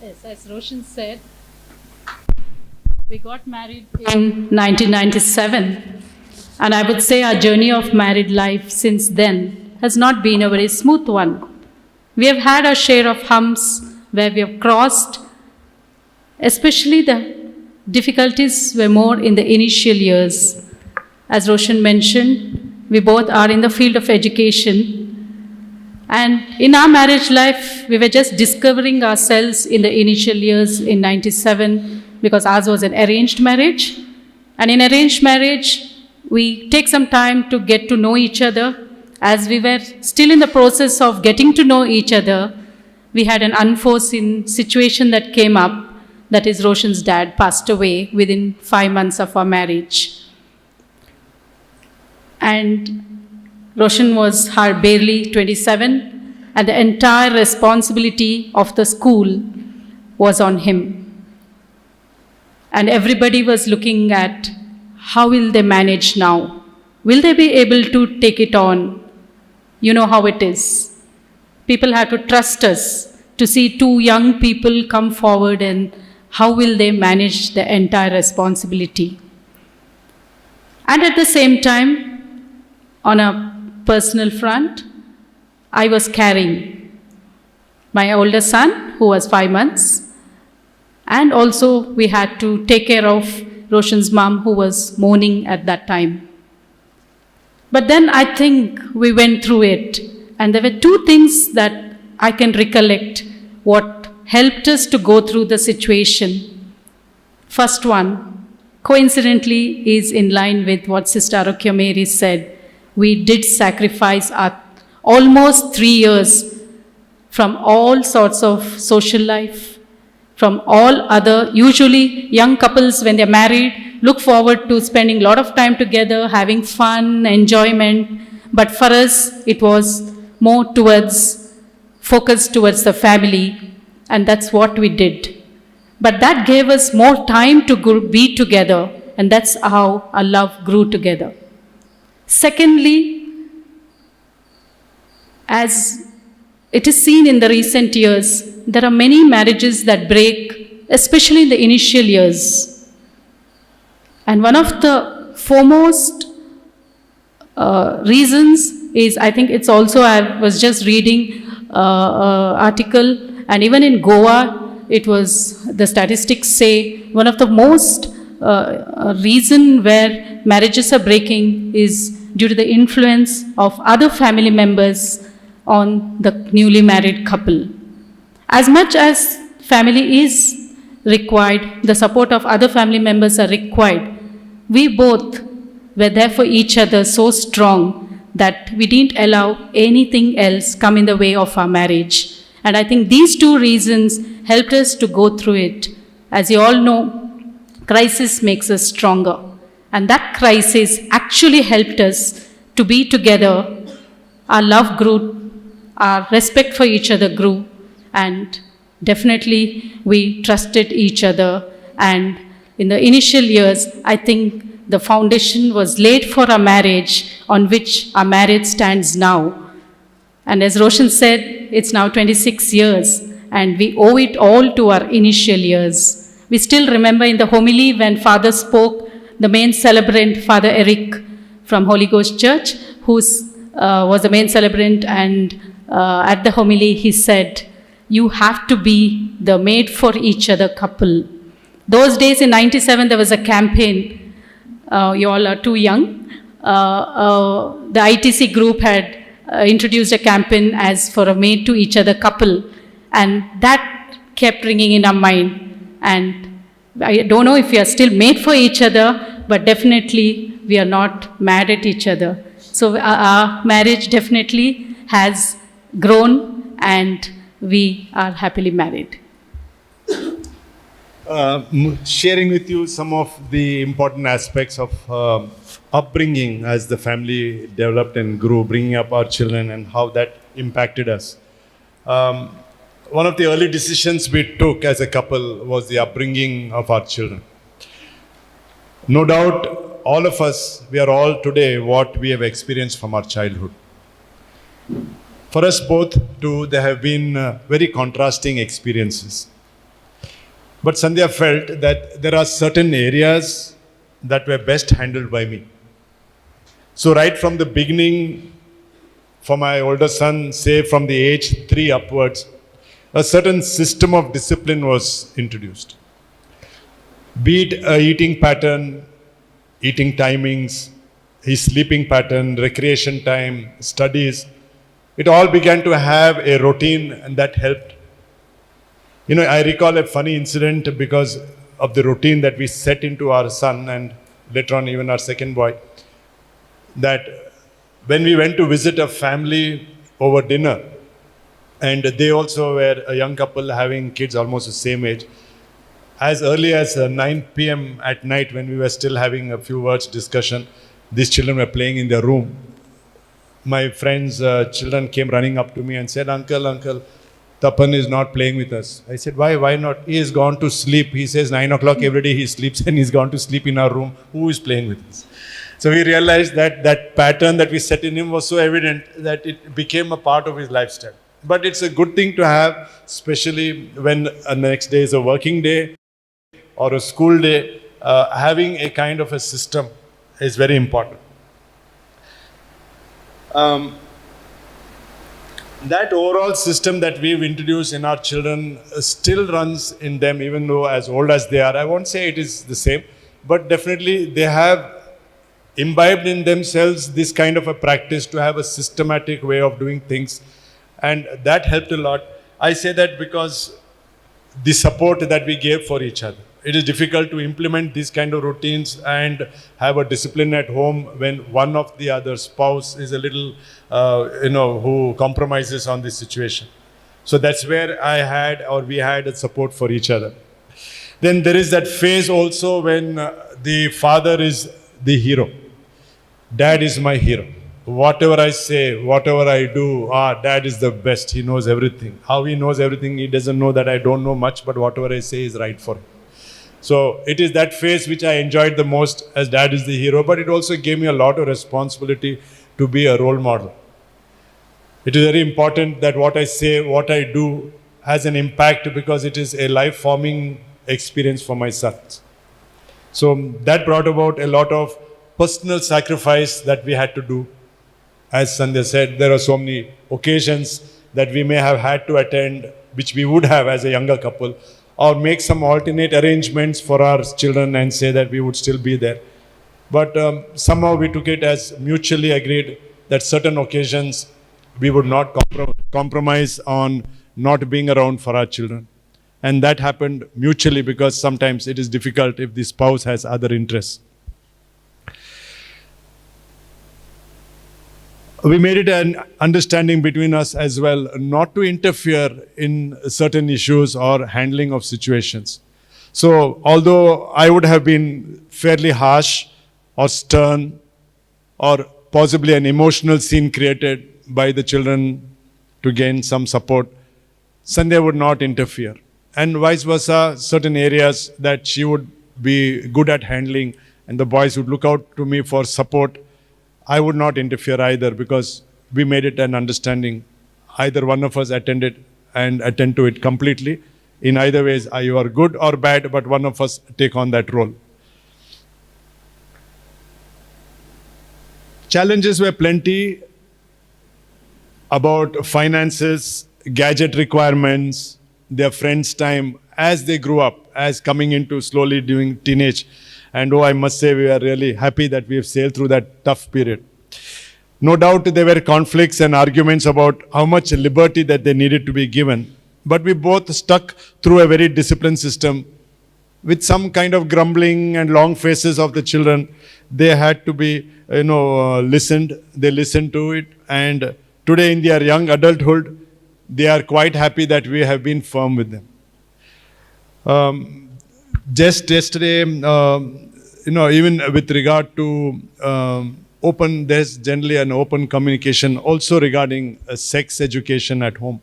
Yes, as Roshan said, we got married in 1997. And I would say our journey of married life since then has not been a very smooth one. We have had our share of humps where we have crossed, especially the difficulties were more in the initial years. As Roshan mentioned, we both are in the field of education. And in our marriage life, we were just discovering ourselves in the initial years in 97, because ours was an arranged marriage. And in arranged marriage, we take some time to get to know each other. As we were still in the process of getting to know each other, we had an unforeseen situation that came up, that is Roshan's dad passed away within 5 months of our marriage. And Roshan was barely 27, and the entire responsibility of the school was on him. And everybody was looking at how will they manage now? Will they be able to take it on? You know how it is. People have to trust us to see two young people come forward, and how will they manage the entire responsibility? And at the same time, on a personal front, I was carrying my older son, who was 5 months, and also we had to take care of Roshan's mom, who was mourning at that time. But then I think we went through it, and there were two things that I can recollect what helped us to go through the situation. First one, coincidentally, is in line with what Sister Arokya Mary said. We did sacrifice our almost 3 years from all sorts of social life, from all other, usually young couples when they're married, look forward to spending a lot of time together, having fun, enjoyment. But for us, it was more focused towards the family, and that's what we did. But that gave us more time to be together, and that's how our love grew together. Secondly, as it is seen in the recent years, there are many marriages that break, especially in the initial years. And one of the foremost reasons is, I think it's also, I was just reading article, and even in Goa, it was, the statistics say, one of the most reason where marriages are breaking is due to the influence of other family members on the newly married couple. As much as family is required, the support of other family members are required. We both were there for each other so strong that we didn't allow anything else come in the way of our marriage. And I think these two reasons helped us to go through it. As you all know, crisis makes us stronger. And that crisis actually helped us to be together. Our love grew, our respect for each other grew, and definitely we trusted each other. And in the initial years, I think the foundation was laid for our marriage, on which our marriage stands now. And as Roshan said, it's now 26 years, and we owe it all to our initial years. We still remember in the homily when Father spoke, the main celebrant, Father Eric from Holy Ghost Church, who was the main celebrant, and at the homily he said, you have to be the made for each other couple. Those days in 97, there was a campaign. You all are too young. The ITC group had introduced a campaign as for a made to each other couple, and that kept ringing in our mind. And I don't know if we are still made for each other, but definitely we are not mad at each other. So our marriage definitely has grown, and we are happily married. Sharing with you some of the important aspects of upbringing as the family developed and grew, bringing up our children and how that impacted us. One of the early decisions we took as a couple was the upbringing of our children. No doubt, all of us, we are all today what we have experienced from our childhood. For us both too, there have been very contrasting experiences. But Sandhya felt that there are certain areas that were best handled by me. So right from the beginning, for my older son, say from the age 3 upwards, a certain system of discipline was introduced. Be it a eating pattern, eating timings, his sleeping pattern, recreation time, studies, it all began to have a routine, and that helped. You know, I recall a funny incident because of the routine that we set into our son and later on even our second boy, that when we went to visit a family over dinner, and they also were a young couple having kids almost the same age, as early as 9 p.m. at night, when we were still having a few words discussion, these children were playing in their room. My friends' children came running up to me and said, Uncle, Tapan is not playing with us. I said, why not? He has gone to sleep. He says 9 o'clock every day he sleeps, and he's gone to sleep in our room. Who is playing with us? So we realized that that pattern that we set in him was so evident that it became a part of his lifestyle. But it's a good thing to have, especially when the next day is a working day or a school day. Having a kind of a system is very important. That overall system that we've introduced in our children still runs in them, even though as old as they are. I won't say it is the same, but definitely they have imbibed in themselves this kind of a practice to have a systematic way of doing things, and that helped a lot. I say that because the support that we gave for each other. It is difficult to implement these kind of routines and have a discipline at home when one of the other spouse is a little, who compromises on this situation. So that's where we had a support for each other. Then there is that phase also when the father is the hero. Dad is my hero. Whatever I say, whatever I do, Dad is the best. He knows everything. How he knows everything, he doesn't know that I don't know much, but whatever I say is right for him. So it is that phase which I enjoyed the most, as Dad is the hero, but it also gave me a lot of responsibility to be a role model. It is very important that what I say, what I do has an impact because it is a life-forming experience for my sons. So that brought about a lot of personal sacrifice that we had to do. As Sandhya said, there are so many occasions that we may have had to attend, which we would have as a younger couple, or make some alternate arrangements for our children and say that we would still be there. But somehow we took it as mutually agreed that certain occasions we would not compromise on not being around for our children. And that happened mutually because sometimes it is difficult if the spouse has other interests. We made it an understanding between us as well not to interfere in certain issues or handling of situations. So although I would have been fairly harsh or stern or possibly an emotional scene created by the children to gain some support, Sandhya would not interfere. And vice versa, certain areas that she would be good at handling and the boys would look out to me for support, I would not interfere either because we made it an understanding. Either one of us attend to it completely. In either ways, you are good or bad, but one of us take on that role. Challenges were plenty about finances, gadget requirements, their friends' time as they grew up, as coming into slowly doing teenage. And I must say we are really happy that we have sailed through that tough period. No doubt there were conflicts and arguments about how much liberty that they needed to be given. But we both stuck through a very disciplined system. With some kind of grumbling and long faces of the children, they had to be, listened. They listened to it. And today in their young adulthood, they are quite happy that we have been firm with them. Just yesterday, even with regard to there's generally an open communication also regarding sex education at home,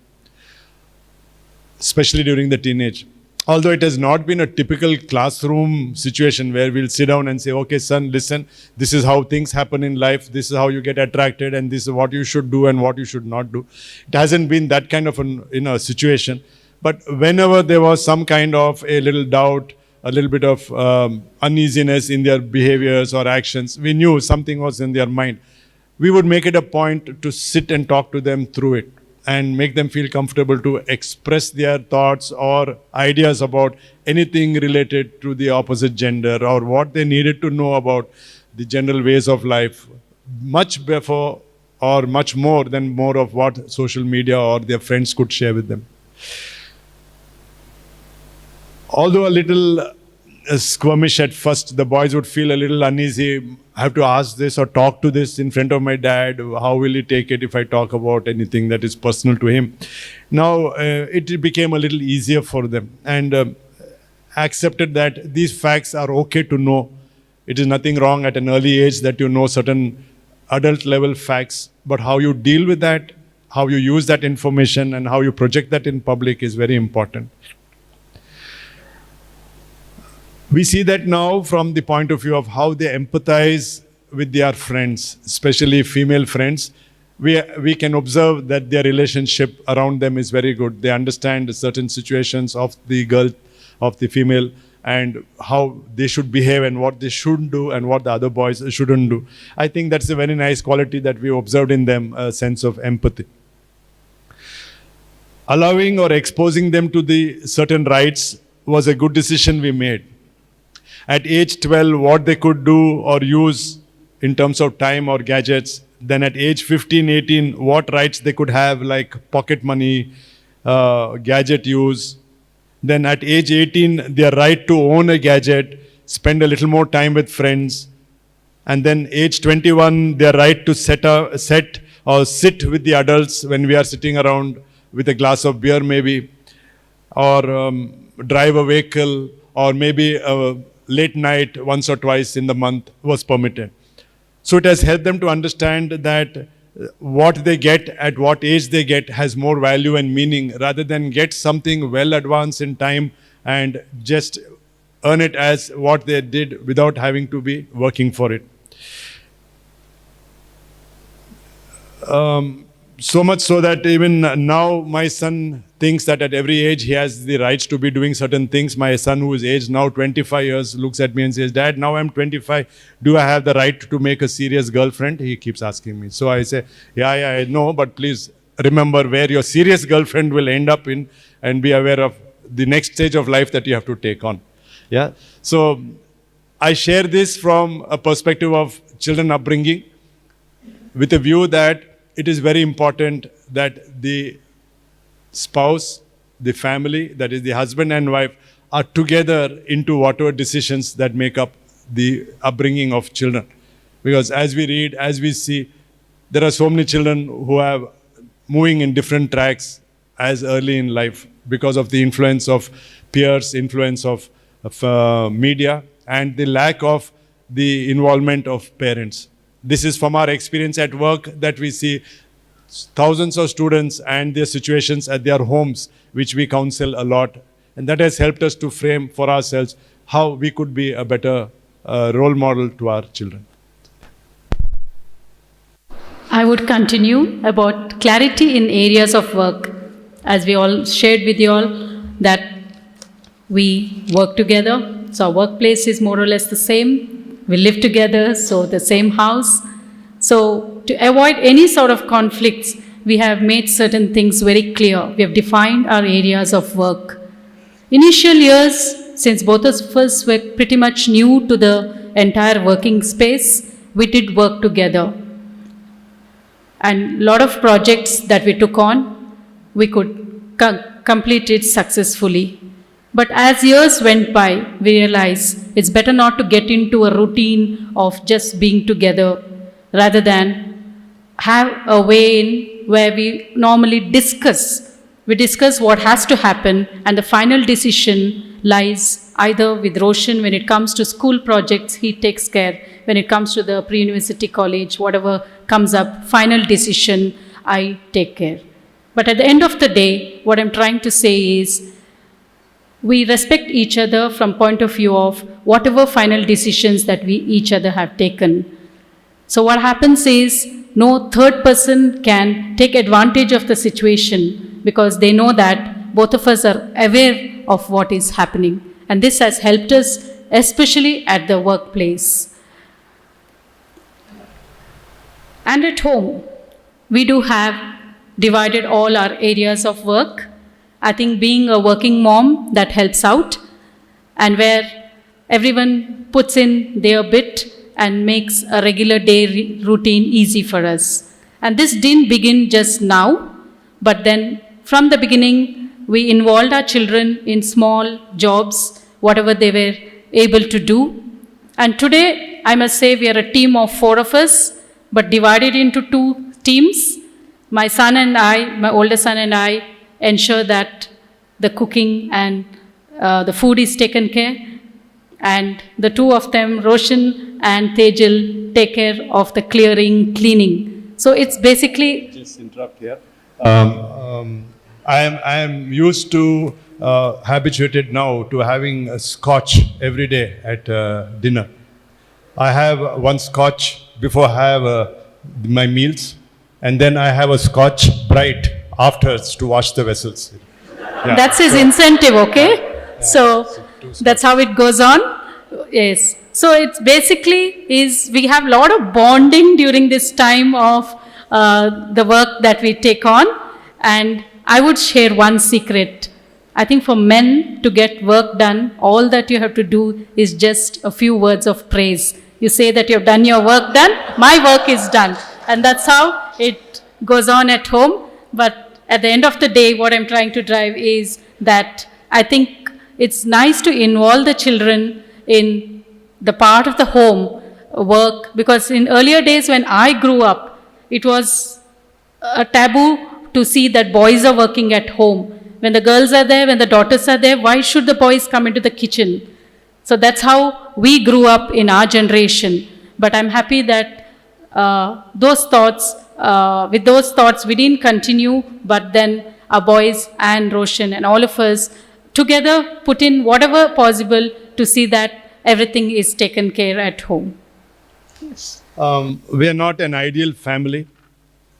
especially during the teenage. Although it has not been a typical classroom situation where we'll sit down and say, okay, son, listen, this is how things happen in life, this is how you get attracted, and this is what you should do and what you should not do. It hasn't been that kind of a situation. But whenever there was some kind of a little doubt, a little bit of uneasiness in their behaviors or actions, we knew something was in their mind. We would make it a point to sit and talk to them through it and make them feel comfortable to express their thoughts or ideas about anything related to the opposite gender or what they needed to know about the general ways of life, much before or much more than more of what social media or their friends could share with them. Although a little skirmish at first, the boys would feel a little uneasy. I have to ask this or talk to this in front of my dad. How will he take it if I talk about anything that is personal to him? Now, it became a little easier for them and accepted that these facts are okay to know. It is nothing wrong at an early age that you know certain adult level facts, but how you deal with that, how you use that information and how you project that in public is very important. We see that now from the point of view of how they empathize with their friends, especially female friends. We can observe that their relationship around them is very good. They understand certain situations of the girl, of the female, and how they should behave and what they shouldn't do and what the other boys shouldn't do. I think that's a very nice quality that we observed in them, a sense of empathy. Allowing or exposing them to the certain rights was a good decision we made. At age 12, what they could do or use in terms of time or gadgets. Then at age 15, 18, what rights they could have like pocket money, gadget use. Then at age 18, their right to own a gadget, spend a little more time with friends. And then age 21, their right to sit with the adults when we are sitting around with a glass of beer maybe, or drive a vehicle, or maybe late night once or twice in the month was permitted. So it has helped them to understand that what they get at what age they get has more value and meaning rather than get something well advanced in time and just earn it as what they did without having to be working for it. So much so that even now my son thinks that at every age he has the rights to be doing certain things. My son, who is aged now 25 years, looks at me and says, "Dad, now I'm 25. Do I have the right to make a serious girlfriend?" He keeps asking me. So I say, yeah, I know, but please remember where your serious girlfriend will end up in, and be aware of the next stage of life that you have to take on. Yeah. So I share this from a perspective of children upbringing, with a view that it is very important that the spouse, the family, that is the husband and wife, are together into whatever decisions that make up the upbringing of children. Because as we read, as we see, there are so many children who are moving in different tracks as early in life because of the influence of peers, influence of media, and the lack of the involvement of parents. This is from our experience at work that we see thousands of students and their situations at their homes, which we counsel a lot. And that has helped us to frame for ourselves how we could be a better role model to our children. I would continue about clarity in areas of work. As we all shared with you all, that we work together, so our workplace is more or less the same. We live together, so the same house. So to avoid any sort of conflicts, we have made certain things very clear. We have defined our areas of work. Initial years, since both of us were pretty much new to the entire working space, we did work together. And a lot of projects that we took on, we could complete it successfully. But as years went by, we realized it's better not to get into a routine of just being together, rather than have a way in where we normally discuss. We discuss what has to happen, and the final decision lies either with Roshan. When it comes to school projects, he takes care. When it comes to the pre-university college, whatever comes up, final decision, I take care. But at the end of the day, what I'm trying to say is, we respect each other from point of view of whatever final decisions that we each other have taken. So what happens is, no third person can take advantage of the situation, because they know that both of us are aware of what is happening. And this has helped us, especially at the workplace. And at home, we do have divided all our areas of work. I think being a working mom, that helps out, and where everyone puts in their bit and makes a regular day routine easy for us. And this didn't begin just now, but then from the beginning, we involved our children in small jobs, whatever they were able to do. And today, I must say, we are a team of 4 of us, but divided into 2 teams. My son and I, my older son and I, ensure that the cooking and the food is taken care, and the 2 of them, Roshan and Tejal, take care of the clearing, cleaning. So it's basically... Just interrupt here. I am used to, habituated now to having a scotch every day at dinner. I have one scotch before I have my meals, and then I have a scotch bright afterwards to wash the vessels. Yeah. That's his incentive, okay? Yeah. So that's how it goes on. Yes. So it's basically we have a lot of bonding during this time of the work that we take on. And I would share one secret. I think for men to get work done, all that you have to do is just a few words of praise. You say that you've done your work done, my work is done. And that's how it goes on at home. But at the end of the day, what I'm trying to drive is that I think it's nice to involve the children in the part of the home work, because in earlier days when I grew up, it was a taboo to see that boys are working at home. When the girls are there, when the daughters are there, why should the boys come into the kitchen? So that's how we grew up in our generation. But I'm happy that with those thoughts, we didn't continue, but then our boys and Roshan and all of us together put in whatever possible to see that everything is taken care at home. Yes. We are not an ideal family.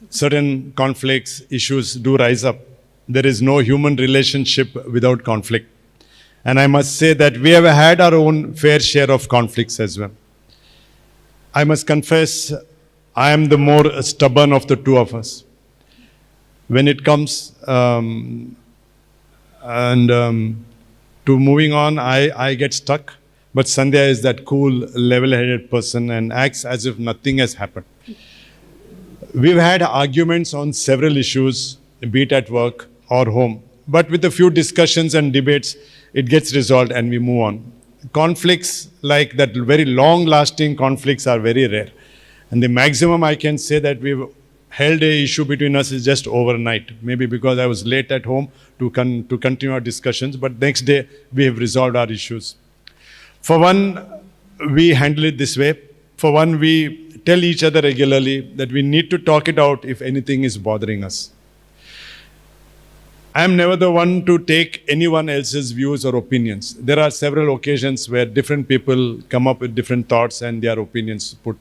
certain conflicts, issues do rise up. There is no human relationship without conflict. And I must say that we have had our own fair share of conflicts as well. I must confess, I am the more stubborn of the two of us. When it comes to moving on, I get stuck. But Sandhya is that cool, level-headed person and acts as if nothing has happened. We've had arguments on several issues, be it at work or home. But with a few discussions and debates, it gets resolved and we move on. Conflicts like that, very long-lasting conflicts, are very rare. And the maximum I can say that we've held a issue between us is just overnight. Maybe because I was late at home to continue our discussions, but next day we have resolved our issues. For one, we handle it this way. For one, we tell each other regularly that we need to talk it out if anything is bothering us. I am never the one to take anyone else's views or opinions. There are several occasions where different people come up with different thoughts and their opinions put.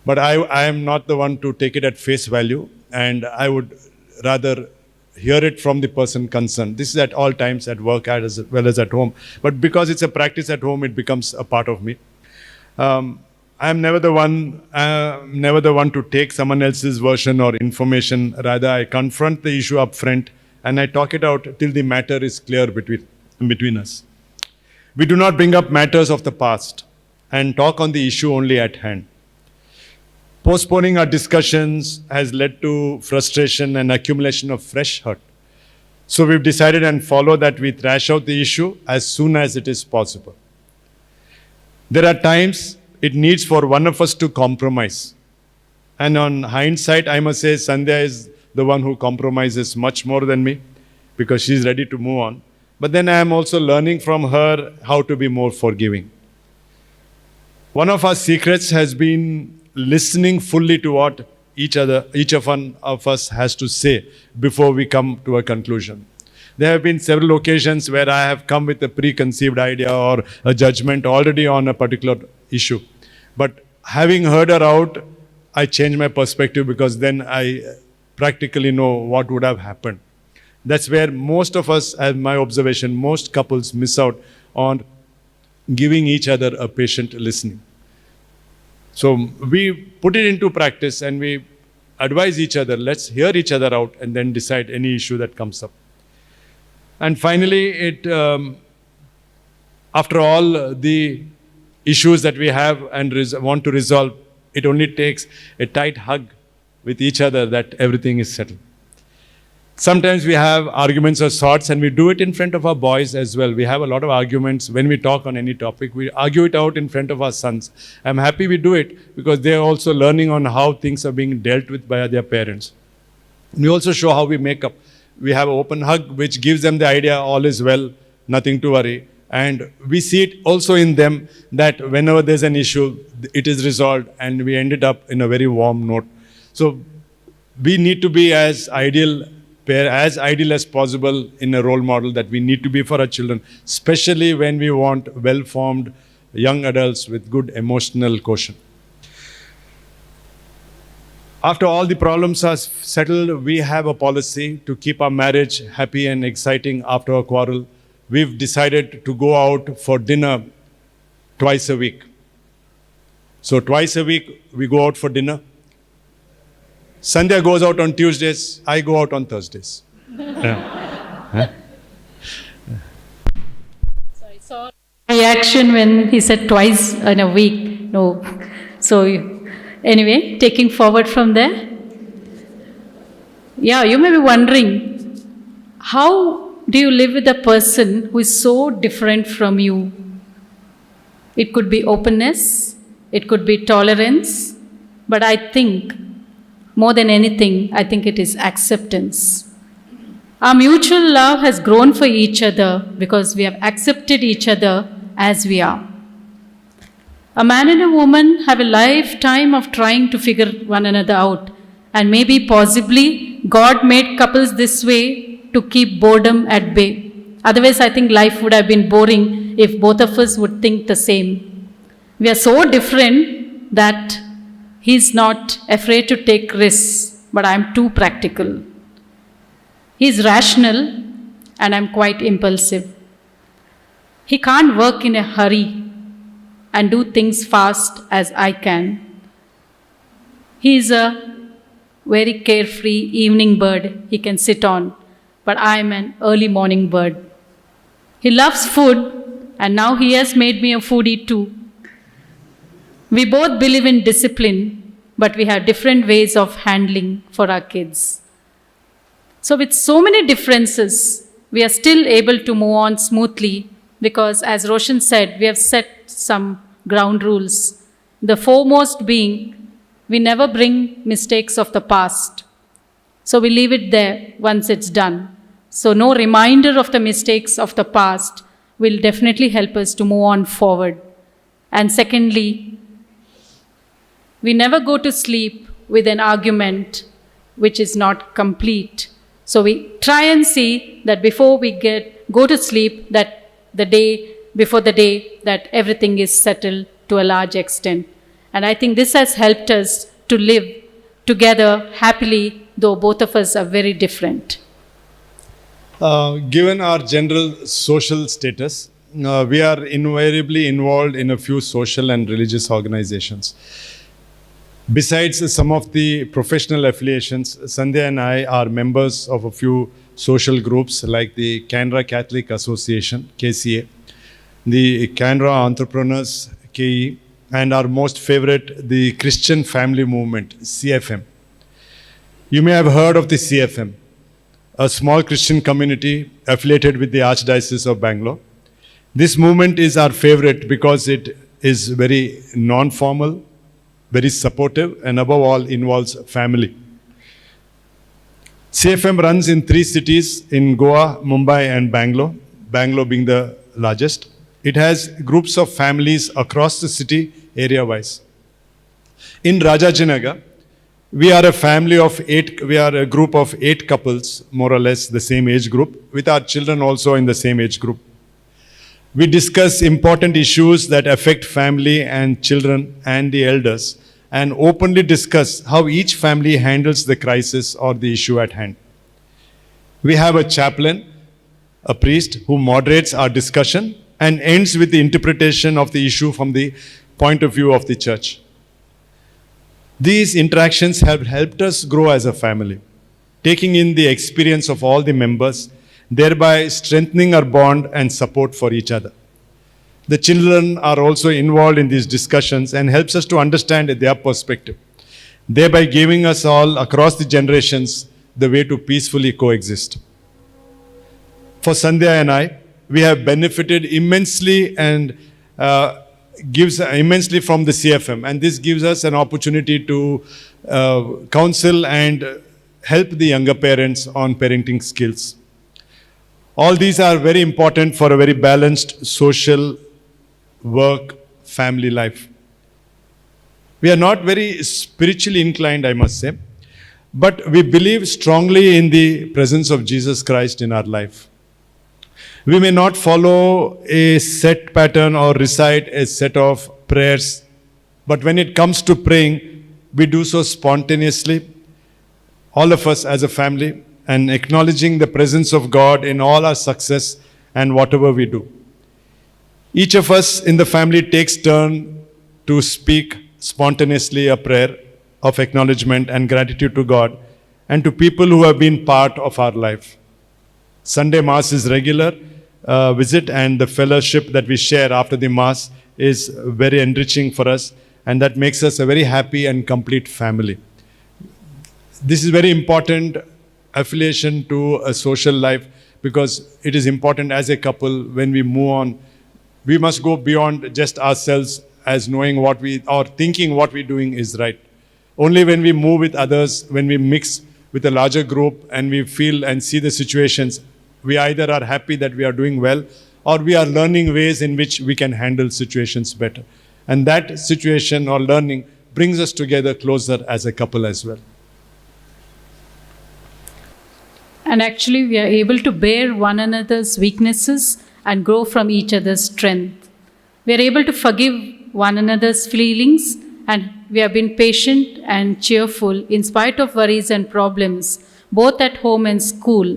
But I am not the one to take it at face value, and I would rather hear it from the person concerned. This is at all times, at work as well as at home. But because it's a practice at home, it becomes a part of me. I am never the one to take someone else's version or information. Rather, I confront the issue up front and I talk it out till the matter is clear between us. We do not bring up matters of the past and talk on the issue only at hand. Postponing our discussions has led to frustration and accumulation of fresh hurt. So we've decided and follow that we thrash out the issue as soon as it is possible. There are times it needs for one of us to compromise. And on hindsight, I must say Sandhya is the one who compromises much more than me because she's ready to move on. But then I am also learning from her how to be more forgiving. One of our secrets has been listening fully to what each of us has to say before we come to a conclusion. There have been several occasions where I have come with a preconceived idea or a judgment already on a particular issue. But having heard her out, I change my perspective because then I practically know what would have happened. That's where most of us, as my observation, most couples miss out on giving each other a patient listening. So we put it into practice and we advise each other, let's hear each other out and then decide any issue that comes up. And finally, after all the issues that we have and want to resolve, it only takes a tight hug with each other that everything is settled. Sometimes we have arguments of sorts and we do it in front of our boys as well. We have a lot of arguments when we talk on any topic. We argue it out in front of our sons. I'm happy we do it because they're also learning on how things are being dealt with by their parents. We also show how we make up. We have an open hug which gives them the idea all is well, nothing to worry. And we see it also in them that whenever there's an issue, it is resolved and we ended up in a very warm note. So we need to be as ideal as possible in a role model that we need to be for our children, especially when we want well-formed young adults with good emotional quotient. After all the problems are settled, we have a policy to keep our marriage happy and exciting after a quarrel. We've decided to go out for dinner twice a week. So twice a week we go out for dinner. Sandhya goes out on Tuesdays, I go out on Thursdays. So I saw reaction when he said twice in a week. No. So anyway, taking forward from there. Yeah, you may be wondering, how do you live with a person who is so different from you? It could be openness, it could be tolerance, but I think more than anything, I think it is acceptance. Our mutual love has grown for each other because we have accepted each other as we are. A man and a woman have a lifetime of trying to figure one another out, and maybe possibly God made couples this way to keep boredom at bay. Otherwise, I think life would have been boring if both of us would think the same. We are so different that He's not afraid to take risks but I'm too practical. He's rational, and I'm quite impulsive. He can't work in a hurry and do things fast as I can. He's a very carefree evening bird he can sit on, but I'm an early morning bird. He loves food, and now he has made me a foodie too. We both believe in discipline, but we have different ways of handling for our kids. So with so many differences, we are still able to move on smoothly because, as Roshan said, we have set some ground rules. The foremost being, we never bring mistakes of the past. So we leave it there once it's done. So no reminder of the mistakes of the past will definitely help us to move on forward. And secondly, we never go to sleep with an argument which is not complete. So we try and see that before we go to sleep, that before the day, that everything is settled to a large extent. And I think this has helped us to live together happily, though both of us are very different. Given our general social status, we are invariably involved in a few social and religious organizations. Besides some of the professional affiliations, Sandhya and I are members of a few social groups like the Canara Catholic Association, KCA, the Canara Entrepreneurs, KE, and our most favorite, the Christian Family Movement, CFM. You may have heard of the CFM, a small Christian community affiliated with the Archdiocese of Bangalore. This movement is our favorite because it is very non-formal, very supportive, and above all involves family. CFM runs in 3 cities in Goa, Mumbai, and Bangalore, Bangalore being the largest. It has groups of families across the city area-wise. In Rajajinagar, we are a group of 8 couples, more or less the same age group, with our children also in the same age group. We discuss important issues that affect family and children and the elders, and openly discuss how each family handles the crisis or the issue at hand. We have a chaplain, a priest, who moderates our discussion and ends with the interpretation of the issue from the point of view of the church. These interactions have helped us grow as a family, taking in the experience of all the members, thereby strengthening our bond and support for each other. The children are also involved in these discussions and helps us to understand their perspective, thereby giving us all across the generations the way to peacefully coexist. For Sandhya and I, we have benefited immensely and gives immensely from the CFM, and this gives us an opportunity to counsel and help the younger parents on parenting skills. All these are very important for a very balanced social work, family life. We are not very spiritually inclined, I must say, but we believe strongly in the presence of Jesus Christ in our life. We may not follow a set pattern or recite a set of prayers, but when it comes to praying, we do so spontaneously, all of us as a family, and acknowledging the presence of God in all our success and whatever we do. Each of us in the family takes turn to speak spontaneously a prayer of acknowledgement and gratitude to God and to people who have been part of our life. Sunday Mass is regular visit, and the fellowship that we share after the Mass is very enriching for us, and that makes us a very happy and complete family. This is very important affiliation to a social life because it is important as a couple when we move on. We must go beyond just ourselves as knowing or thinking what we're doing is right. Only when we move with others, when we mix with a larger group and we feel and see the situations, we either are happy that we are doing well or we are learning ways in which we can handle situations better. And that situation or learning brings us together closer as a couple as well. And actually, we are able to bear one another's weaknesses and grow from each other's strength. We are able to forgive one another's feelings and we have been patient and cheerful in spite of worries and problems, both at home and school,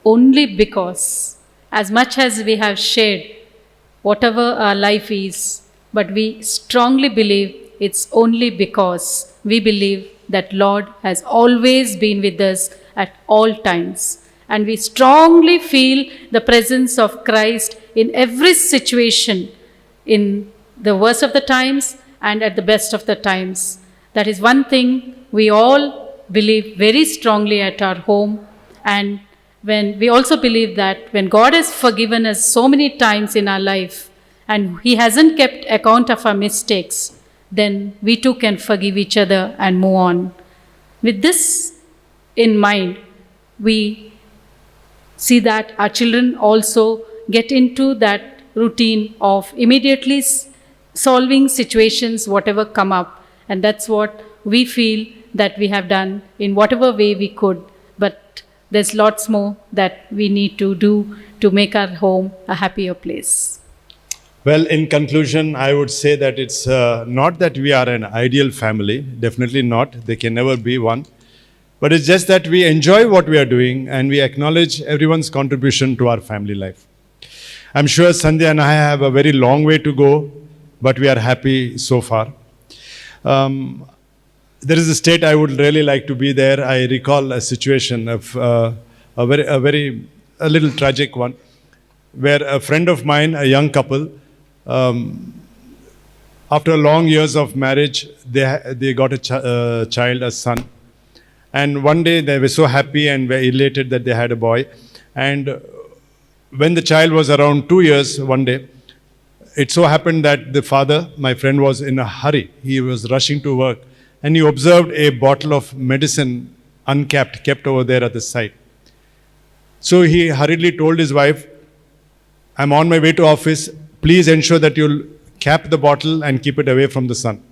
only because, as much as we have shared whatever our life is, but we strongly believe it's only because we believe that Lord has always been with us at all times. And we strongly feel the presence of Christ in every situation, in the worst of the times and at the best of the times. That is one thing we all believe very strongly at our home. And when we also believe that when God has forgiven us so many times in our life and He hasn't kept account of our mistakes, then we too can forgive each other and move on. With this in mind, we see that our children also get into that routine of immediately solving situations, whatever come up. And that's what we feel that we have done in whatever way we could. But there's lots more that we need to do to make our home a happier place. Well, in conclusion, I would say that it's not that we are an ideal family, definitely not. There can never be one. But it's just that we enjoy what we are doing and we acknowledge everyone's contribution to our family life. I'm sure Sandhya and I have a very long way to go, but we are happy so far. There is a state I would really like to be there. I recall a situation of a little tragic one, where a friend of mine, a young couple, after long years of marriage, they got a child, a son. And one day they were so happy and were elated that they had a boy. And when the child was around 2 years, one day, it so happened that the father, my friend, was in a hurry. He was rushing to work. And he observed a bottle of medicine uncapped, kept over there at the side. So he hurriedly told his wife, I'm on my way to office. Please ensure that you'll cap the bottle and keep it away from the sun.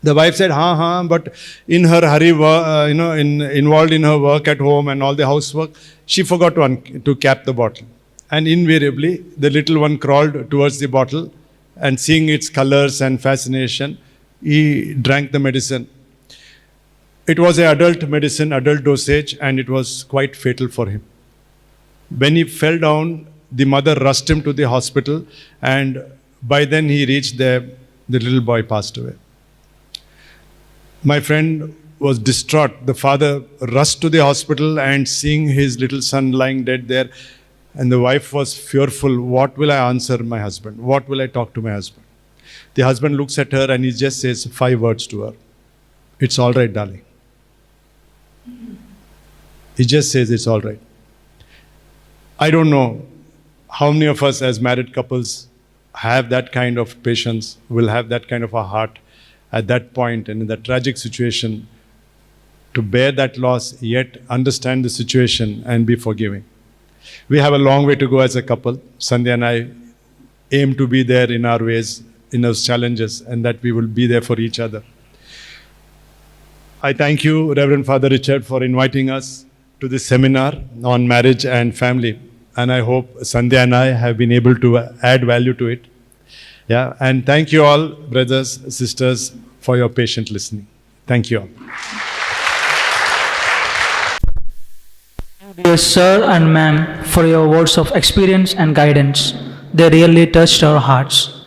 The wife said, but in her hurry, involved in her work at home and all the housework, she forgot to cap the bottle. And invariably, the little one crawled towards the bottle and seeing its colors and fascination, he drank the medicine. It was an adult medicine, adult dosage, and it was quite fatal for him. When he fell down, the mother rushed him to the hospital, and by then he reached there, the little boy passed away. My friend was distraught. The father rushed to the hospital and seeing his little son lying dead there, and the wife was fearful. What will I answer my husband? What will I talk to my husband? The husband looks at her and he just says 5 words to her. It's all right, darling. He just says it's all right. I don't know how many of us as married couples have that kind of patience, will have that kind of a heart at that point and in that tragic situation to bear that loss, yet understand the situation and be forgiving. We have a long way to go as a couple. Sandhya and I aim to be there in our ways, in those challenges, and that we will be there for each other. I thank you, Reverend Father Richard, for inviting us to this seminar on marriage and family. And I hope Sandhya and I have been able to add value to it. Yeah, and thank you all, brothers, sisters, for your patient listening. Thank you all. Dear Sir and Ma'am, for your words of experience and guidance. They really touched our hearts.